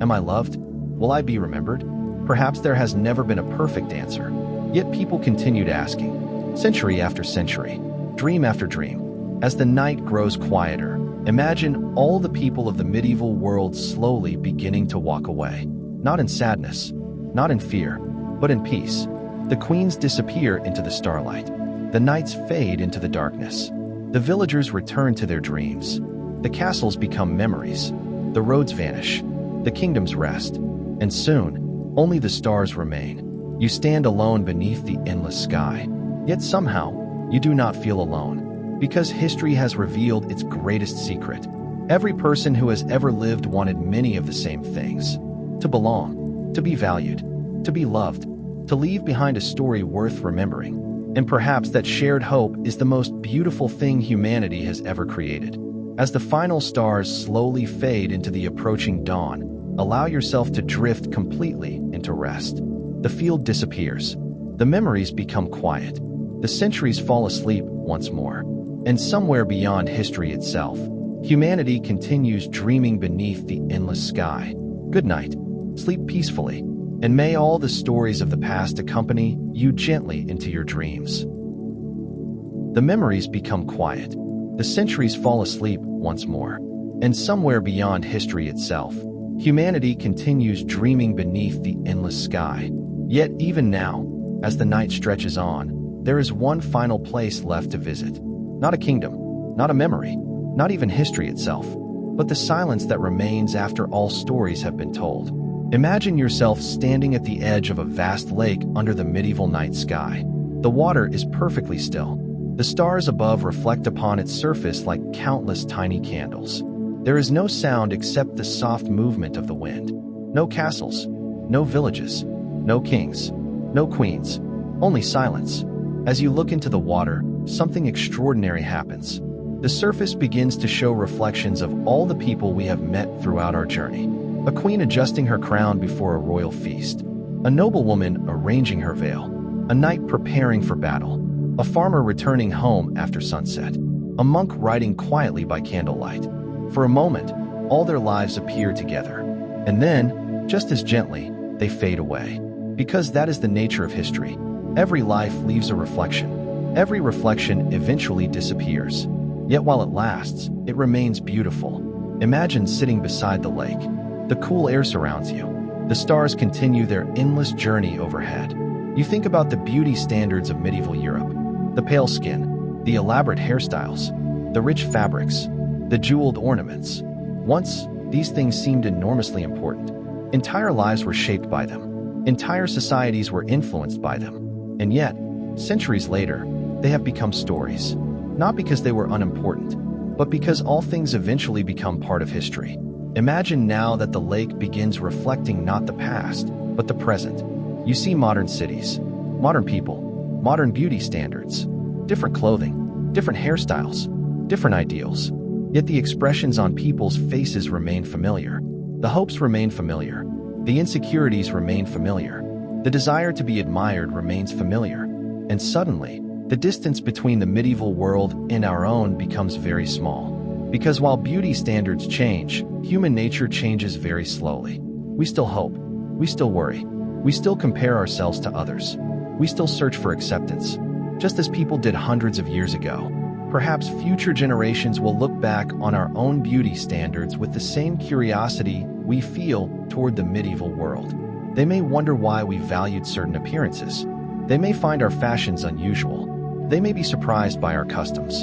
Am I loved? Will I be remembered? Perhaps there has never been a perfect answer, yet people continued asking, century after century, dream after dream. As the night grows quieter, imagine all the people of the medieval world slowly beginning to walk away. Not in sadness, not in fear, but in peace. The queens disappear into the starlight. The knights fade into the darkness. The villagers return to their dreams. The castles become memories. The roads vanish. The kingdoms rest. And soon, only the stars remain. You stand alone beneath the endless sky. Yet somehow, you do not feel alone. Because history has revealed its greatest secret. Every person who has ever lived wanted many of the same things. To belong, to be valued, to be loved, to leave behind a story worth remembering. And perhaps that shared hope is the most beautiful thing humanity has ever created. As the final stars slowly fade into the approaching dawn, allow yourself to drift completely into rest. The field disappears. The memories become quiet. The centuries fall asleep once more. And somewhere beyond history itself, humanity continues dreaming beneath the endless sky. Good night. Sleep peacefully. And may all the stories of the past accompany you gently into your dreams. The memories become quiet. The centuries fall asleep once more. And somewhere beyond history itself, humanity continues dreaming beneath the endless sky. Yet even now, as the night stretches on, there is one final place left to visit. Not a kingdom, not a memory, not even history itself, but the silence that remains after all stories have been told. Imagine yourself standing at the edge of a vast lake under the medieval night sky. The water is perfectly still. The stars above reflect upon its surface like countless tiny candles. There is no sound except the soft movement of the wind. No castles, no villages, no kings, no queens, only silence. As you look into the water, something extraordinary happens. The surface begins to show reflections of all the people we have met throughout our journey. A queen adjusting her crown before a royal feast. A noblewoman arranging her veil. A knight preparing for battle. A farmer returning home after sunset. A monk riding quietly by candlelight. For a moment, all their lives appear together. And then, just as gently, they fade away. Because that is the nature of history. Every life leaves a reflection. Every reflection eventually disappears. Yet while it lasts, it remains beautiful. Imagine sitting beside the lake. The cool air surrounds you. The stars continue their endless journey overhead. You think about the beauty standards of medieval Europe. The pale skin, the elaborate hairstyles, the rich fabrics, the jeweled ornaments. Once, these things seemed enormously important. Entire lives were shaped by them. Entire societies were influenced by them. And yet, centuries later, they have become stories. Not because they were unimportant, but because all things eventually become part of history. Imagine now that the lake begins reflecting not the past, but the present. You see modern cities, modern people, modern beauty standards, different clothing, different hairstyles, different ideals. Yet the expressions on people's faces remain familiar. The hopes remain familiar. The insecurities remain familiar. The desire to be admired remains familiar. And suddenly, the distance between the medieval world and our own becomes very small. Because while beauty standards change, human nature changes very slowly. We still hope. We still worry. We still compare ourselves to others. We still search for acceptance, just as people did hundreds of years ago. Perhaps future generations will look back on our own beauty standards with the same curiosity we feel toward the medieval world. They may wonder why we valued certain appearances. They may find our fashions unusual. They may be surprised by our customs.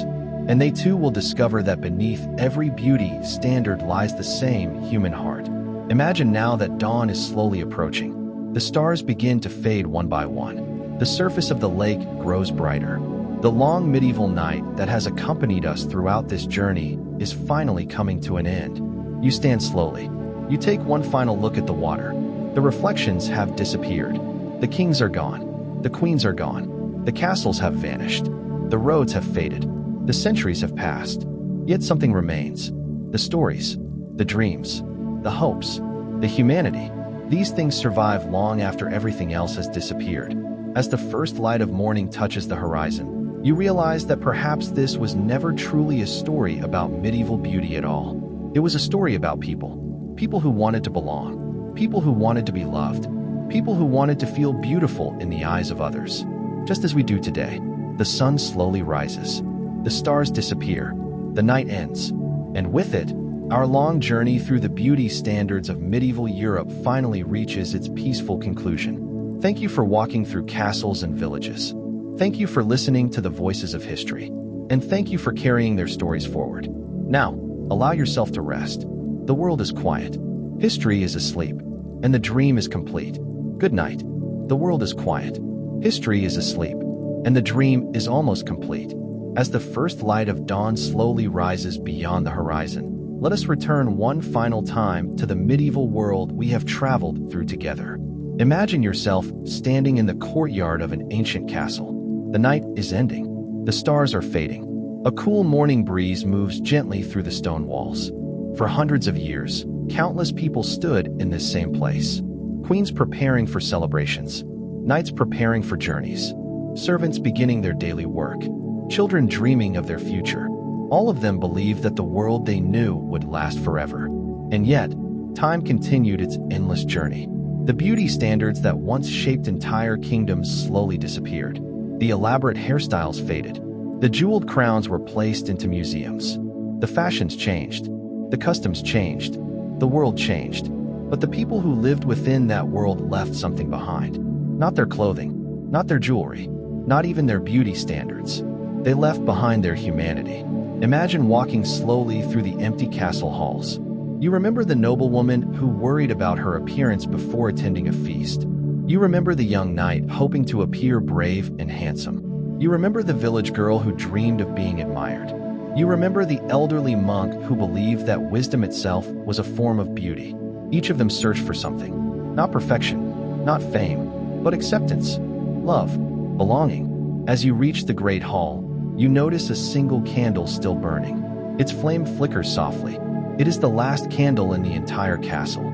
And they too will discover that beneath every beauty standard lies the same human heart. Imagine now that dawn is slowly approaching. The stars begin to fade one by one. The surface of the lake grows brighter. The long medieval night that has accompanied us throughout this journey is finally coming to an end. You stand slowly. You take one final look at the water. The reflections have disappeared. The kings are gone. The queens are gone. The castles have vanished. The roads have faded. The centuries have passed, yet something remains. The stories, the dreams, the hopes, the humanity. These things survive long after everything else has disappeared. As the first light of morning touches the horizon, you realize that perhaps this was never truly a story about medieval beauty at all. It was a story about people. People who wanted to belong. People who wanted to be loved. People who wanted to feel beautiful in the eyes of others. Just as we do today, the sun slowly rises. The stars disappear, the night ends, and with it, our long journey through the beauty standards of medieval Europe finally reaches its peaceful conclusion. Thank you for walking through castles and villages. Thank you for listening to the voices of history. And thank you for carrying their stories forward. Now, allow yourself to rest. The world is quiet. History is asleep. And the dream is complete. Good night. The world is quiet. History is asleep. And the dream is almost complete. As the first light of dawn slowly rises beyond the horizon, let us return one final time to the medieval world we have traveled through together. Imagine yourself standing in the courtyard of an ancient castle. The night is ending. The stars are fading. A cool morning breeze moves gently through the stone walls. For hundreds of years, countless people stood in this same place. Queens preparing for celebrations. Knights preparing for journeys. Servants beginning their daily work. Children dreaming of their future. All of them believed that the world they knew would last forever. And yet, time continued its endless journey. The beauty standards that once shaped entire kingdoms slowly disappeared. The elaborate hairstyles faded. The jeweled crowns were placed into museums. The fashions changed. The customs changed. The world changed. But the people who lived within that world left something behind. Not their clothing, not their jewelry, not even their beauty standards. They left behind their humanity. Imagine walking slowly through the empty castle halls. You remember the noblewoman who worried about her appearance before attending a feast. You remember the young knight hoping to appear brave and handsome. You remember the village girl who dreamed of being admired. You remember the elderly monk who believed that wisdom itself was a form of beauty. Each of them searched for something. Not perfection, not fame, but acceptance, love, belonging. As you reach the great hall, you notice a single candle still burning. Its flame flickers softly. It is the last candle in the entire castle.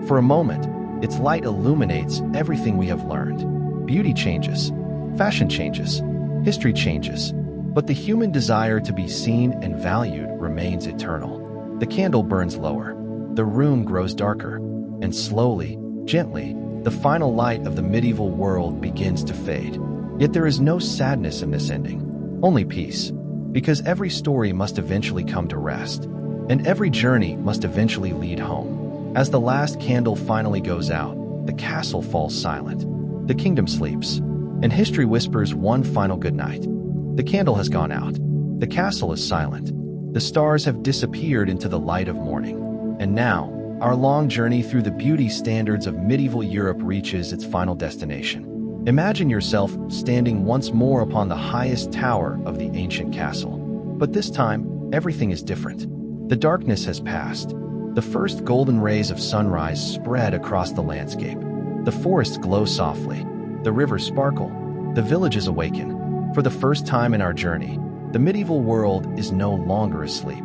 For a moment, its light illuminates everything we have learned. Beauty changes, fashion changes, history changes, but the human desire to be seen and valued remains eternal. The candle burns lower. The room grows darker, and slowly, gently, the final light of the medieval world begins to fade. Yet there is no sadness in this ending. Only peace, because every story must eventually come to rest, and every journey must eventually lead home. As the last candle finally goes out, the castle falls silent. The kingdom sleeps, and history whispers one final goodnight. The candle has gone out. The castle is silent. The stars have disappeared into the light of morning. And now, our long journey through the beauty standards of medieval Europe reaches its final destination. Imagine yourself standing once more upon the highest tower of the ancient castle. But this time, everything is different. The darkness has passed. The first golden rays of sunrise spread across the landscape. The forests glow softly. The rivers sparkle. The villages awaken. For the first time in our journey, the medieval world is no longer asleep.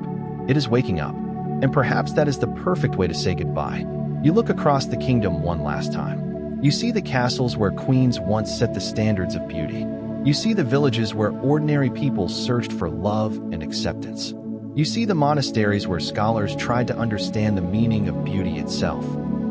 It is waking up. And perhaps that is the perfect way to say goodbye. You look across the kingdom one last time. You see the castles where queens once set the standards of beauty. You see the villages where ordinary people searched for love and acceptance. You see the monasteries where scholars tried to understand the meaning of beauty itself.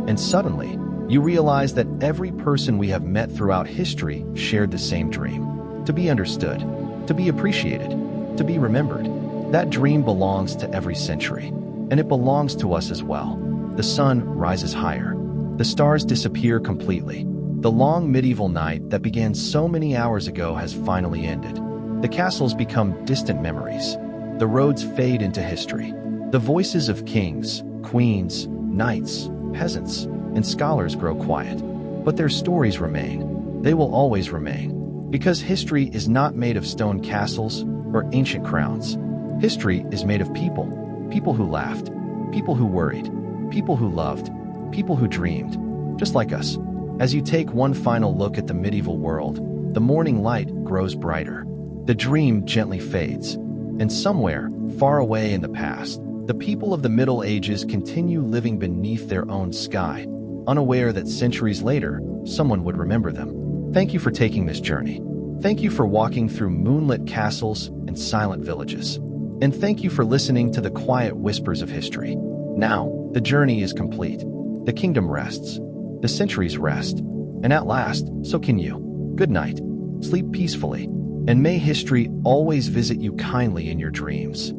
And suddenly, you realize that every person we have met throughout history shared the same dream. To be understood, to be appreciated, to be remembered. That dream belongs to every century, and it belongs to us as well. The sun rises higher. The stars disappear completely. The long medieval night that began so many hours ago has finally ended. The castles become distant memories. The roads fade into history. The voices of kings, queens, knights, peasants, and scholars grow quiet. But their stories remain. They will always remain. Because history is not made of stone castles or ancient crowns. History is made of people. People who laughed. People who worried. People who loved. People who dreamed. Just like us. As you take one final look at the medieval world, the morning light grows brighter. The dream gently fades. And somewhere, far away in the past, the people of the Middle Ages continue living beneath their own sky, unaware that centuries later, someone would remember them. Thank you for taking this journey. Thank you for walking through moonlit castles and silent villages. And thank you for listening to the quiet whispers of history. Now, the journey is complete. The kingdom rests. The centuries rest. And at last, so can you. Good night. Sleep peacefully. And may history always visit you kindly in your dreams.